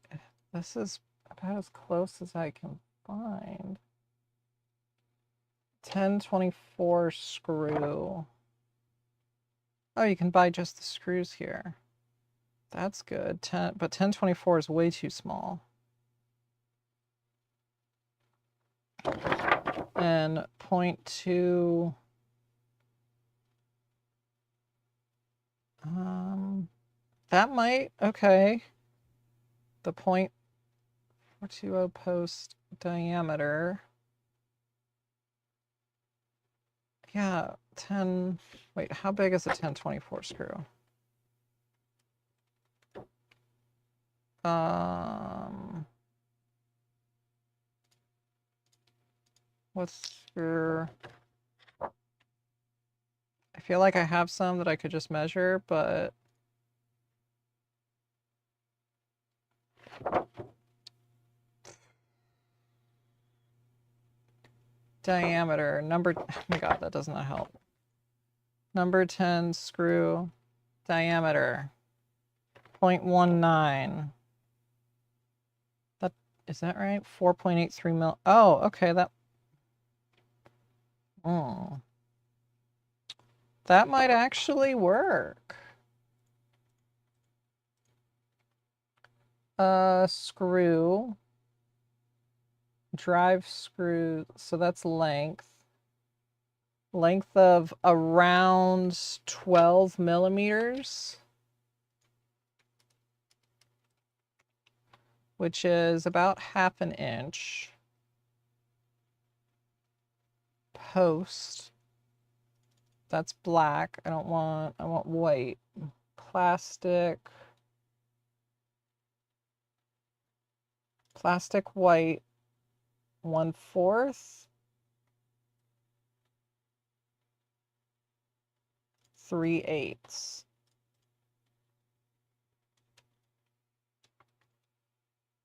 this is about as close as I can find. 1024 screw. Oh, you can buy just the screws here. That's good. But 1024 is way too small. And 0.2. That might, okay. The 0.420 post diameter. Yeah, 10, wait, how big is a 1024 screw? What's your, I feel like I have some that I could just measure, but diameter, number, oh my God, that does not help. Number 10 screw, diameter, 0.19. That, is that right? 4.83 mil, oh, okay, that, that might actually work. Screw, drive screw, so that's length. Length of around 12 millimeters, which is about half an inch. Post, that's black. I want white. Plastic white, 1/4. 3/8.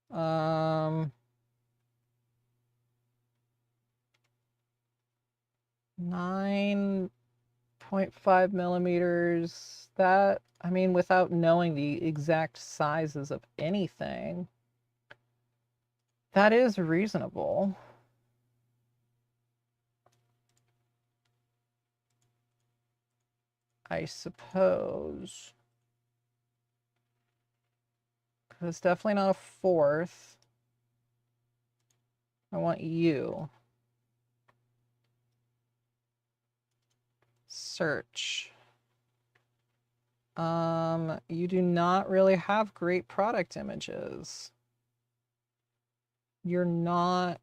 Um, 9.5 millimeters. That, I mean, without knowing the exact sizes of anything, that is reasonable. I suppose. It's definitely not a 1/4. I want you. Search. You do not really have great product images. You're not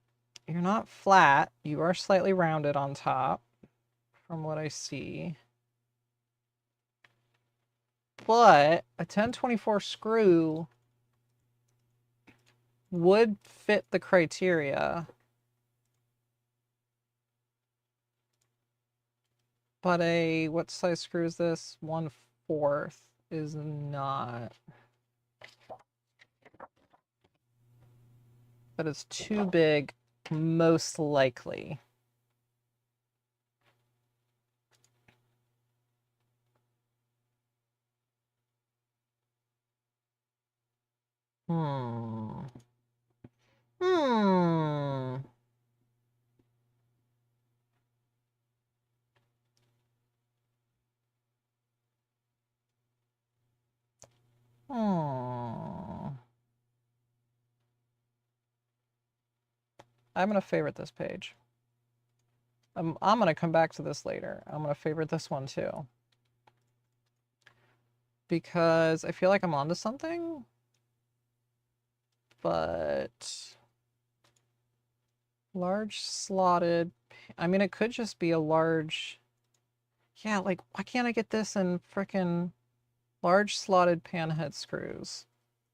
flat. You are slightly rounded on top, from what I see. But a 1024 screw would fit the criteria. But a, what size screw is this? 1/4 is not. That is too big, most likely. Hmm. I'm going to favorite this page. I'm going to come back to this later. I'm going to favorite this one too. Because I feel like I'm onto something. But large slotted, I mean, it could just be a large, yeah, like, why can't I get this in frickin' large slotted panhead screws?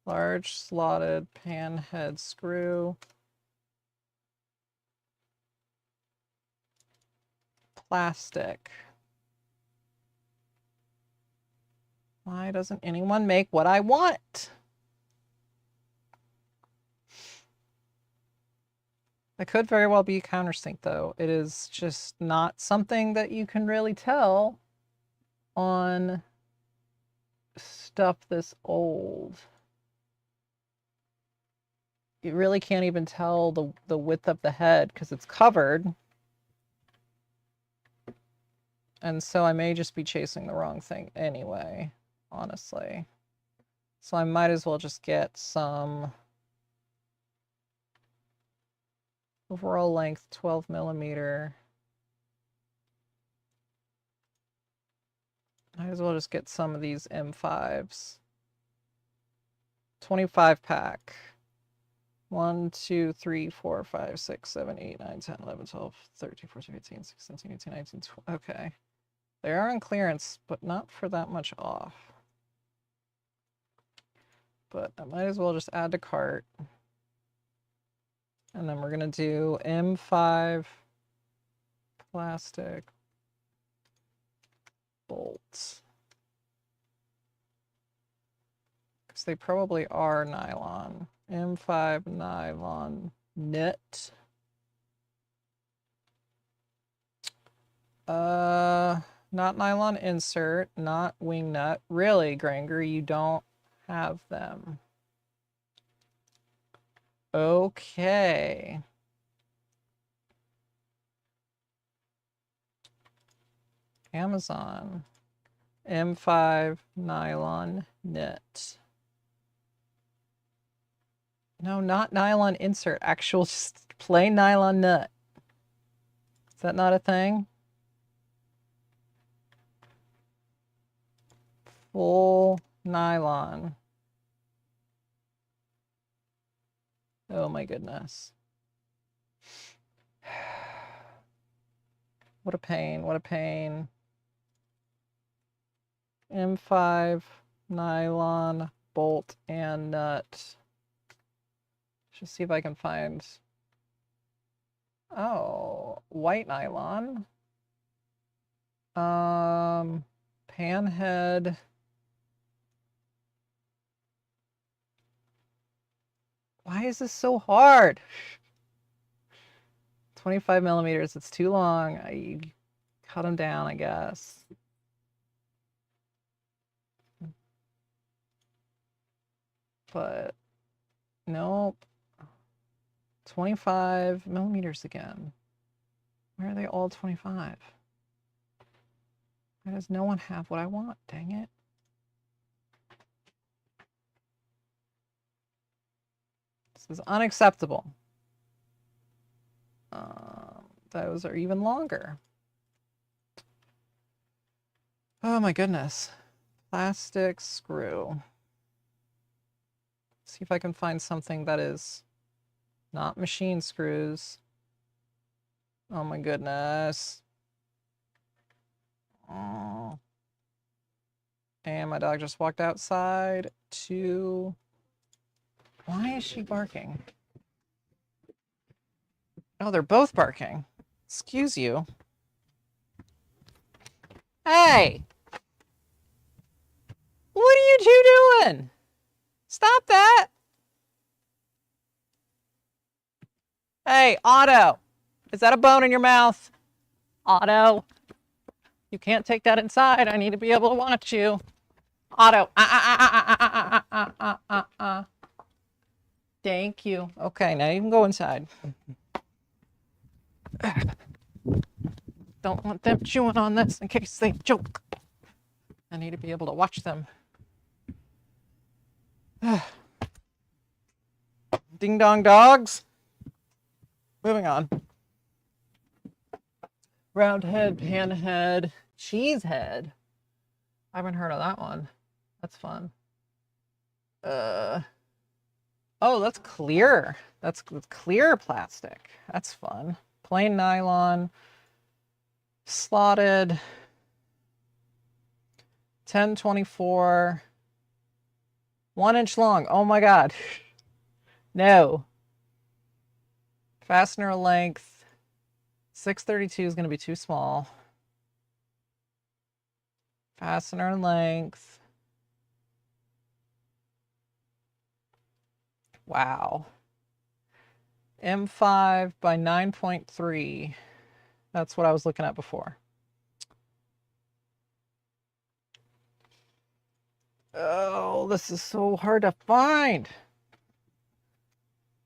Large slotted panhead screw. Plastic. Why doesn't anyone make what I want? It could very well be countersink, though. It is just not something that you can really tell on stuff this old. You really can't even tell the width of the head because it's covered. And so I may just be chasing the wrong thing anyway, honestly. So I might as well just get some overall length, 12 millimeter. Might as well just get some of these M5s. 25 pack. 1, 2, 3, 4, 5, 6, 7, 8, 9, 10, 11, 12, 13, 14, 15, 16, 17, 18, 19, 20. Okay. They are on clearance, but not for that much off. But I might as well just add to cart. And then we're going to do M5 plastic bolts. Because they probably are nylon. M5 nylon knit. Not nylon insert, not wing nut. Really, Granger, you don't have them. Okay. Amazon. M5 nylon knit. No, not nylon insert. Actual just plain nylon nut. Is that not a thing? Full nylon. Oh my goodness. What a pain, what a pain. M5 nylon bolt and nut. Just see if I can find. Oh, white nylon. Panhead. Why is this so hard? 25 millimeters, it's too long. I cut them down, I guess. But nope. 25 millimeters again. Why are they all 25? Why does no one have what I want? Dang it. This is unacceptable. Those are even longer. Oh my goodness. Plastic screw. See if I can find something that is not machine screws. Oh my goodness. Oh. And my dog just walked outside to... Why is she barking? Oh, they're both barking. Excuse you. Hey! What are you two doing? Stop that! Hey, Otto! Is that a bone in your mouth? Otto! You can't take that inside. I need to be able to watch you. Otto! Thank you. Okay, now you can go inside. Don't want them chewing on this in case they choke. I need to be able to watch them. Ding dong dogs. Moving on. Round head, pan head, cheese head. I haven't heard of that one. That's fun. Oh, that's clear. That's clear plastic. That's fun. Plain nylon. Slotted. 1024. 1 inch long. Oh my God. No. Fastener length. 632 is going to be too small. Fastener length. Wow. M5 by 9.3. That's what I was looking at before. Oh, this is so hard to find.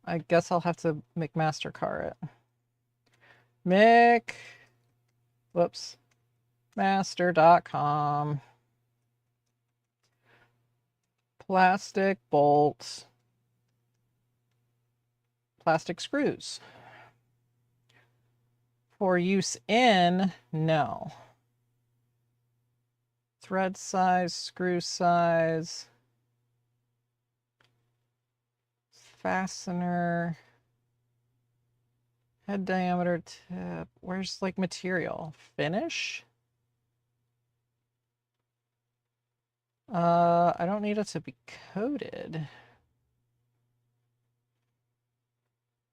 I guess I'll have to McMastercar it. Whoops. Master.com. Plastic bolts. Plastic screws. For use in, no. Thread size, screw size. fastener, head diameter tip. Where's like material? Finish? I don't need it to be coated.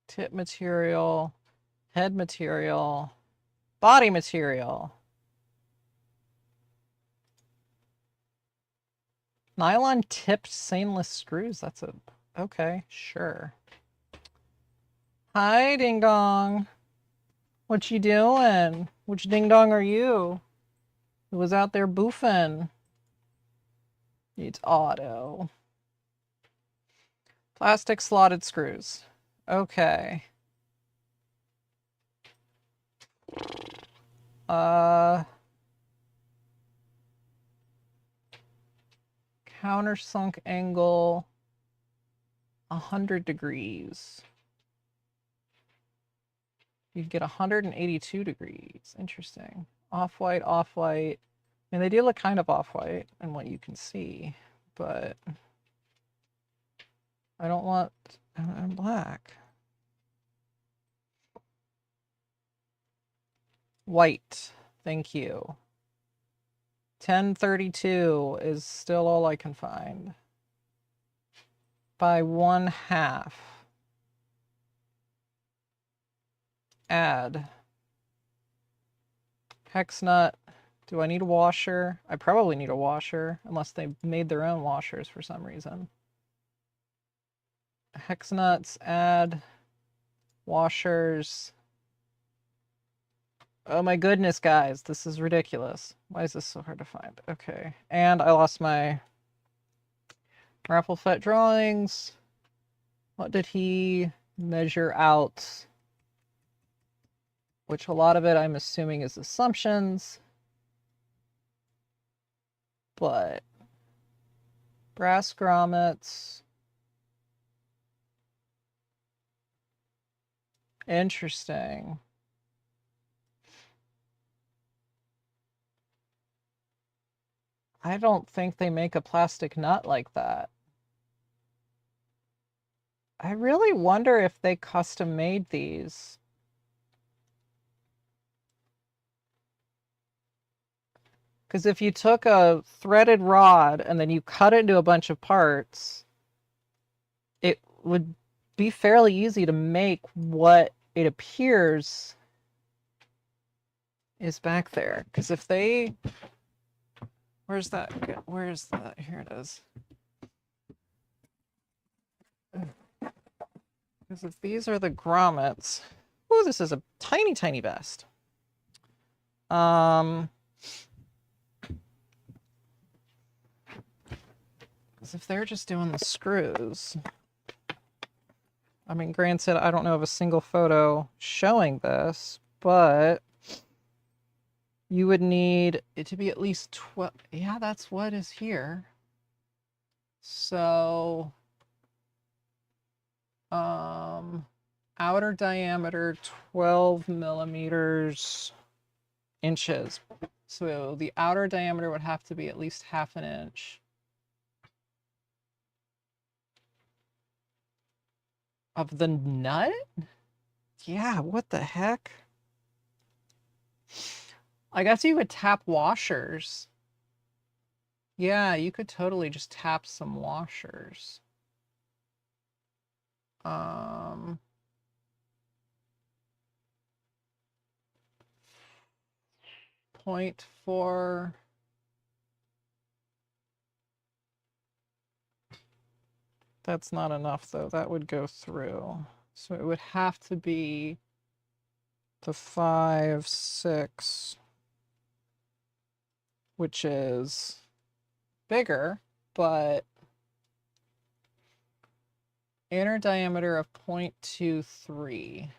Tip material, head material, body material. Nylon tipped stainless screws. That's a, okay, sure. Hi, Ding Dong. What you doing? Which Ding Dong are you? Who was out there boofing? It's Otto. Plastic slotted screws. Okay. Countersunk angle 100 degrees. You'd get 182 degrees. Interesting. Off-white, off-white. I mean, they do look kind of off-white in what you can see, but I don't want black. White. Thank you. 1032 is still all I can find. By 1/2. Add. Hex nut. Do I need a washer? I probably need a washer, unless they made their own washers for some reason. Hex nuts, add. Washers. Oh my goodness, guys, this is ridiculous. Why is this so hard to find? Okay, and I lost my raffle fet drawings. What did he measure out? Which a lot of it I'm assuming is assumptions. But brass grommets. Interesting. I don't think they make a plastic nut like that. I really wonder if they custom made these. Because if you took a threaded rod and then you cut it into a bunch of parts, it would be fairly easy to make what it appears is back there. Because if they... Where's that? Where's that? Here it is. Because if these are the grommets... Oh, this is a tiny, tiny vest. Because if they're just doing the screws... I mean, granted, I don't know of a single photo showing this, but you would need it to be at least 12. Yeah, that's what is here. So, outer diameter 12 millimeters inches. So the outer diameter would have to be at least 1/2 inch. Of the nut? Yeah, what the heck? I guess you could tap washers. Yeah, you could totally just tap some washers. 0.4. That's not enough, though. That would go through. So it would have to be the 5, 6, which is bigger, but inner diameter of 0.23.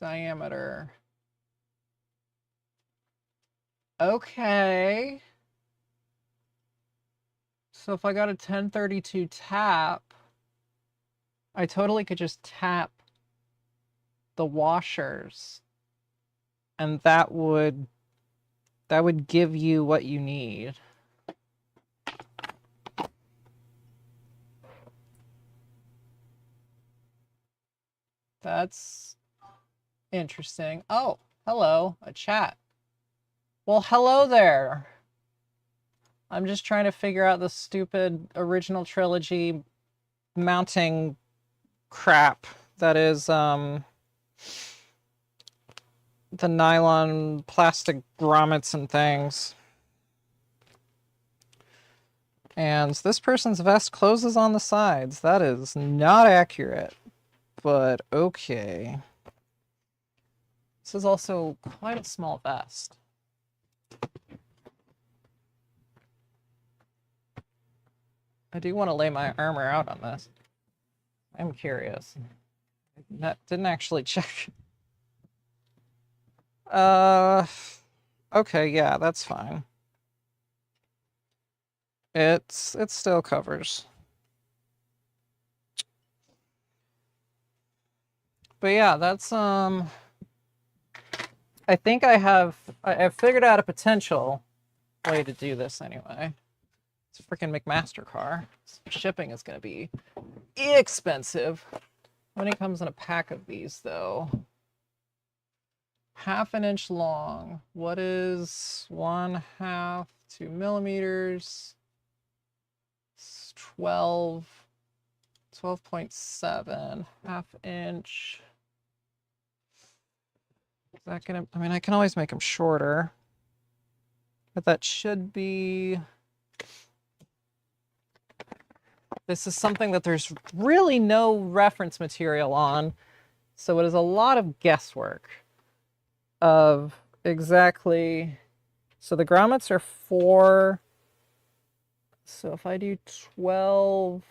Diameter. Okay. So if I got a 1032 tap, I totally could just tap the washers, and that would That would give you what you need. That's interesting. Oh, hello, a chat. Well, hello there. I'm just trying to figure out the stupid original trilogy mounting crap that is the nylon plastic grommets and things. And this person's vest closes on the sides. That is not accurate, but okay. This is also quite a small vest. I do want to lay my armor out on this. I'm curious. That didn't actually check. Okay, yeah, that's fine. It still covers. But yeah, that's I think I've figured out a potential way to do this anyway. It's a freaking McMaster car. Shipping is gonna be expensive. When it comes in a pack of these though. 1/2 inch long. What is 1/2, 2 millimeters? 12.7, 1/2 inch. Is that gonna, I mean, I can always make them shorter, but that should be, this is something that there's really no reference material on, so it is a lot of guesswork of exactly, so the grommets are 4, so if I do 12,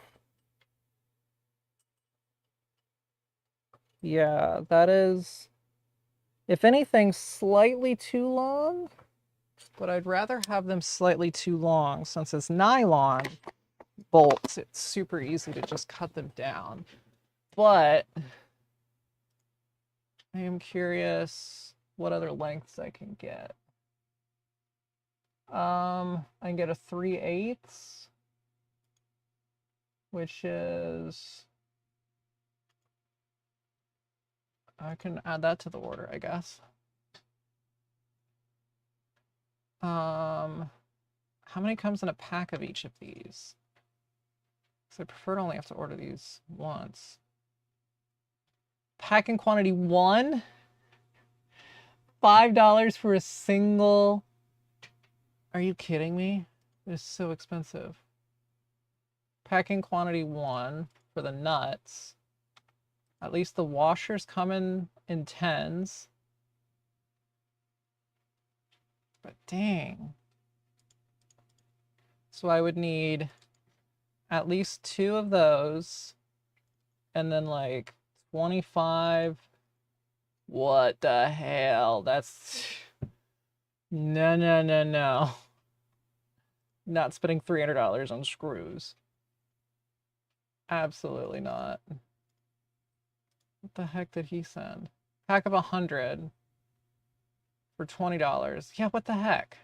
yeah, that is, if anything, slightly too long, but I'd rather have them slightly too long since it's nylon bolts. It's super easy to just cut them down. But I am curious what other lengths I can get. I can get a 3/8, which is, I can add that to the order, I guess. How many comes in a pack of each of these? Because I prefer to only have to order these once. Pack in quantity 1? $5 for a single. Are you kidding me? It is so expensive. Pack in quantity 1 for the nuts. At least the washers come in 10s. But dang. So I would need at least 2 of those. And then like 25. What the hell? That's... No, no, no, no. Not spending $300 on screws. Absolutely not. What the heck did he send? Pack of 100 for $20. Yeah, what the heck?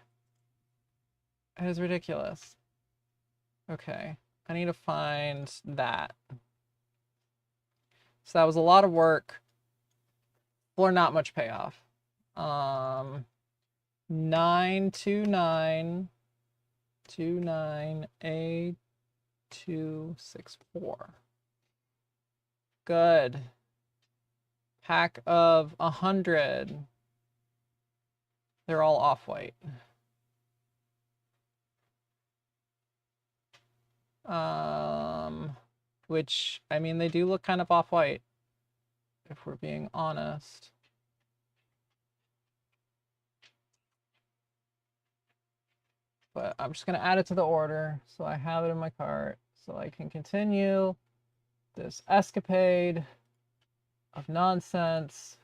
That is ridiculous. Okay, I need to find that. So that was a lot of work for not much payoff. 929A264. Good. Pack of 100. They're all off-white. Which, I mean, they do look kind of off-white, if we're being honest. But I'm just gonna add it to the order so I have it in my cart so I can continue this escapade of nonsense.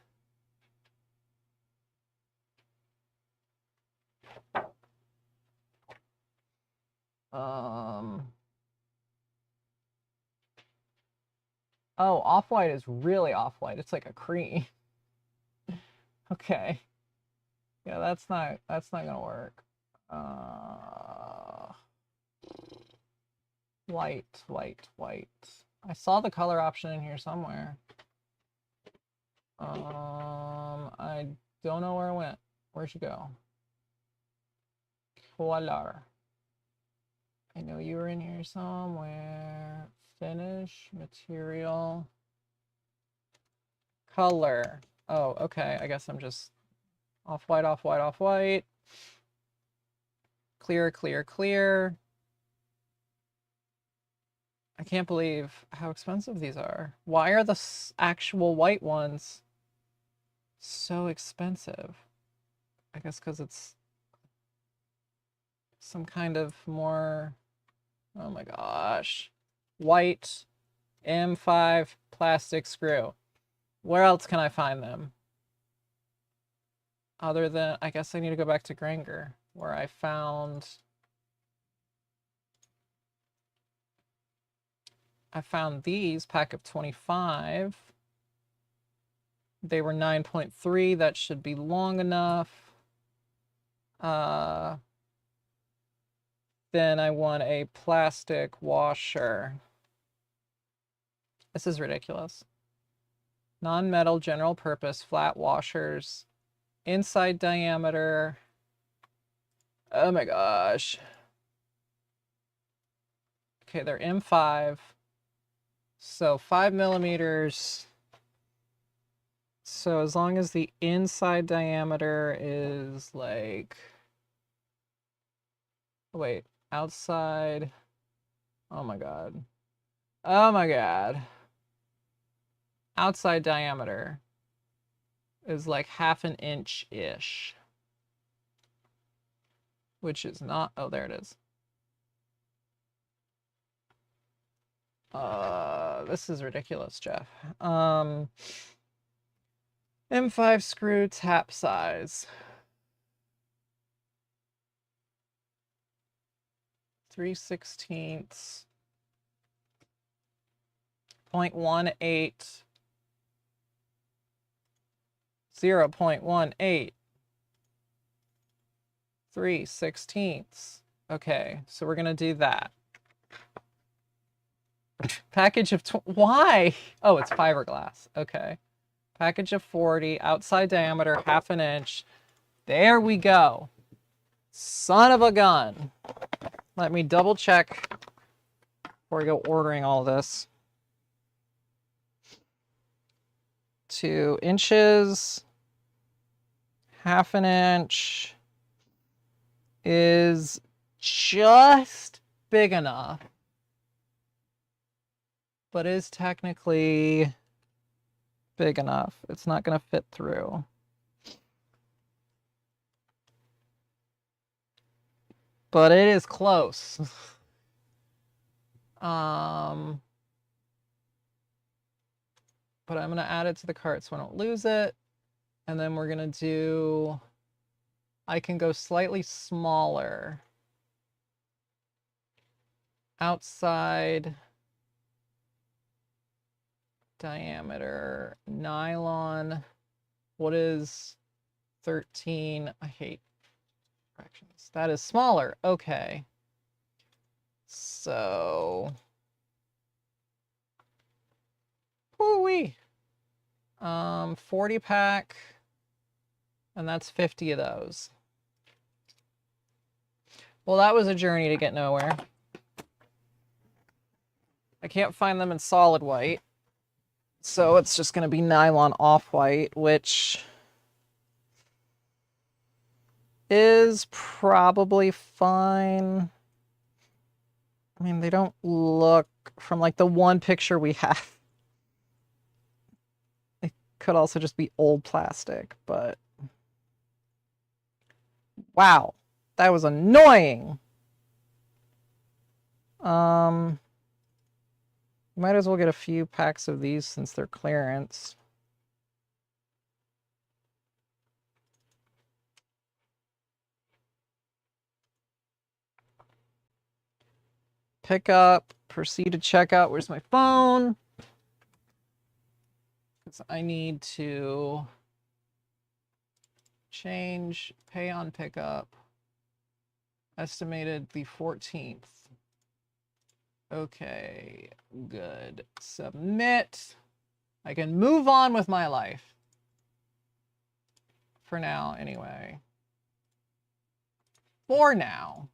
Oh, off-white is really off-white. It's like a cream. Okay. Yeah, that's not gonna work. White, white, white. I saw the color option in here somewhere. I don't know where it went. Where'd you go? Color. I know you were in here somewhere. Finish, material, color. Oh, okay. I guess I'm just off-white, off-white, off-white. Clear, clear, clear. I can't believe how expensive these are. Why are the actual white ones so expensive? I guess because it's some kind of more, oh my gosh. White M5 plastic screw. Where else can I find them? Other than, I guess I need to go back to Granger, where I found these, pack of 25. They were 9.3. That should be long enough. Then I want a plastic washer. This is ridiculous. Non-metal general purpose flat washers. Inside diameter. Oh my gosh. Okay, they're M5. So 5 millimeters. So as long as the inside diameter is like, wait, outside. Oh my God. Oh my God. Outside diameter is like 1/2 inch-ish. Which is not, oh, there it is. This is ridiculous, Jeff. M5 screw tap size. 3/16. 0.18. 0.18. 3/16. Okay, so we're gonna do that. Package of, why? Oh, it's fiberglass. Okay. Package of 40, outside diameter, 1/2 inch. There we go. Son of a gun. Let me double check before I go ordering all this. 2 inches, 1/2 inch is just big enough, but is technically big enough. It's not going to fit through. But it is close. But I'm going to add it to the cart so I don't lose it. And then we're going to do, I can go slightly smaller. Outside diameter, nylon. What is 13? I hate fractions. That is smaller. Okay. So, whoo-wee. 40 pack, and that's 50 of those. Well, that was a journey to get nowhere. I can't find them in solid white, so it's just going to be nylon off-white, which is probably fine. I mean, they don't look, from like the one picture we have, it could also just be old plastic, but wow, that was annoying. Might as well get a few packs of these since they're clearance. Pick up, proceed to checkout. Where's my phone? Because I need to change pay on pickup. Estimated the 14th. Okay, good. Submit. I can move on with my life. For now, anyway. For now.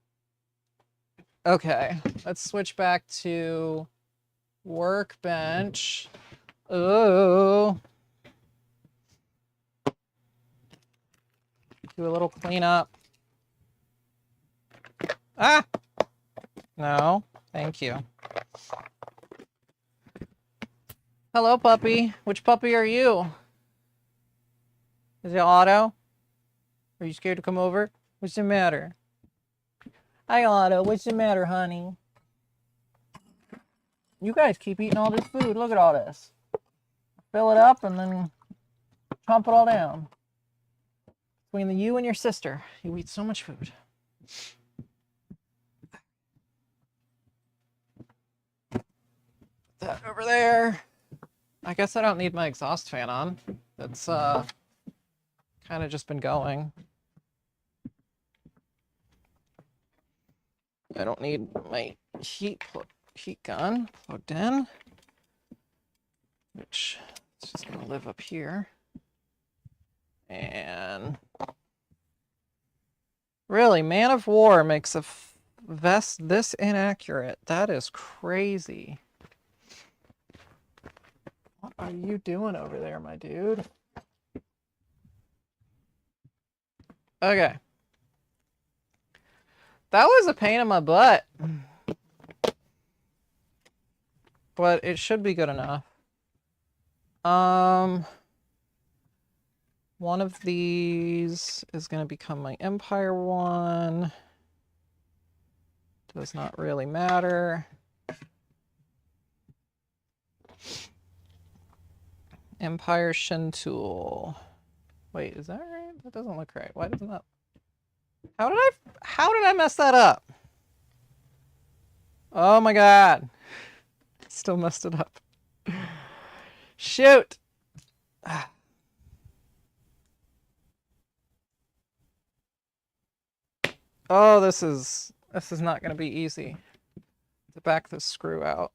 Okay, let's switch back to workbench. Oh. Do a little cleanup. Ah! No, thank you. Hello, puppy. Which puppy are you? Is it Otto? Are you scared to come over? What's the matter? Hi, Otto. What's the matter, honey? You guys keep eating all this food. Look at all this. Fill it up and then chomp it all down. Between you and your sister, you eat so much food. Put that over there. I guess I don't need my exhaust fan on. That's kind of just been going. I don't need my heat gun plugged in, which is just gonna live up here. And really, Man of War makes a vest this inaccurate. That is crazy. What are you doing over there, my dude? Okay. That was a pain in my butt. But it should be good enough. One of these is going to become my Empire one. Does not really matter. Empire Shin Tool. Wait, is that right? That doesn't look right. Why doesn't that? How did I mess that up? Oh my god. Still messed it up. Shoot. Oh, this is not going to be easy to back this screw out.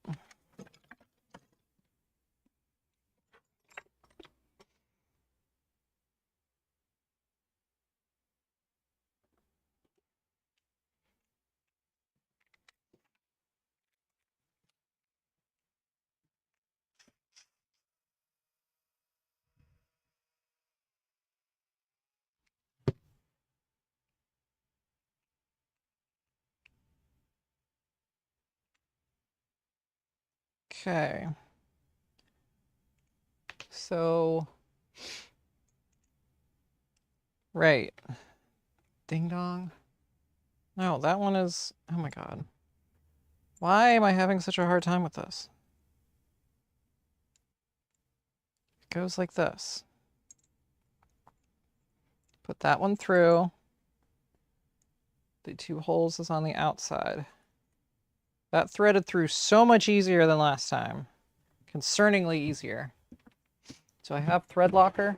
Okay. So, right. Ding dong. No, that one is, oh my god. Why am I having such a hard time with this? It goes like this. Put that one through. The 2 holes is on the outside. That threaded through so much easier than last time. Concerningly easier. So I have thread locker.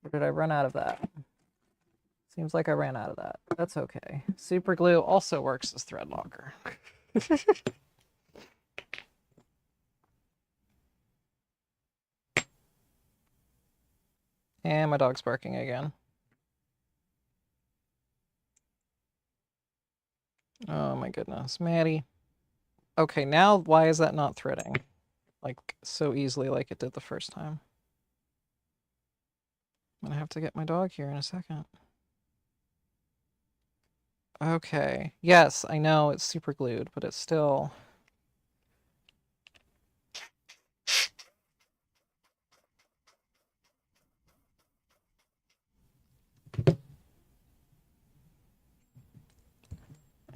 Or did I run out of that? Seems like I ran out of that. That's okay. Super glue also works as thread locker. And my dog's barking again. Oh my goodness, Maddie. Okay, now why is that not threading? Like, so easily like it did the first time. I'm gonna have to get my dog here in a second. Okay, yes, I know it's super glued, but it's still...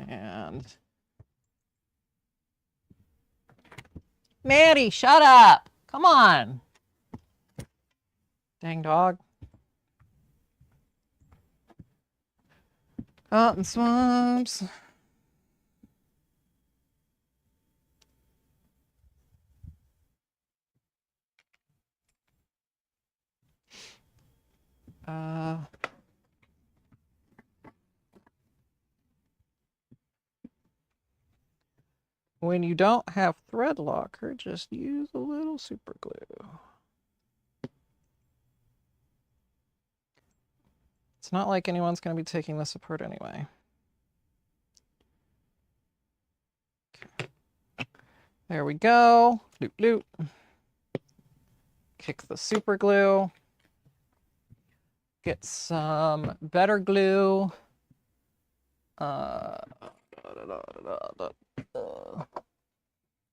And... Maddie, shut up! Come on! Dang dog. Cotton swamps. when you don't have thread locker, just use a little super glue. It's not like anyone's going to be taking this apart anyway. Okay. There we go. Loop, loop. Kick the super glue. Get some better glue.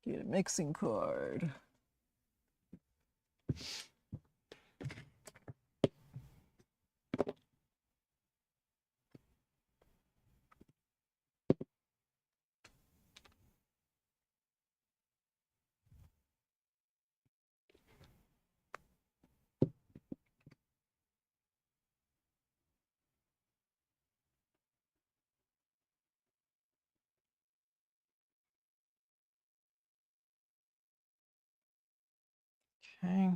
Get a mixing card. Okay.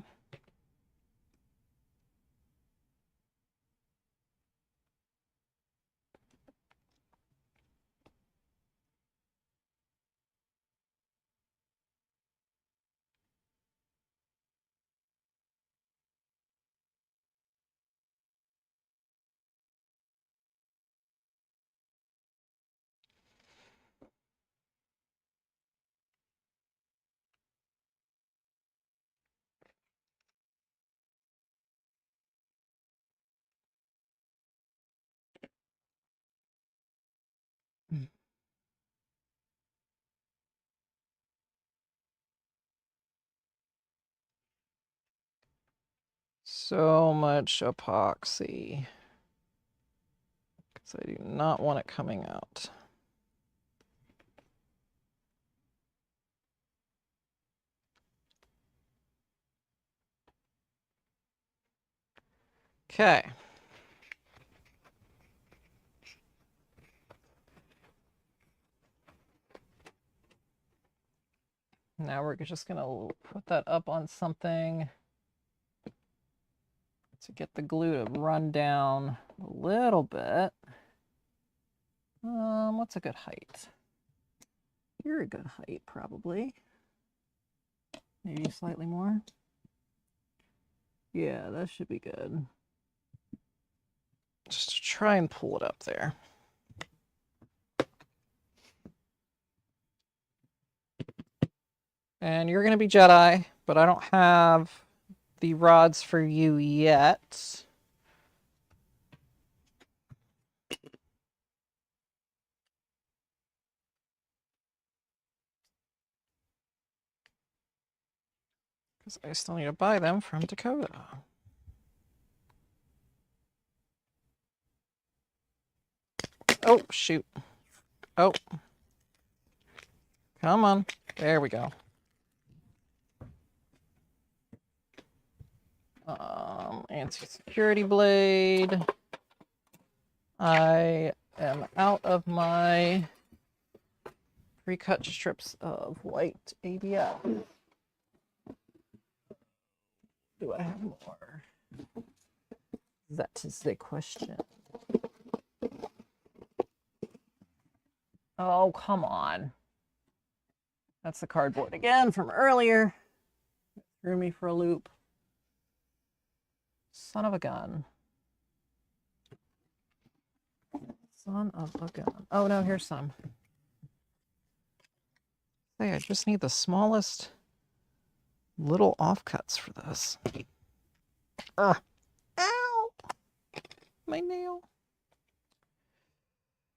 So much epoxy. Because I do not want it coming out. Okay. Now we're just going to put that up on something to get the glue to run down a little bit. What's a good height? You're a good height, probably. Maybe slightly more. Yeah, that should be good. Just to try and pull it up there. And you're going to be Jedi, but I don't have the rods for you yet. Because I still need to buy them from Dakota. Oh, shoot. Oh. Come on. There we go. Anti-security blade. I am out of my pre-cut strips of white ABS. Do I have more? That is the question. Oh, come on. That's the cardboard again from earlier. Threw me for a loop. Son of a gun. Son of a gun. Oh, no, here's some. Hey, I just need the smallest little offcuts for this. Ow! My nail.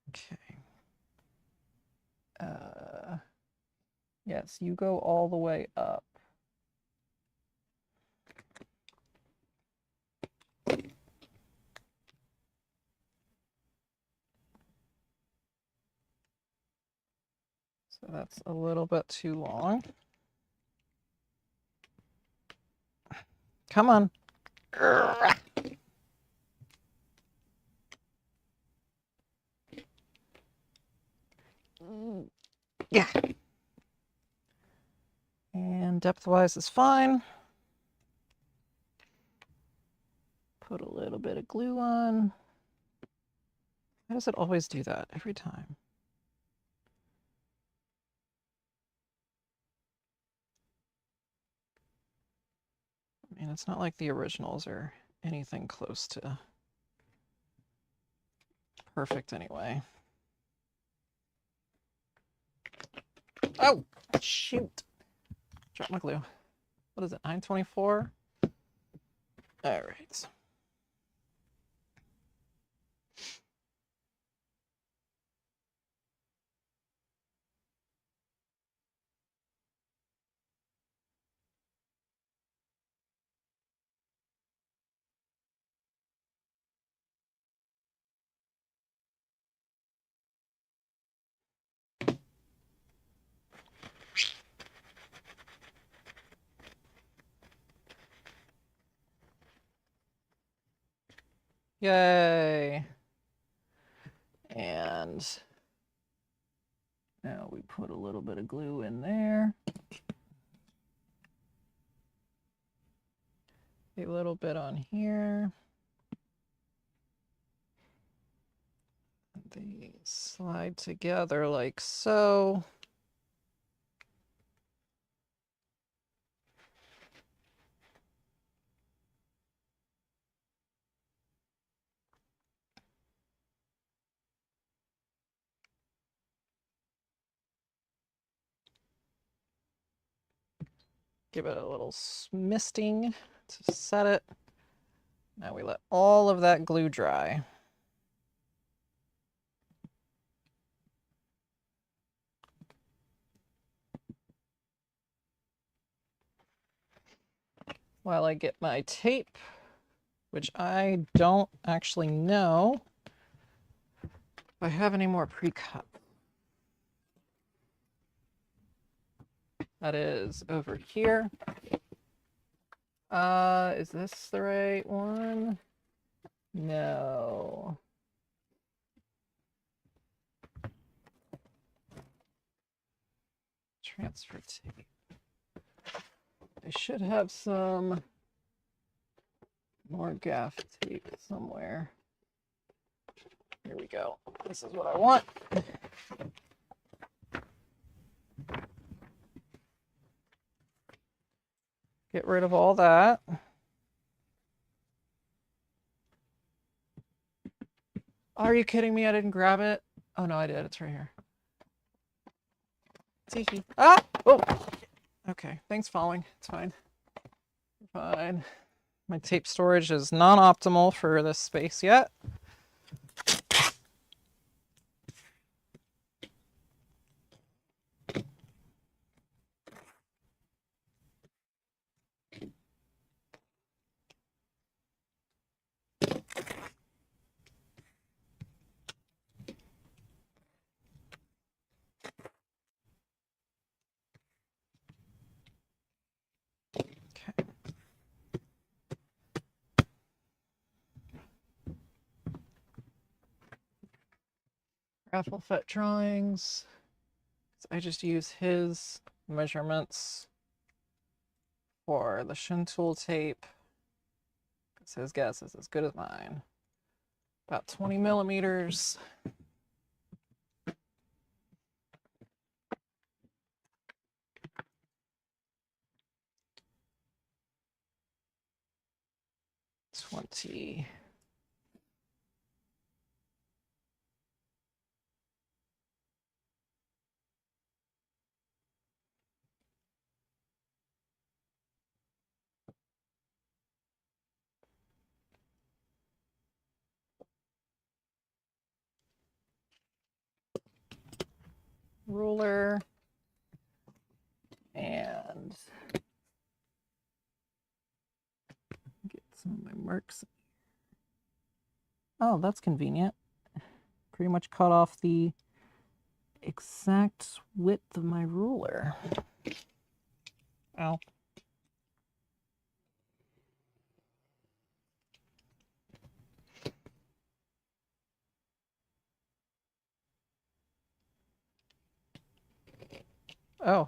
Okay. Yes, you go all the way up. So that's a little bit too long. Come on. Yeah. And depth-wise is fine. Put a little bit of glue on. Why does it always do that every time? it's not like the originals are anything close to perfect anyway. Oh, shoot. Drop my glue. What is it, 924? All right. Yay. And now we put a little bit of glue in there. A little bit on here. They slide together like so. Give it a little misting to set it. Now we let all of that glue dry. While I get my tape, which I don't actually know if I have any more pre-cut. That is over here. Is this the right one? No. Transfer tape. I should have some more gaff tape somewhere. Here we go. This is what I want. Get rid of all that. Are you kidding me? I didn't grab it. Oh no, I did. It's right here. Sophie. Ah! Oh! Okay, thanks following. It's fine. Fine. My tape storage is non-optimal for this space yet. Raffle Fit drawings. I just use his measurements for the shin tool tape. Because his guess is as good as mine. About 20 millimeters. Ruler and get some of my marks. Oh, that's convenient. Pretty much cut off the exact width of my ruler. Ow. Oh.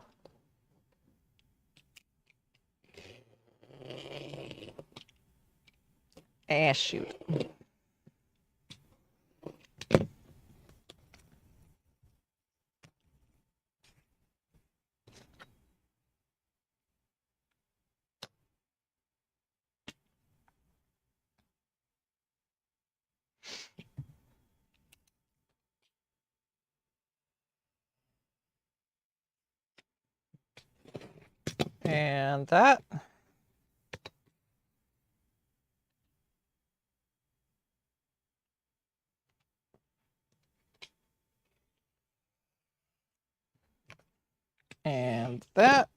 Ah, shoot. And that. And that.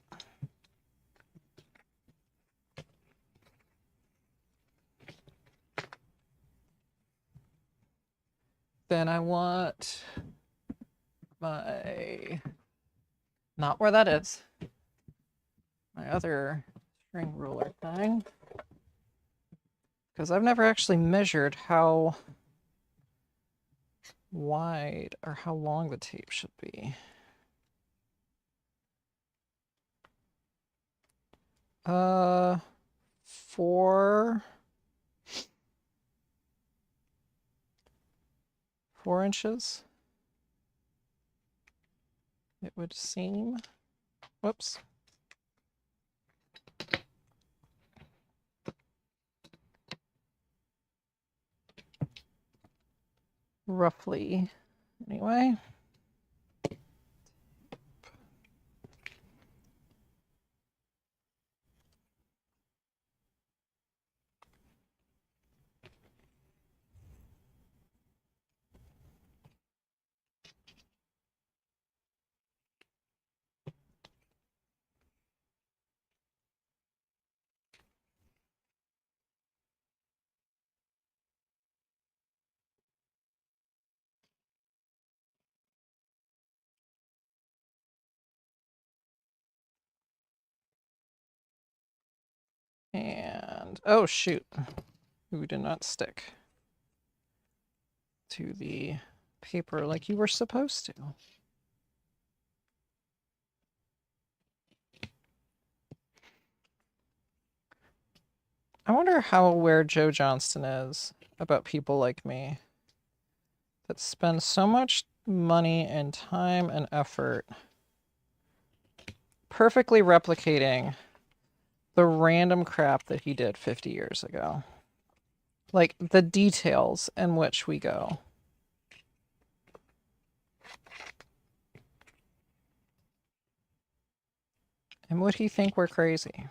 Then I want my, not where that is, my other string ruler thing. Because I've never actually measured how wide or how long the tape should be. Four inches, it would seem. Whoops. Roughly, anyway. And, oh shoot, we did not stick to the paper like you were supposed to. I wonder how aware Joe Johnston is about people like me that spend so much money and time and effort perfectly replicating the random crap that he did 50 years ago. Like the details in which we go. And would he think we're crazy?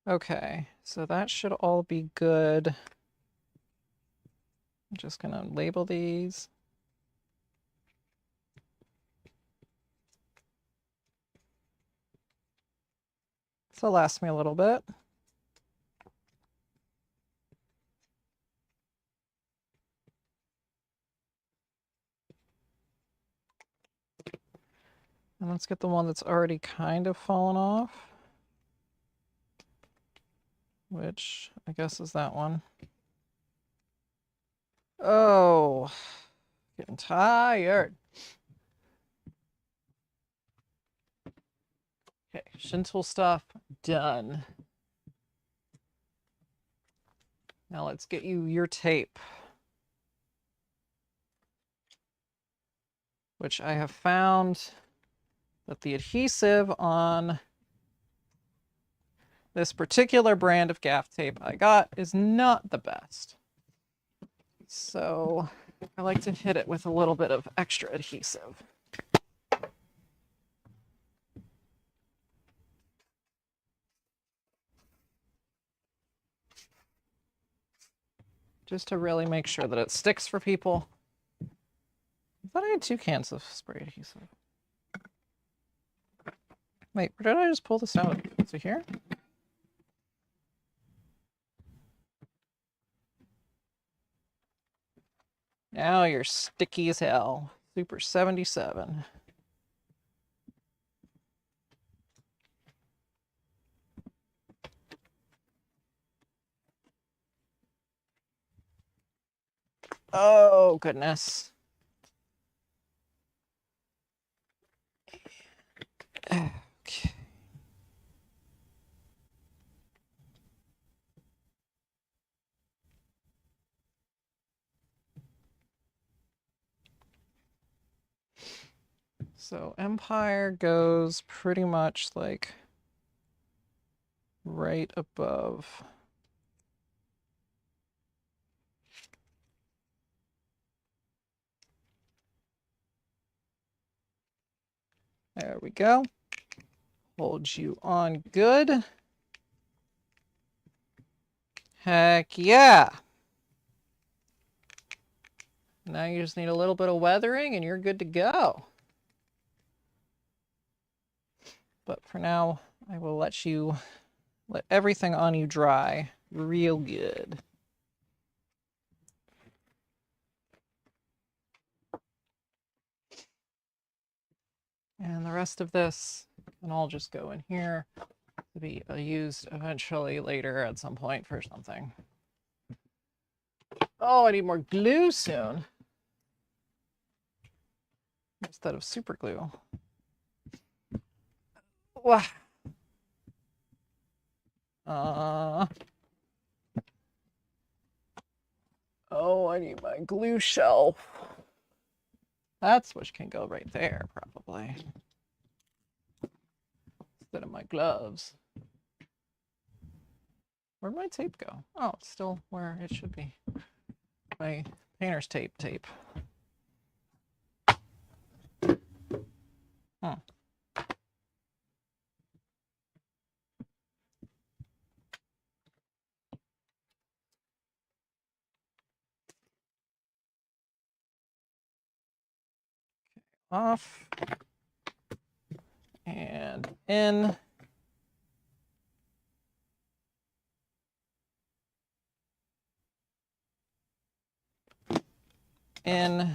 Okay, so that should all be good. I'm just gonna label these. This will last me a little bit. And let's get the one that's already kind of fallen off, which I guess is that one. Oh, getting tired. Okay, shin tool stuff done. Now let's get you your tape, which I have found that the adhesive on this particular brand of gaff tape I got is not the best. So I like to hit it with a little bit of extra adhesive. Just to really make sure that it sticks for people. I thought I had 2 cans of spray adhesive. Wait, where did I just pull this out? Is it here? Now you're sticky as hell. Super 77. Oh, goodness. Okay. So Empire goes pretty much like right above There we go. Hold you on good. Heck yeah. Now you just need a little bit of weathering and you're good to go. But for now, I will let everything on you dry real good. And the rest of this can all just go in here to be used eventually later at some point for something. Oh, I need more glue soon. Instead of super glue. Wow. Oh, I need my glue shelf. That's what can go right there, probably. Instead of my gloves. Where'd my tape go? Oh, it's still where it should be. My painter's tape. Huh. Off. And in. In.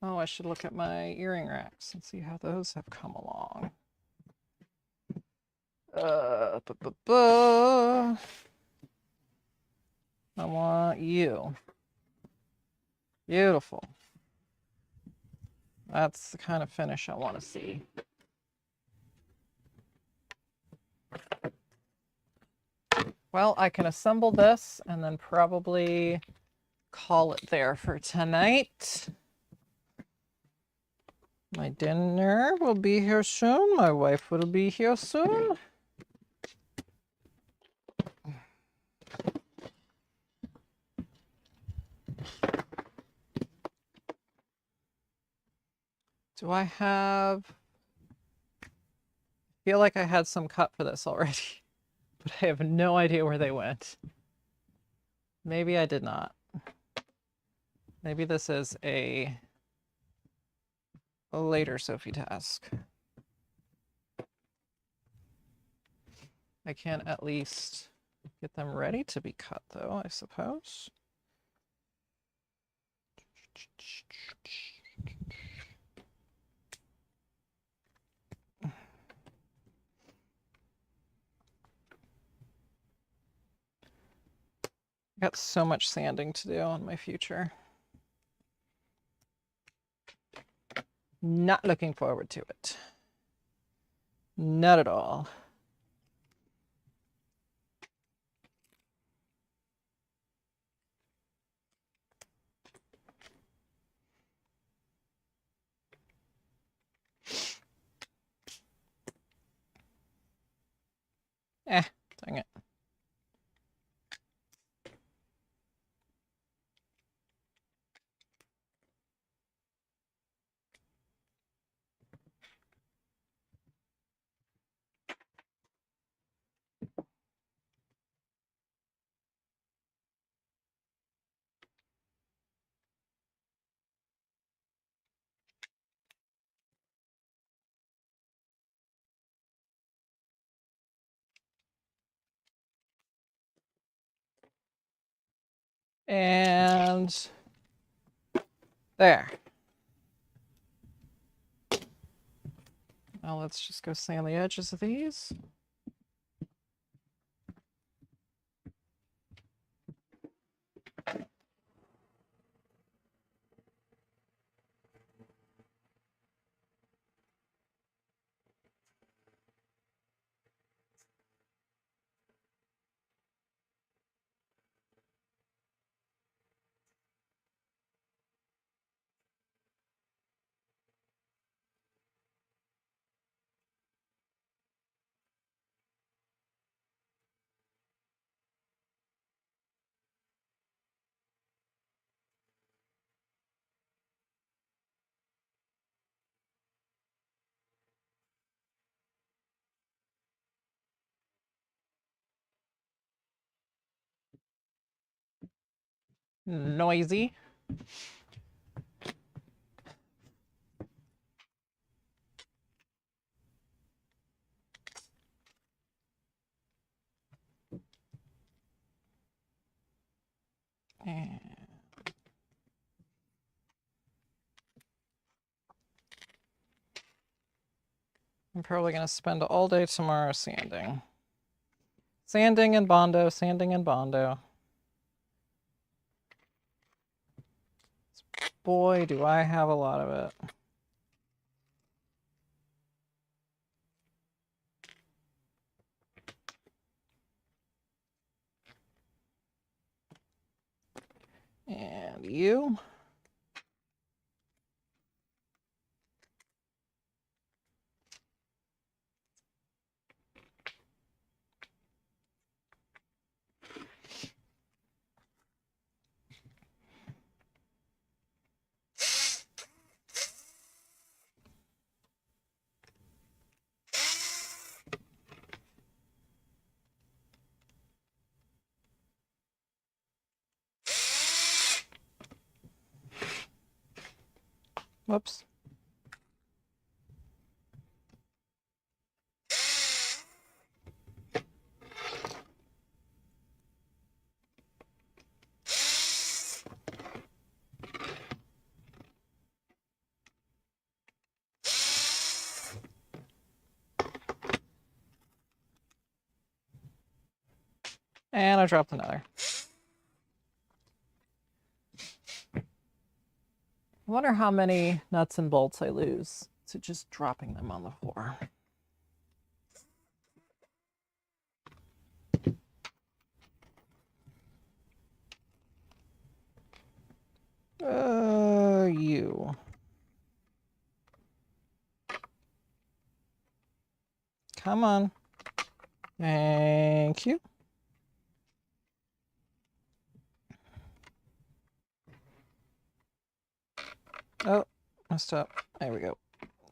Oh, I should look at my earring racks and see how those have come along. I want you. Beautiful. That's the kind of finish I want to see. Well, I can assemble this and then probably call it there for tonight. My dinner will be here soon. My wife will be here soon. Do I have... I feel like I had some cut for this already, but I have no idea where they went. Maybe I did not. Maybe this is a later Sophie task. I can at least get them ready to be cut, though, I suppose. Got so much sanding to do in my future. Not looking forward to it. Not at all. Dang it. And there. Now let's just go sand the edges of these. Noisy. And I'm probably going to spend all day tomorrow sanding. Sanding and Bondo, sanding and Bondo. Boy, do I have a lot of it. And you. Whoops. And I dropped another. I wonder how many nuts and bolts I lose to just dropping them on the floor. You. Come on. Thank you. Oh, messed up. There we go.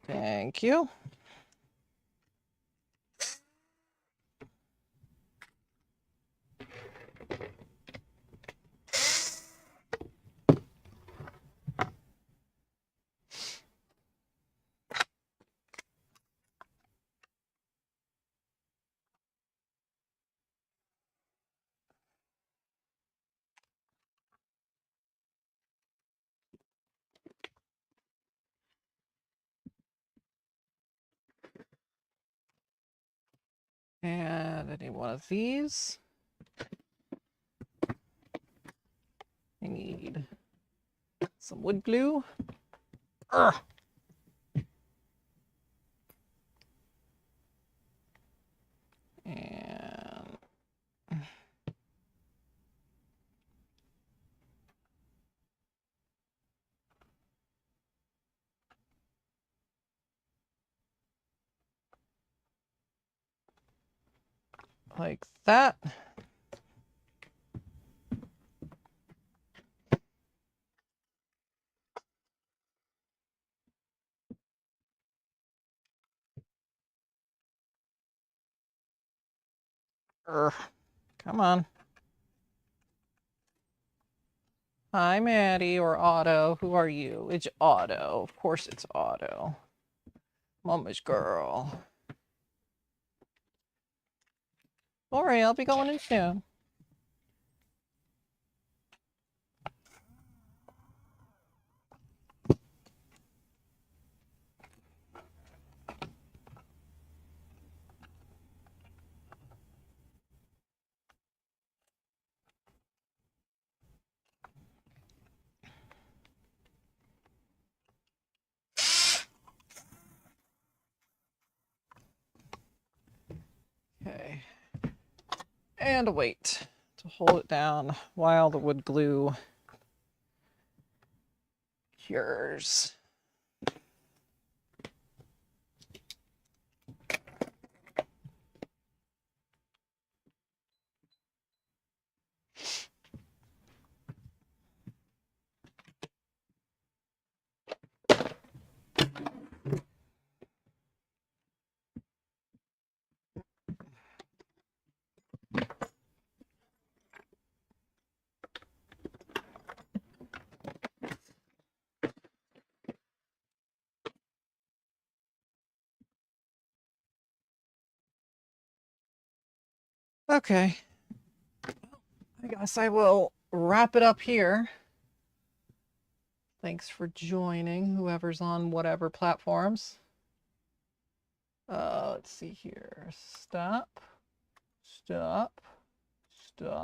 Thank you. And I need one of these. I need some wood glue. Ugh. And like that. Ugh. Come on. Hi, Maddie, or Otto. Who are you? It's Otto. Of course it's Otto. Mama's girl. Don't worry, I'll be going in soon. Okay. And a weight to hold it down while the wood glue cures. Okay. I guess I will wrap it up here. Thanks for joining, whoever's on whatever platforms. Let's see here. Stop. Stop. Stop.